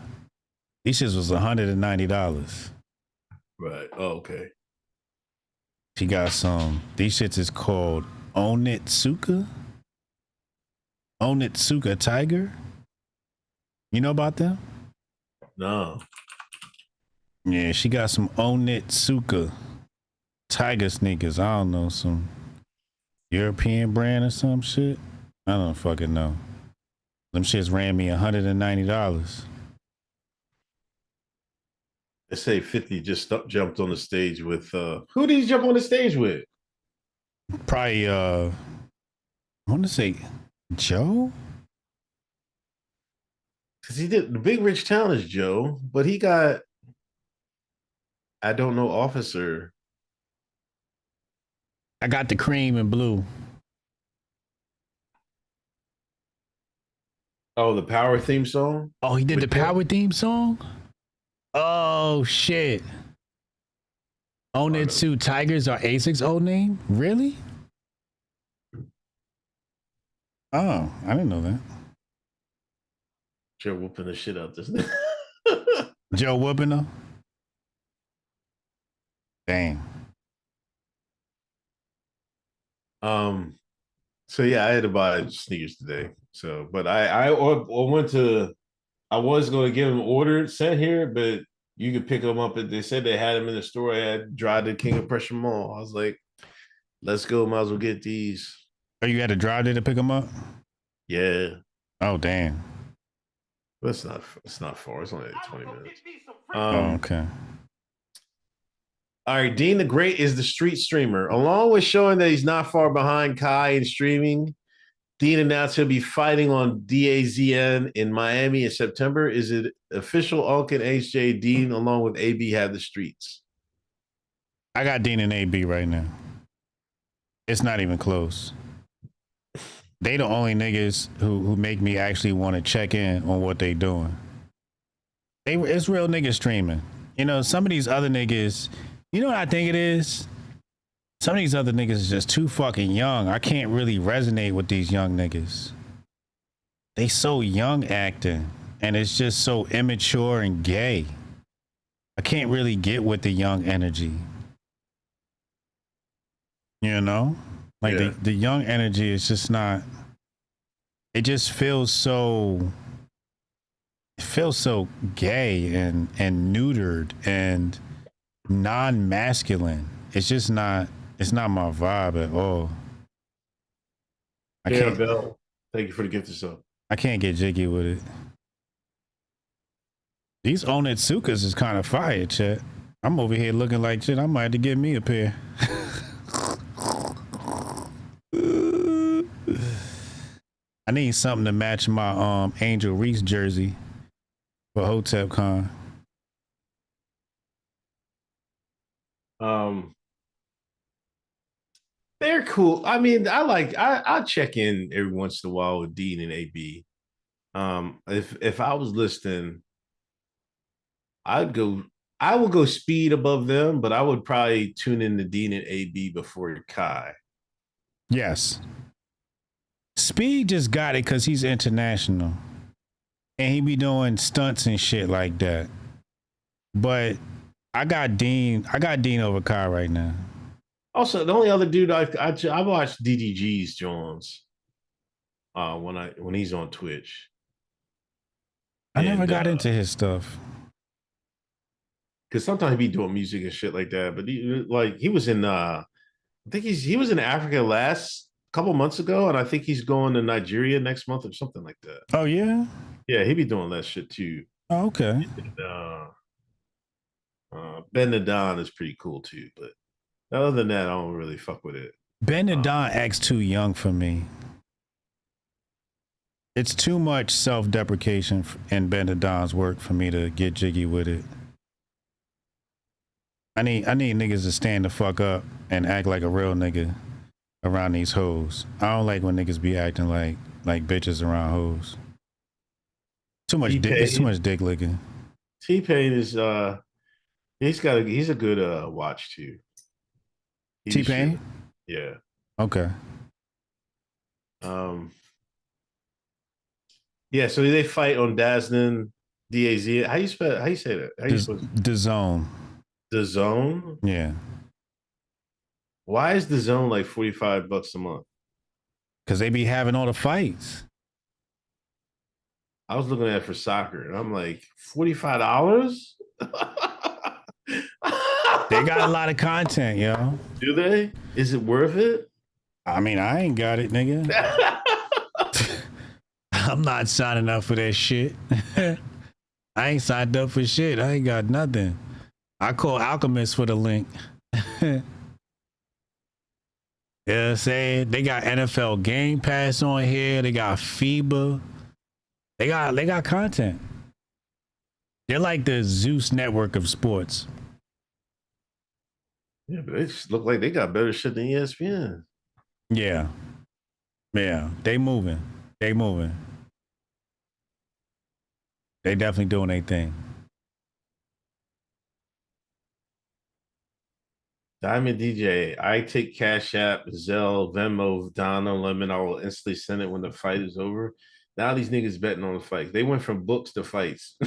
S1: These shits was $190.
S8: Right. Oh, okay.
S1: She got some. These shits is called Onitsuka Tiger. You know about them?
S8: No.
S1: Yeah, she got some Onitsuka Tiger sneakers. I don't know, some European brand or some shit. I don't fucking know. Them shits ran me $190.
S8: They say 50 just jumped on the stage with who did he jump on the stage with?
S1: Probably I want to say Joe?
S8: Because he did the Big Rich Town is Joe, but he got I don't know officer.
S1: I got the cream and blue.
S8: Oh, the Power theme song?
S1: Oh, he did the Power theme song? Oh shit. Onitsu Tigers are ASIC's old name? Really? Oh, I didn't know that.
S8: Joe whooping the shit out this.
S1: Joe whooping her? Damn.
S8: So yeah, I had to buy sneakers today. So, but I went to. I was going to get them ordered, sent here, but you could pick them up. They said they had them in the store at Drive to King of Prussia Mall. I was like, let's go. Might as well get these.
S1: Oh, you had to drive there to pick them up?
S8: Yeah.
S1: Oh, damn.
S8: But it's not far. It's only like 20 minutes.
S1: Okay.
S8: All right, Dean the Great is the street streamer. Along with showing that he's not far behind Kai in streaming, Dean announced he'll be fighting on DAZN in Miami in September. Is it official? Unk and HJ Dean, along with AB, have the streets.
S1: I got Dean and AB right now. It's not even close. They the only niggas who make me actually want to check in on what they doing. It's real niggas streaming. You know, some of these other niggas, you know what I think it is? Some of these other niggas is just too fucking young. I can't really resonate with these young niggas. They so young acting, and it's just so immature and gay. I can't really get with the young energy. You know? Like the young energy is just not, it just feels so gay and neutered and non-masculine. It's just not, it's not my vibe at all.
S8: Bill, thank you for the gift of sub.
S1: I can't get jiggy with it. These Onitsukas is kind of fire, chat. I'm over here looking like shit. I might have to get me a pair. I need something to match my Angel Reese jersey for Hotep Con.
S8: They're cool. I mean, I check in every once in a while with Dean and AB. If I was listening, I would go speed above them, but I would probably tune in to Dean and AB before Kai.
S1: Yes. Speed just got it because he's international. And he be doing stunts and shit like that. But I got Dean over Kai right now.
S8: Also, the only other dude I watched DDG's Jones when he's on Twitch.
S1: I never got into his stuff.
S8: Because sometimes he be doing music and shit like that. But he was in I think he was in Africa last couple months ago, and I think he's going to Nigeria next month or something like that.
S1: Oh yeah?
S8: Yeah, he be doing that shit too.
S1: Oh, okay.
S8: And, Ben Nadon is pretty cool too, but other than that, I don't really fuck with it.
S1: Ben Nadon acts too young for me. It's too much self-deprecation in Ben Nadon's work for me to get jiggy with it. I need niggas to stand the fuck up and act like a real nigga around these hoes. I don't like when niggas be acting like bitches around hoes. Too much dick. It's too much dick licking.
S8: T-Pain is he's a good watch too.
S1: T-Pain?
S8: Yeah.
S1: Okay.
S8: Yeah, so they fight on DAZN, DAZ. How you say that?
S1: DAZN.
S8: DAZN?
S1: Yeah.
S8: Why is DAZN like $45 a month?
S1: Because they be having all the fights.
S8: I was looking at it for soccer, and I'm like, $45?
S1: They got a lot of content, yo.
S8: Do they? Is it worth it?
S1: I mean, I ain't got it, nigga. I'm not signing up for that shit. I ain't signed up for shit. I ain't got nothing. I call Alchemist for the link. You know what I'm saying? They got NFL Game Pass on here. They got FIBA. They got content. They're like the Zeus network of sports.
S8: Yeah, but they just look like they got better shit than ESPN.
S1: Yeah. Yeah. They moving. They definitely doing their thing.
S8: Diamond DJ, I take Cash App, Zelle, Venmo, Donna, Lemon. I will instantly send it when the fight is over. Now these niggas betting on the fights. They went from books to fights.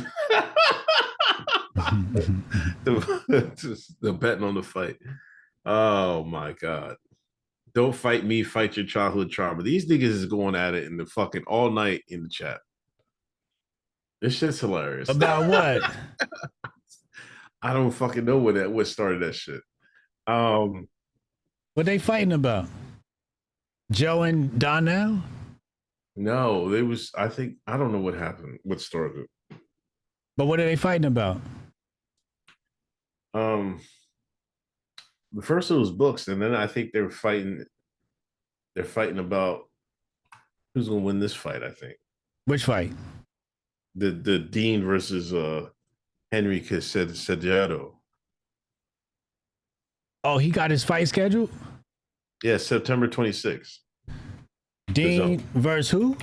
S8: the betting on the fight. Oh my God. Don't fight me, fight your childhood trauma. These niggas is going at it in the fucking all night in the chat. This shit's hilarious.
S1: About what?
S8: I don't fucking know what started that shit.
S1: What they fighting about? Joe and Donnell?
S8: No, I don't know what happened, what started it.
S1: But what are they fighting about?
S8: The first it was books, and then I think they're fighting about who's gonna win this fight, I think.
S1: Which fight?
S8: The Dean versus Henry Cejudo.
S1: Oh, he got his fight scheduled?
S8: Yeah, September 26th.
S1: Dean versus who?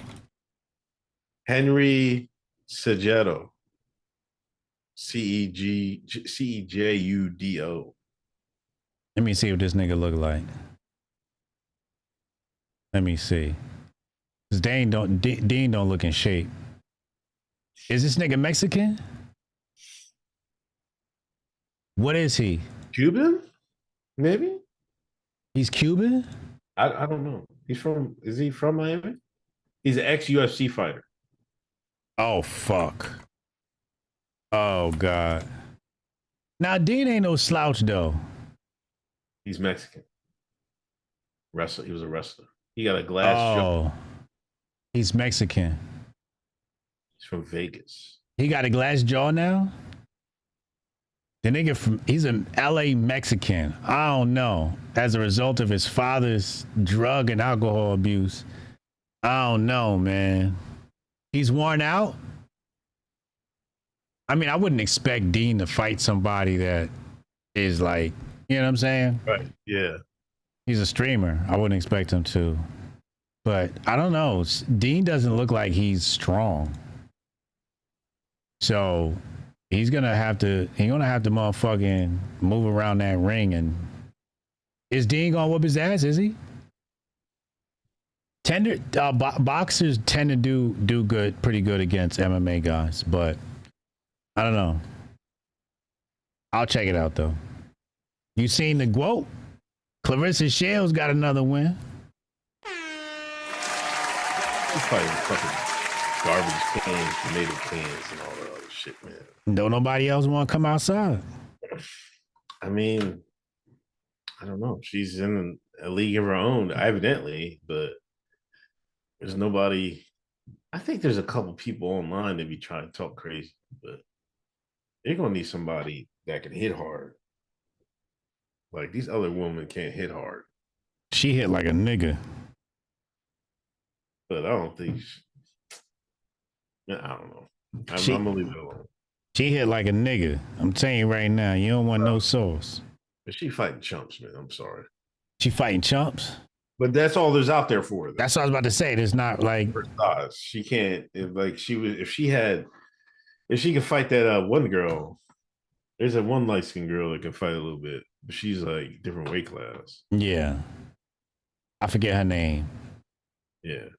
S8: Henry Cejudo. Cejudo.
S1: Let me see what this nigga look like. Let me see. Dean don't look in shape. Is this nigga Mexican? What is he?
S8: Cuban? Maybe?
S1: He's Cuban?
S8: I don't know. Is he from Miami? He's an ex-UFC fighter.
S1: Oh, fuck. Oh, God. Now, Dean ain't no slouch, though.
S8: He's Mexican. Wrestler. He was a wrestler. He got a glass jaw.
S1: Oh. He's Mexican.
S8: He's from Vegas.
S1: He got a glass jaw now? The nigga he's an LA Mexican. I don't know. As a result of his father's drug and alcohol abuse. I don't know, man. He's worn out. I mean, I wouldn't expect Dean to fight somebody that is like, you know what I'm saying?
S8: Right. Yeah.
S1: He's a streamer. I wouldn't expect him to. But I don't know. Dean doesn't look like he's strong. So he's gonna have to motherfucking move around that ring. And is Dean gonna whoop his ass? Is he? Boxers tend to do pretty good against MMA guys, but I don't know. I'll check it out though. You seen the quote? Clarissa Shields got another win.
S8: He's fighting fucking garbage cans, tomato cans, and all that other shit, man.
S1: Don't nobody else want to come outside.
S8: I mean, I don't know. She's in a league of her own, evidently, but there's nobody. I think there's a couple people online that be trying to talk crazy, but they're gonna need somebody that can hit hard. Like these other women can't hit hard.
S1: She hit like a nigga.
S8: But I don't think. I don't know. I'm gonna leave it alone.
S1: She hit like a nigga. I'm telling you right now, you don't want no sauce.
S8: But she fighting chumps, man. I'm sorry.
S1: She fighting chumps?
S8: But that's all there's out there for her.
S1: That's what I was about to say. There's not like
S8: her size. She can't if she could fight that one girl. There's a one light-skinned girl that can fight a little bit, but she's like different weight class.
S1: Yeah. I forget her name.
S8: Yeah.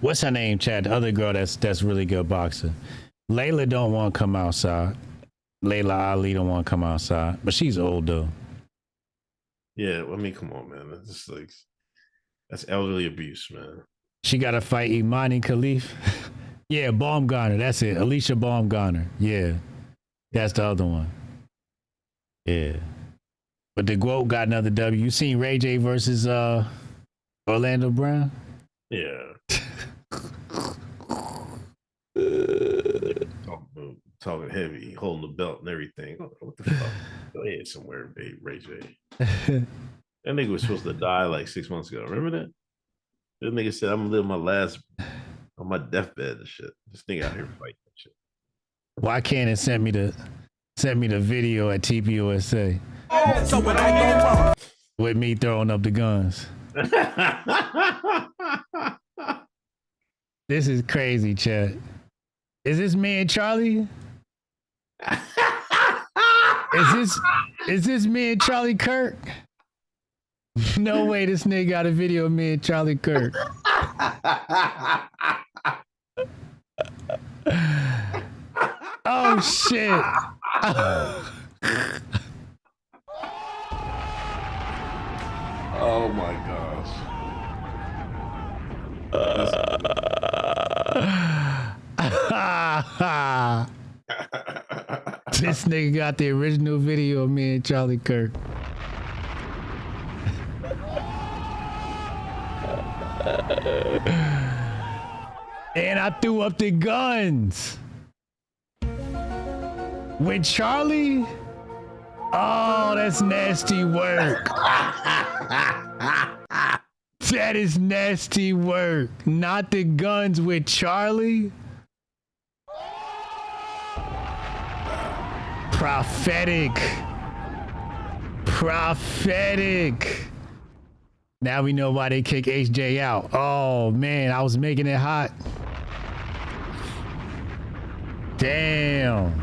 S1: What's her name, Chad? The other girl that's really good boxer. Layla don't want to come outside. Layla Ali don't want to come outside, but she's old though.
S8: Yeah, I mean, come on, man. That's just like that's elderly abuse, man.
S1: She got to fight Imani Khalif. Yeah, Baumgartner. That's it. Alicia Baumgartner. Yeah, that's the other one. Yeah, but the GOAT got another W. You seen Ray J versus Orlando Brown?
S8: Yeah. Talking heavy, holding the belt and everything. What the fuck? Go ahead somewhere, babe, Ray J. That nigga was supposed to die like 6 months ago. Remember that? That nigga said, I'm gonna live my last on my deathbed and shit. This nigga out here fighting and shit.
S1: Why can't it send me the video at TPUSA?
S12: So when I go wrong,
S1: with me throwing up the guns. This is crazy, Chad. Is this me and Charlie? Is this me and Charlie Kirk? No way this nigga got a video of me and Charlie Kirk. Oh shit.
S8: Oh my gosh.
S1: This nigga got the original video of me and Charlie Kirk. And I threw up the guns. With Charlie? Oh, that's nasty work. That is nasty work. Not the guns with Charlie. Prophetic. Now we know why they kick HJ out. Oh man, I was making it hot. Damn.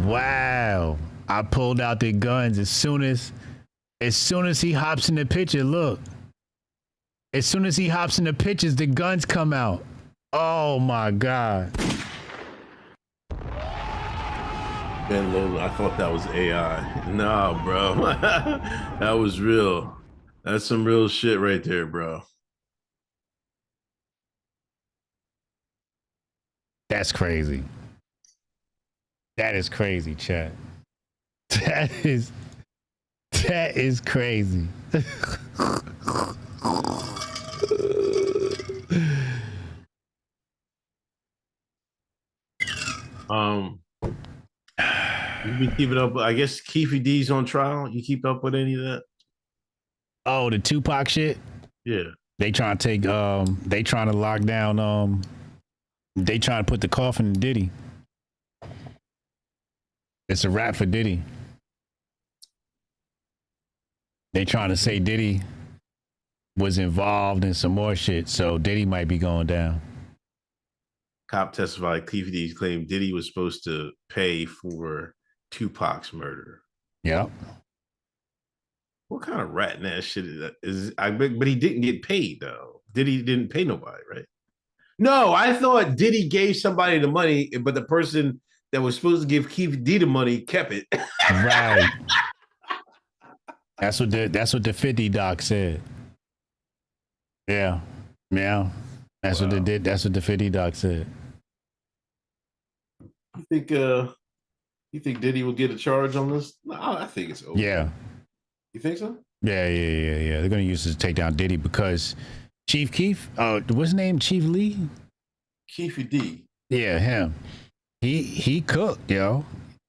S1: Wow. I pulled out the guns as soon as he hops in the picture. Look. As soon as he hops in the pictures, the guns come out. Oh my God.
S8: Ben Lola, I thought that was AI. Nah, bro. That was real. That's some real shit right there, bro.
S1: That's crazy. That is crazy, chat. That is crazy.
S8: You be keeping up. I guess Keefy D's on trial. You keep up with any of that?
S1: Oh, the Tupac shit?
S8: Yeah.
S1: They trying to take they trying to lock down they trying to put the coffin in Diddy. It's a wrap for Diddy. They trying to say Diddy was involved in some more shit, so Diddy might be going down.
S8: Cop testified Keefe D claimed Diddy was supposed to pay for Tupac's murder.
S1: Yep.
S8: What kind of rat ass shit is that? But he didn't get paid though. Diddy didn't pay nobody, right? No, I thought Diddy gave somebody the money, but the person that was supposed to give Keefe D the money kept it.
S1: Right. That's what the 50 doc said. Yeah. Yeah. That's what they did. That's what the 50 doc said.
S8: You think Diddy will get a charge on this? No, I think it's over.
S1: Yeah.
S8: You think so?
S1: Yeah. They're gonna use this to take down Diddy because Chief Keef, what's his name? Chief Lee?
S8: Keefe D.
S1: Yeah, him. He cooked, yo.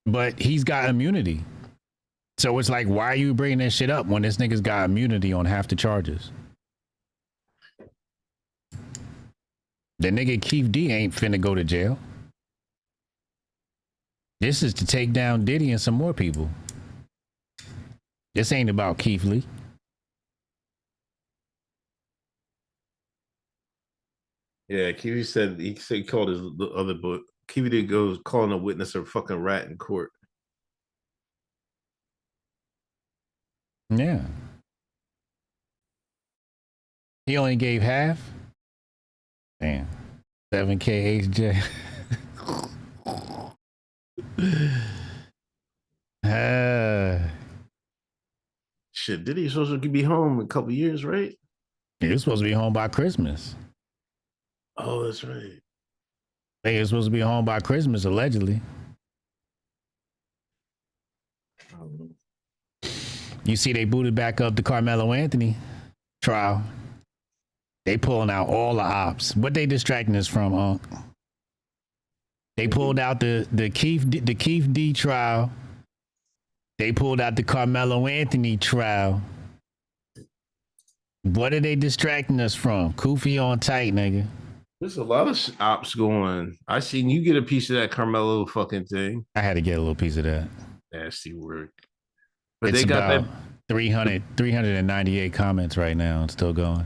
S1: But he's got immunity. So it's like, why are you bringing that shit up when this nigga's got immunity on half the charges? The nigga Keefe D ain't finna go to jail. This is to take down Diddy and some more people. This ain't about Keith Lee.
S8: Yeah, Keefe said he called his other book. Keefe did go calling a witness a fucking rat in court.
S1: Yeah. He only gave half? Damn. 7K HJ.
S8: Shit, Diddy supposed to be home in a couple years, right?
S1: He was supposed to be home by Christmas.
S8: Oh, that's right.
S1: He was supposed to be home by Christmas, allegedly. You see, they booted back up the Carmelo Anthony trial. They pulling out all the ops. What they distracting us from, They pulled out the Keefe D trial. They pulled out the Carmelo Anthony trial. What are they distracting us from? Koofy on tight, nigga.
S8: There's a lot of ops going. I seen you get a piece of that Carmelo fucking thing.
S1: I had to get a little piece of that.
S8: Nasty work. But
S1: It's
S8: they got
S1: about
S8: that
S1: 398 comments right now. It's still going.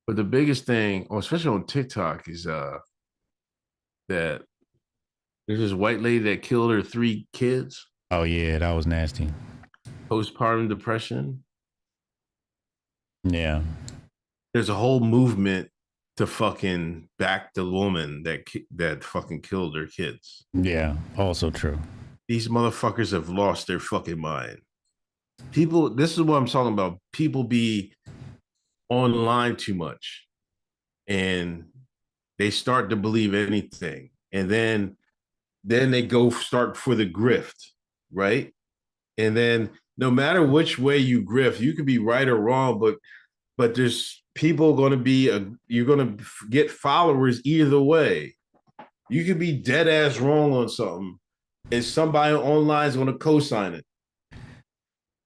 S8: But the biggest thing, especially on TikTok, is that there's this white lady that killed her 3 kids.
S1: Oh yeah, that was nasty.
S8: Postpartum depression.
S1: Yeah.
S8: There's a whole movement to fucking back the woman that fucking killed her kids.
S1: Yeah, also true.
S8: These motherfuckers have lost their fucking mind. People, this is what I'm talking about. People be online too much and they start to believe anything. And then they go start for the grift, right? And then no matter which way you grift, you could be right or wrong, but there's people going to be, you're going to get followers either way. You could be dead ass wrong on something and somebody online is going to co-sign it.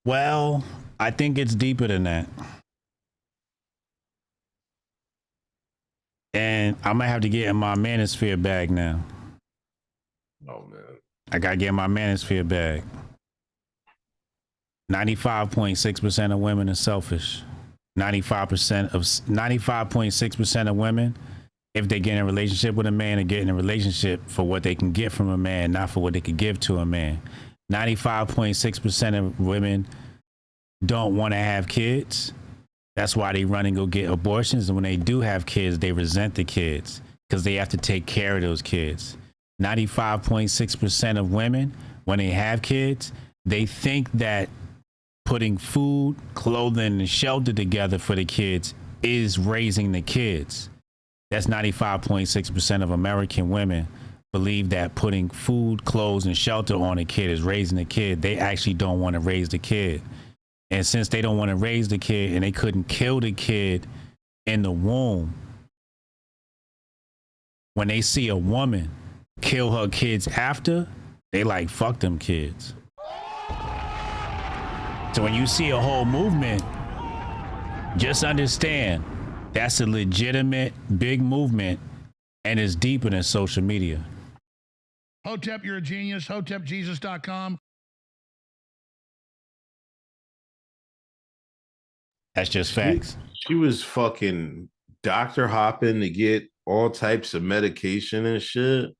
S1: Well, I think it's deeper than that. And I might have to get in my manosphere bag now.
S8: Oh, man.
S1: I got to get in my manosphere bag. 95.6% of women are selfish. 95.6% of women, if they get in a relationship with a man, are getting a relationship for what they can get from a man, not for what they could give to a man. 95.6% of women don't want to have kids. That's why they run and go get abortions. And when they do have kids, they resent the kids because they have to take care of those kids. 95.6% of women, when they have kids, they think that putting food, clothing, and shelter together for the kids is raising the kids. That's 95.6% of American women believe that putting food, clothes, and shelter on a kid is raising the kid. They actually don't want to raise the kid. And since they don't want to raise the kid and they couldn't kill the kid in the womb, when they see a woman kill her kids after, they like, fuck them kids. So when you see a whole movement, just understand that's a legitimate big movement and it's deeper than social media.
S10: Hotep, you're a genius. HotepJesus.com.
S1: That's just facts.
S8: She was fucking doctor hopping to get all types of medication and shit.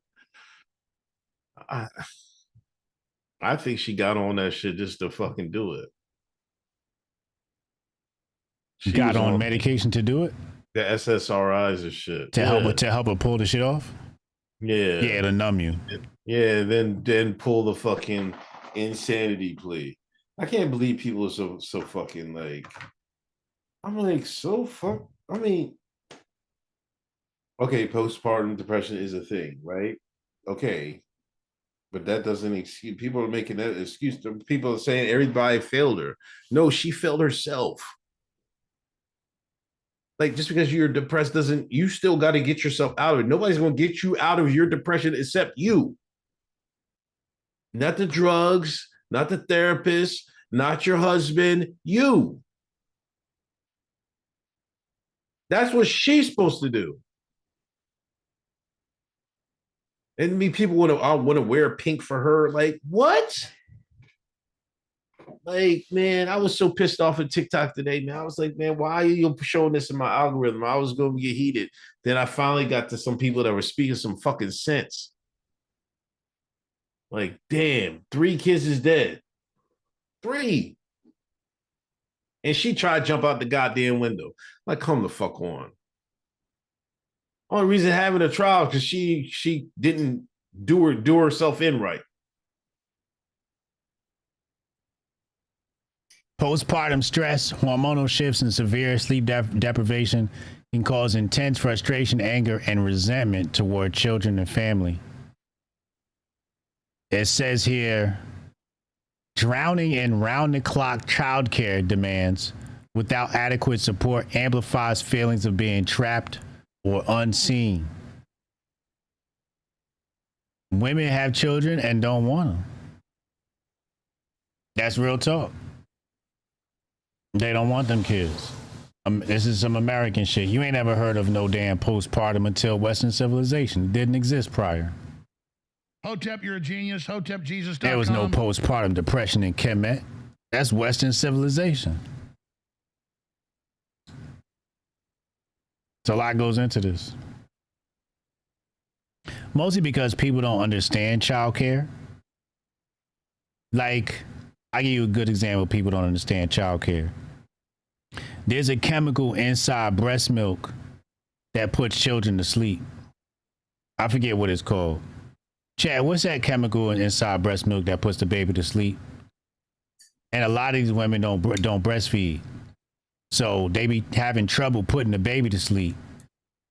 S8: I think she got on that shit just to fucking do it.
S1: She got on medication to do it?
S8: The SSRIs and shit.
S1: To help her pull the shit off?
S8: Yeah.
S1: Yeah, to numb you.
S8: Yeah, then pull the fucking insanity plea. I can't believe people are so fucking like. I'm like I mean, okay, postpartum depression is a thing, right? Okay, but that doesn't excuse. People are making that excuse. People are saying everybody failed her. No, she failed herself. Like, just because you're depressed doesn't, you still got to get yourself out of it. Nobody's going to get you out of your depression except you. Not the drugs, not the therapist, not your husband, you. That's what she's supposed to do. And people want to wear pink for her. Like, what? Like, man, I was so pissed off at TikTok today, man. I was like, man, why are you showing this in my algorithm? I was going to get heated. Then I finally got to some people that were speaking some fucking sense. Like, damn, 3 kids is dead. 3. And she tried to jump out the goddamn window. Like, come the fuck on. Only reason having a trial because she didn't do herself in right.
S1: Postpartum stress, hormonal shifts, and severe sleep deprivation can cause intense frustration, anger, and resentment toward children and family. It says here, drowning in round-the-clock childcare demands without adequate support amplifies feelings of being trapped or unseen. Women have children and don't want them. That's real talk. They don't want them kids. This is some American shit. You ain't ever heard of no damn postpartum until Western civilization. It didn't exist prior.
S10: Hotep, you're a genius. HotepJesus.com.
S1: There was no postpartum depression in Kemet. That's Western civilization. So a lot goes into this. Mostly because people don't understand childcare. Like, I give you a good example. People don't understand childcare. There's a chemical inside breast milk that puts children to sleep. I forget what it's called. Chad, what's that chemical inside breast milk that puts the baby to sleep? And a lot of these women don't breastfeed. So they be having trouble putting the baby to sleep.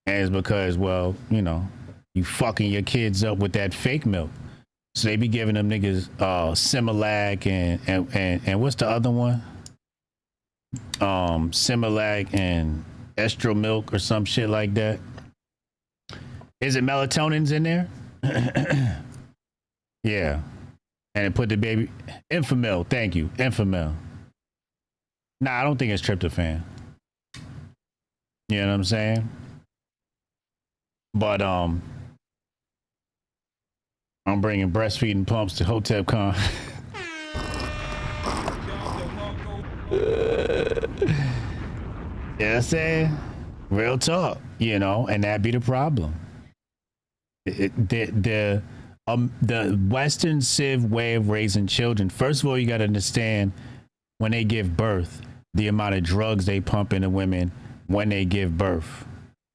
S1: And it's because, well, you know, you fucking your kids up with that fake milk. So they be giving them niggas Similac and what's the other one? Similac and Estro milk or some shit like that. Is it melatonin's in there? Yeah. And it put the baby Enfamil, thank you. Enfamil. Nah, I don't think it's tryptophan. You know what I'm saying? But I'm bringing breastfeeding pumps to HotepCon. You know what I'm saying? Real talk, you know, and that be the problem. The Western Civ way of raising children, first of all, you got to understand when they give birth, the amount of drugs they pump into women when they give birth,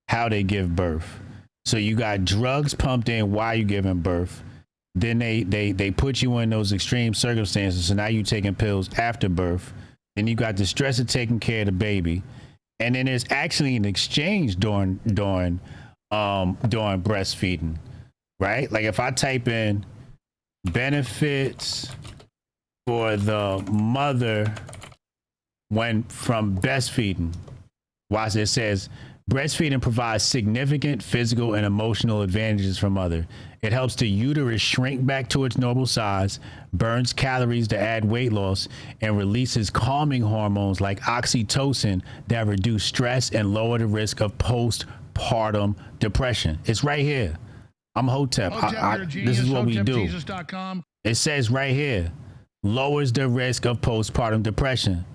S1: how they give birth. So you got drugs pumped in while you giving birth. Then they put you in those extreme circumstances. So now you taking pills after birth. Then you got the stress of taking care of the baby. And then there's actually an exchange during breastfeeding, right? Like if I type in benefits for the mother when from breastfeeding, watch it says breastfeeding provides significant physical and emotional advantages for mother. It helps the uterus shrink back to its normal size, burns calories to add weight loss, and releases calming hormones like oxytocin that reduce stress and lower the risk of postpartum depression. It's right here. I'm Hotep. This is what we do. It says right here, lowers the risk of postpartum depression.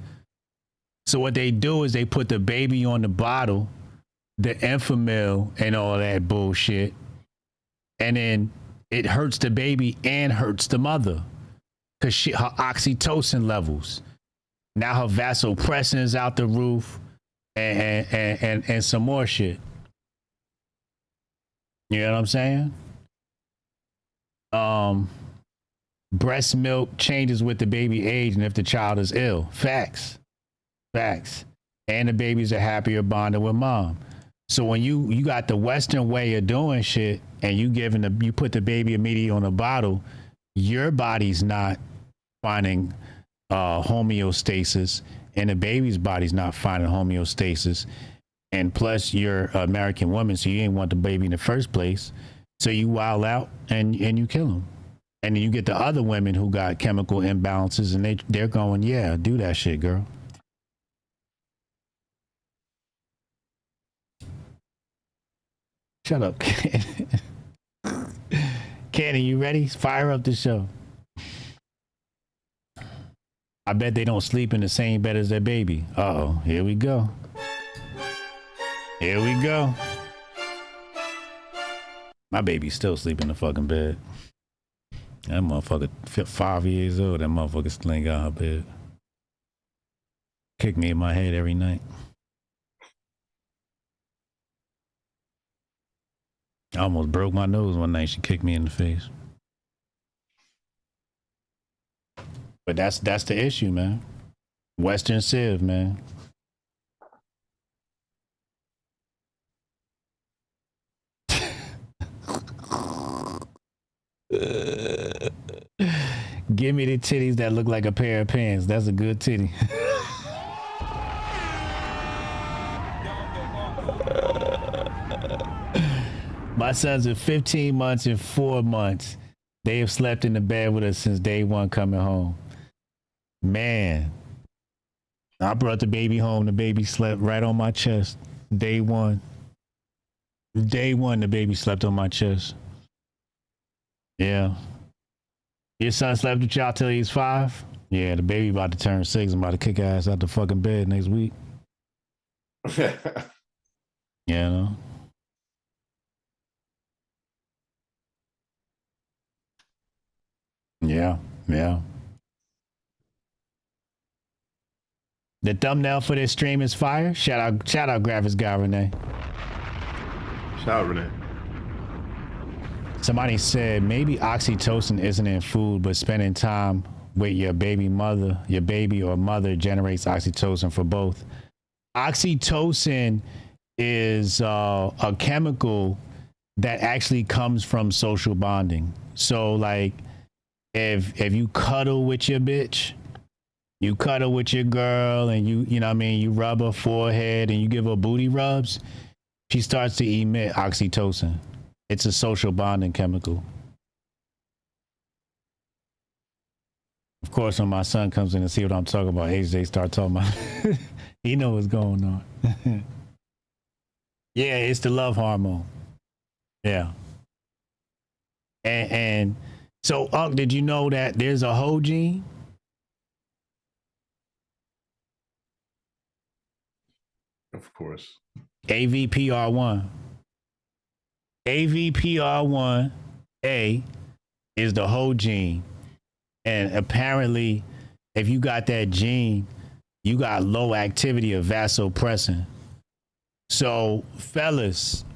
S1: So what they do is they put the baby on the bottle, the Enfamil and all that bullshit, and then it hurts the baby and hurts the mother because her oxytocin levels. Now her vasopressin is out the roof, and some more shit. You know what I'm saying? Breast milk changes with the baby age and if the child is ill. Facts. And the babies are happier bonded with mom. So when you got the Western way of doing shit and you put the baby immediately on a bottle, your body's not finding homeostasis and the baby's body's not finding homeostasis. And plus you're an American woman, so you ain't want the baby in the first place. So you wild out and you kill them. And then you get the other women who got chemical imbalances and they're going, yeah, do that shit, girl. Shut up, Candy, you ready? Fire up the show. I bet they don't sleep in the same bed as their baby. Uh-oh, here we go. Here we go. My baby's still sleeping in the fucking bed. That motherfucker 5 years old. That motherfucker still ain't got her bed. Kick me in my head every night. I almost broke my nose one night. She kicked me in the face. But that's the issue, man. Western Civ, man. Give me the titties that look like a pair of pants. That's a good titty. My sons are 15 months and 4 months. They have slept in the bed with us since day one coming home. Man, I brought the baby home. The baby slept right on my chest. Day one. Day one, the baby slept on my chest. Yeah. Your son slept with y'all till he's 5? Yeah, the baby about to turn 6. I'm about to kick ass out the fucking bed next week. You know? Yeah. The thumbnail for this stream is fire. Shout out graphics guy Renee.
S8: Shout out Renee.
S1: Somebody said maybe oxytocin isn't in food, but spending time with your baby or mother generates oxytocin for both. Oxytocin is a chemical that actually comes from social bonding. So like if you cuddle with your bitch, you cuddle with your girl and you know what I mean, you rub her forehead and you give her booty rubs, she starts to emit oxytocin. It's a social bonding chemical. Of course, when my son comes in and see what I'm talking about, AJ start talking about he know what's going on. Yeah, it's the love hormone. Yeah. And so, Unc, did you know that there's a whole gene?
S8: Of course.
S1: AVPR1. AVPR1A is the whole gene. And apparently, if you got that gene, you got low activity of vasopressin. So, fellas,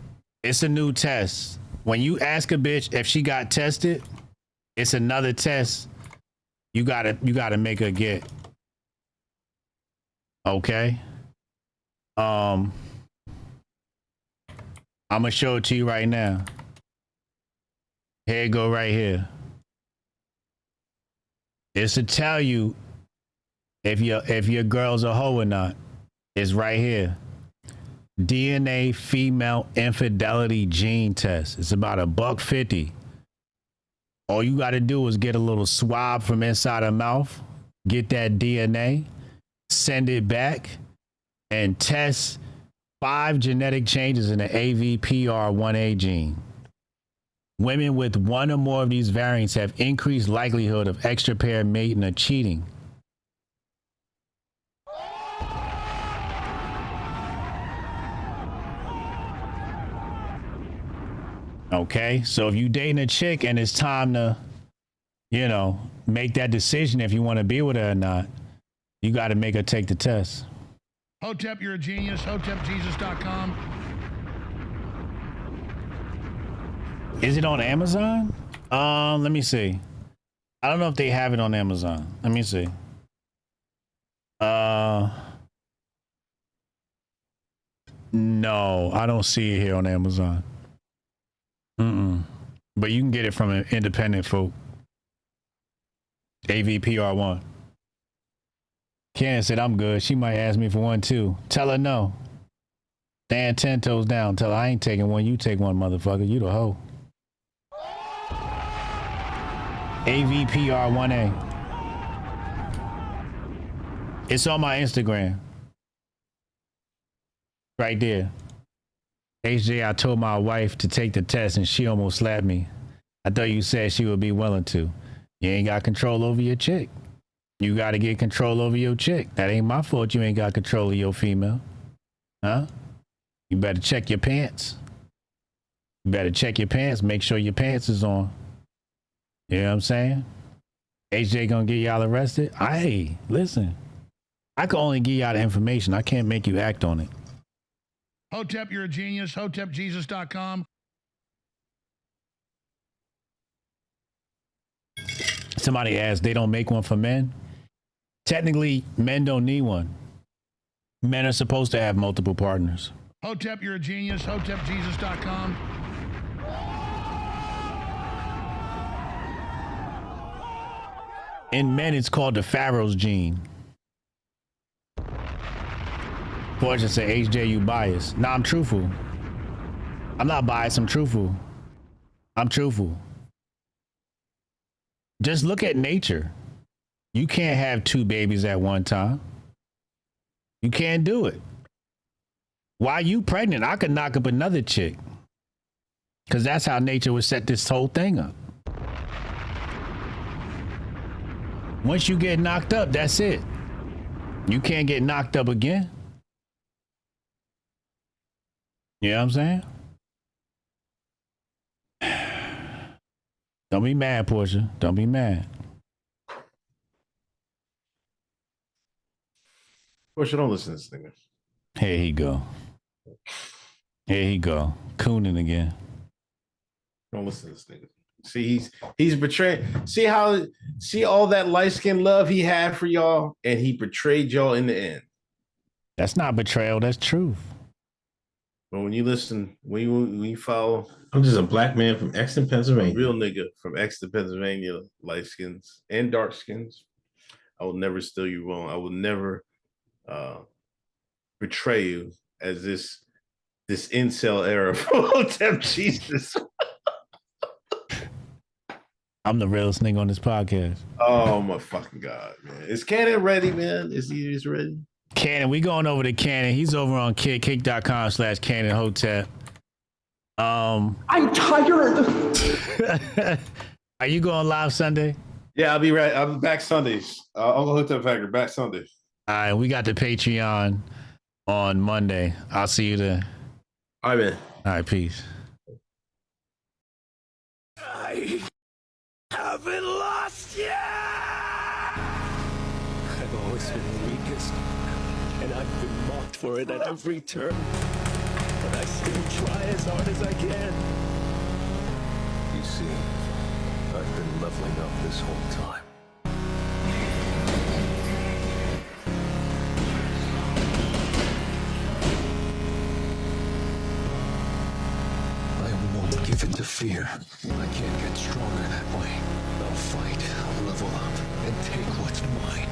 S1: it's a new test. When you ask a bitch if she got tested, it's another test you gotta make her get. Okay? I'm gonna show it to you right now. Here it go right here. It's to tell you if your girl's a hoe or not. It's right here. DNA female infidelity gene test. It's about $150. All you gotta do is get a little swab from inside her mouth, get that DNA, send it back, and test 5 genetic changes in the AVPR1A gene. Women with one or more of these variants have increased likelihood of extra pair mating or cheating. Okay, so if you dating a chick and it's time to, you know, make that decision if you want to be with her or not, you got to make her take the test.
S10: Hotep, you're a genius. HotepJesus.com.
S1: Is it on Amazon? Let me see. I don't know if they have it on Amazon. Let me see. No, I don't see it here on Amazon. But you can get it from an independent folk. AVPR1. Candace said, I'm good. She might ask me for one too. Tell her no. Stand 10 toes down. Tell her I ain't taking one. You take one, motherfucker. You the hoe. AVPR1A. It's on my Instagram. Right there. HJ, I told my wife to take the test and she almost slapped me. I thought you said she would be willing to. You ain't got control over your chick. You got to get control over your chick. That ain't my fault you ain't got control of your female. Huh? You better check your pants. You better check your pants. Make sure your pants is on. You know what I'm saying? HJ gonna get y'all arrested? Hey, listen. I can only give y'all the information. I can't make you act on it.
S10: Hotep, you're a genius. HotepJesus.com.
S1: Somebody asked, they don't make one for men? Technically, men don't need one. Men are supposed to have multiple partners.
S10: Hotep, you're a genius. HotepJesus.com.
S1: In men, it's called the Pharaoh's gene. Fortune said, HJ, you biased. Nah, I'm truthful. I'm not biased, I'm truthful. I'm truthful. Just look at nature. You can't have two babies at one time. You can't do it. Why you pregnant? I could knock up another chick. Because that's how nature would set this whole thing up. Once you get knocked up, that's it. You can't get knocked up again. You know what I'm saying? Don't be mad, Portia. Don't be mad.
S8: Portia, don't listen to this nigga.
S1: Here he go. Here he go. Cooning again.
S8: Don't listen to this nigga. See, he's betraying. See all that light-skinned love he had for y'all, and he betrayed y'all in the end.
S1: That's not betrayal, that's truth.
S8: But when you listen, when you follow,
S3: I'm just a black man from Exton, Pennsylvania.
S8: A real nigga from Exton, Pennsylvania, light skins and dark skins. I will never steal you wrong. I will never betray you as this incel era for Hotep Jesus.
S1: I'm the realest nigga on this podcast.
S8: Oh my fucking God, man. Is Cannon ready, man? Is he just ready?
S1: Cannon, we going over to Cannon. He's over on kick.com/Cannon Hotep.
S13: I'm tired.
S1: Are you going live Sunday?
S8: Yeah, I'll be right. I'll be back Sundays. Uncle Hotep Factor back Sunday.
S1: All right, we got the Patreon on Monday. I'll see you then.
S8: All right, man.
S1: All right, peace.
S9: I haven't lost yet. I've always been the weakest, and I've been mocked for it at every turn. But I still try as hard as I can. You see, I've been leveling up this whole time. I won't give in to fear. I can't get stronger that way. I'll fight, level up, and take what's mine.